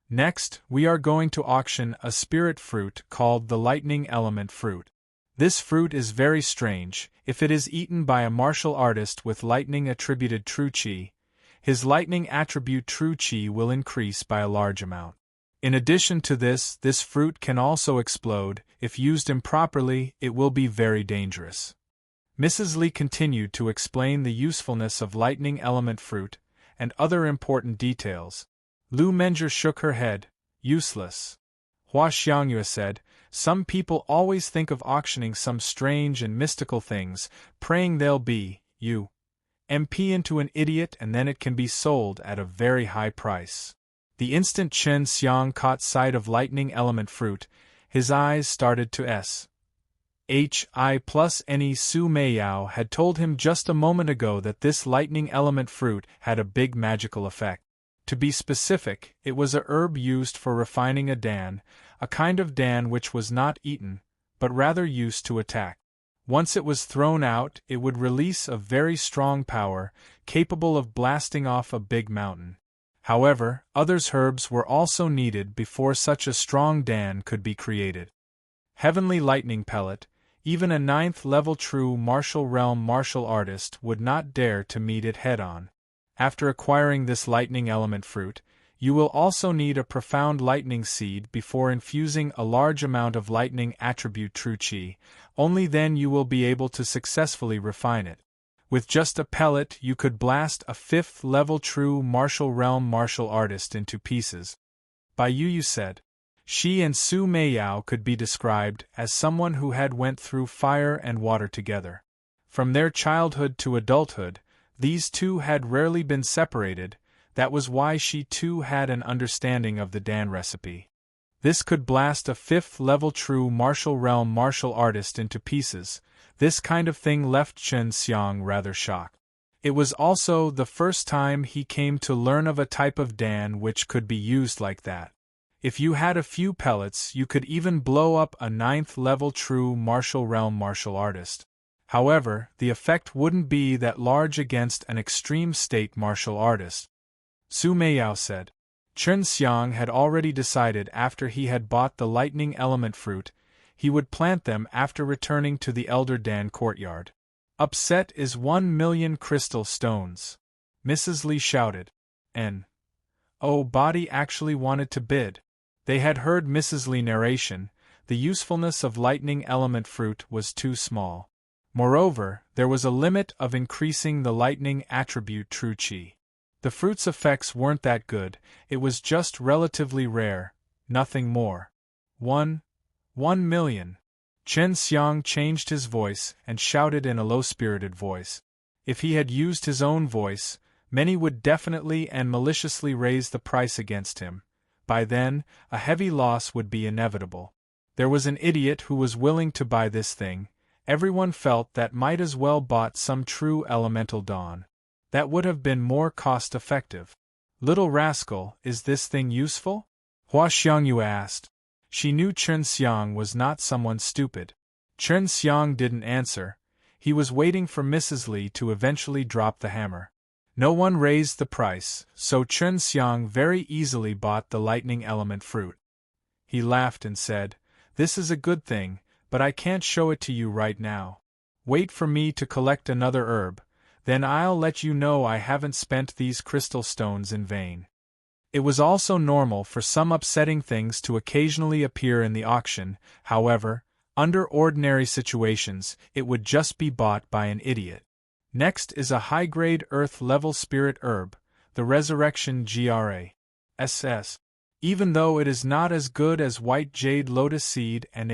Next, we are going to auction a spirit fruit called the lightning element fruit. This fruit is very strange. If it is eaten by a martial artist with lightning attributed true chi, his lightning attribute true chi will increase by a large amount. In addition to this fruit can also explode. If used improperly, it will be very dangerous. Mrs. Li continued to explain the usefulness of lightning element fruit and other important details. Lu Menjie shook her head. Useless. Hua Xiangyue said, some people always think of auctioning some strange and mystical things, praying they'll be, MP into an idiot, and then it can be sold at a very high price. The instant Chen Xiang caught sight of lightning element fruit, his eyes started to shine. Su Meiyao had told him just a moment ago that this lightning element fruit had a big magical effect. To be specific, it was a herb used for refining a dan, a kind of dan which was not eaten, but rather used to attack. Once it was thrown out, it would release a very strong power, capable of blasting off a big mountain. However, other herbs were also needed before such a strong dan could be created. Heavenly lightning pellet, even a 9th level true martial realm martial artist would not dare to meet it head-on. After acquiring this lightning element fruit, you will also need a profound lightning seed before infusing a large amount of lightning attribute true chi. Only then you will be able to successfully refine it. With just a pellet you could blast a 5th level true martial realm martial artist into pieces. Bai Yu said. She and Su Meiyao could be described as someone who had went through fire and water together. From their childhood to adulthood, these two had rarely been separated. That was why she too had an understanding of the dan recipe. This could blast a 5th level true martial realm martial artist into pieces. This kind of thing left Chen Xiang rather shocked. It was also the first time he came to learn of a type of dan which could be used like that. If you had a few pellets, you could even blow up a 9th level true martial realm martial artist. However, the effect wouldn't be that large against an extreme state martial artist. Su Meiyao said. Chen Xiang had already decided after he had bought the lightning element fruit, he would plant them after returning to the Elder Dan courtyard. Upset is 1,000,000 crystal stones. Mrs. Li shouted. Body actually wanted to bid. They had heard Mrs. Li narration. The usefulness of lightning element fruit was too small. Moreover, there was a limit of increasing the lightning attribute true chi. The fruit's effects weren't that good, it was just relatively rare, nothing more. 1,000,000. Chen Xiang changed his voice and shouted in a low-spirited voice. If he had used his own voice, many would definitely and maliciously raise the price against him. By then, a heavy loss would be inevitable. There was an idiot who was willing to buy this thing. Everyone felt that might as well bought some true elemental dawn. That would have been more cost-effective. Little rascal, is this thing useful? Hua Xiangyue asked. She knew Chen Xiang was not someone stupid. Chen Xiang didn't answer. He was waiting for Mrs. Li to eventually drop the hammer. No one raised the price, so Chen Xiang very easily bought the lightning element fruit. He laughed and said, "This is a good thing, but I can't show it to you right now. Wait for me to collect another herb, then I'll let you know I haven't spent these crystal stones in vain." It was also normal for some upsetting things to occasionally appear in the auction. However, under ordinary situations, it would just be bought by an idiot. Next is a high-grade earth-level spirit herb, the Resurrection GRA. Even though it is not as good as white jade lotus seed and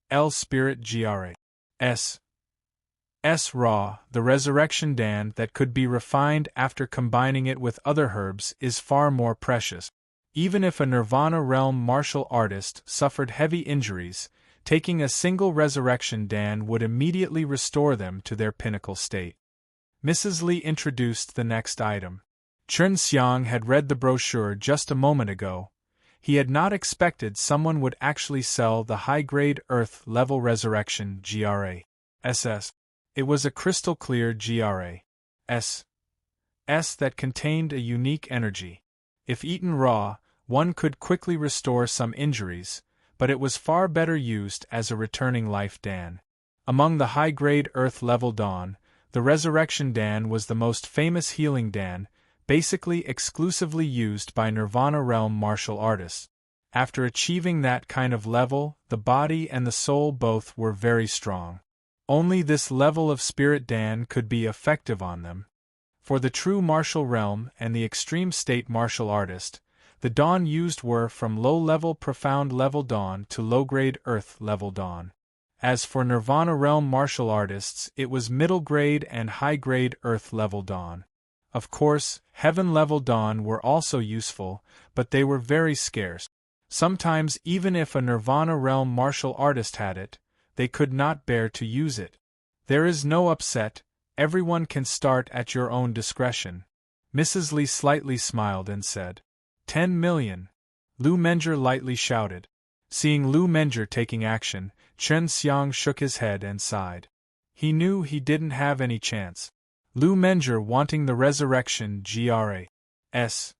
L spirit GRA. Raw, the resurrection dan that could be refined after combining it with other herbs is far more precious. Even if a Nirvana realm martial artist suffered heavy injuries, taking a single resurrection dan would immediately restore them to their pinnacle state. Mrs. Li introduced the next item. Chen Xiang had read the brochure just a moment ago. He had not expected someone would actually sell the high-grade Earth-level resurrection GRA-SS. It was a crystal-clear GRA-S that contained a unique energy. If eaten raw, one could quickly restore some injuries, but it was far better used as a returning life Dan. Among the high-grade Earth-level Dan, the Resurrection Dan was the most famous healing Dan, basically exclusively used by Nirvana realm martial artists. After achieving that kind of level, the body and the soul both were very strong. Only this level of spirit Dan could be effective on them. For the true martial realm and the extreme state martial artist, the Dan used were from low-level profound level Dan to low-grade earth-level Dan. As for Nirvana realm martial artists, it was middle-grade and high-grade earth-level Dan. Of course, heaven-level Dan were also useful, but they were very scarce. Sometimes even if a Nirvana realm martial artist had it, they could not bear to use it. There is no upset, everyone can start at your own discretion. Mrs. Li slightly smiled and said, 10 million. Lu Menger lightly shouted. Seeing Lu Menger taking action, Chen Xiang shook his head and sighed. He knew he didn't have any chance. Lu Menger wanting the resurrection GRA-S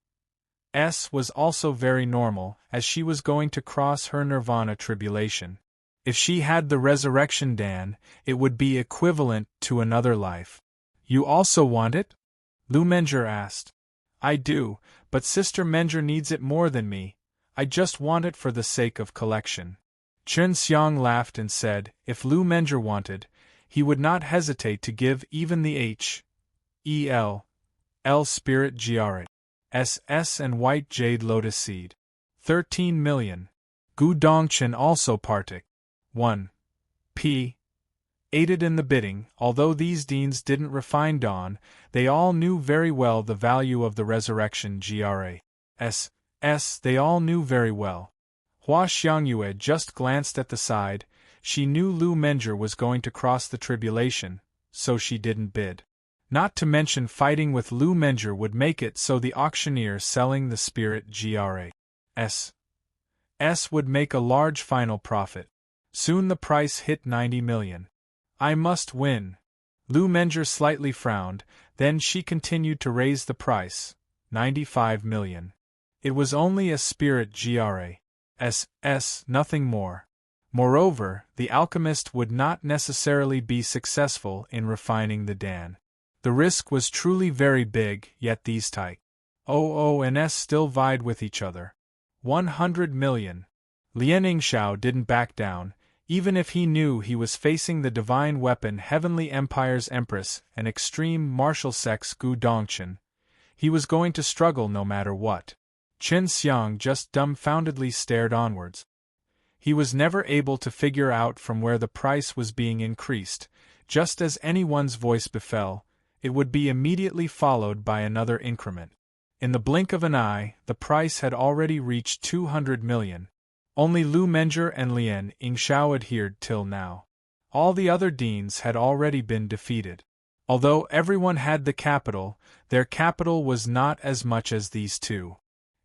was also very normal, as she was going to cross her nirvana tribulation. If she had the resurrection Dan, it would be equivalent to another life. You also want it? Lu Menger asked. I do, but Sister Menger needs it more than me. I just want it for the sake of collection. Chen Xiang laughed and said, if Lu Menger wanted, he would not hesitate to give even the H.E.L. Spirit GRA-SS and white jade lotus seed. 13 million. Gu Dongchen also partook. 1. P. Aided in the bidding. Although these deans didn't refine Dan, they all knew very well the value of the resurrection GRA-SS. They all knew very well. Hua Xiangyue just glanced at the side. She knew Lu Menger was going to cross the tribulation, so she didn't bid. Not to mention fighting with Lu Menger would make it so the auctioneer selling the spirit GRA-SS would make a large final profit. Soon the price hit 90 million. I must win. Lu Menger slightly frowned, then she continued to raise the price. 95 million. It was only a spirit GRA-SS, nothing more. Moreover, the alchemist would not necessarily be successful in refining the Dan. The risk was truly very big, yet these type OO and S still vied with each other. 100 million. Lien Yingxiao didn't back down, even if he knew he was facing the divine weapon Heavenly Empire's Empress and extreme martial sex Gu Dongchen. He was going to struggle no matter what. Chen Xiang just dumbfoundedly stared onwards. He was never able to figure out from where the price was being increased. Just as anyone's voice befell, it would be immediately followed by another increment. In the blink of an eye, the price had already reached 200 million. Only Lu Menger and Lien Yingxiao adhered till now. All the other deans had already been defeated. Although everyone had the capital, their capital was not as much as these two.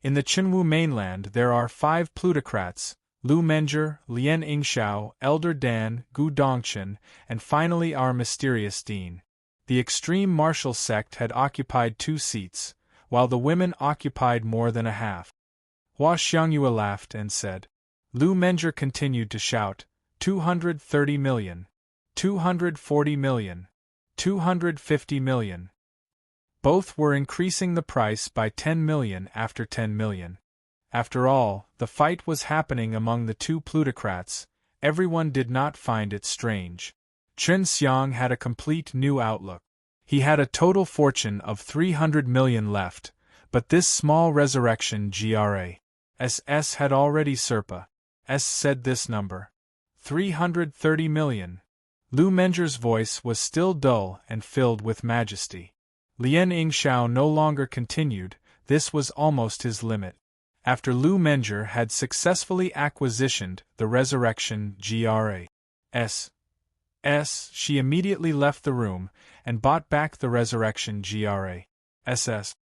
In the Qinwu mainland there are 5 plutocrats, Lu Menger, Lien Yingxiao, Elder Dan, Gu Dongchen, and finally our mysterious dean. The extreme martial sect had occupied 2 seats, while the women occupied more than a half. Hua Xiangyue laughed and said. Lu Menger continued to shout, 230 million. 240 million. 250 million. Both were increasing the price by 10 million after 10 million. After all, the fight was happening among the 2 plutocrats. Everyone did not find it strange. Chen Xiang had a complete new outlook. He had a total fortune of 300 million left, but this small resurrection GRA-SS had already said this number. 330 million. Lu Menger's voice was still dull and filled with majesty. Lien Yingxiao no longer continued, this was almost his limit. After Lu Menger had successfully acquisitioned the resurrection GRA-SS, she immediately left the room and bought back the resurrection GRA-SS.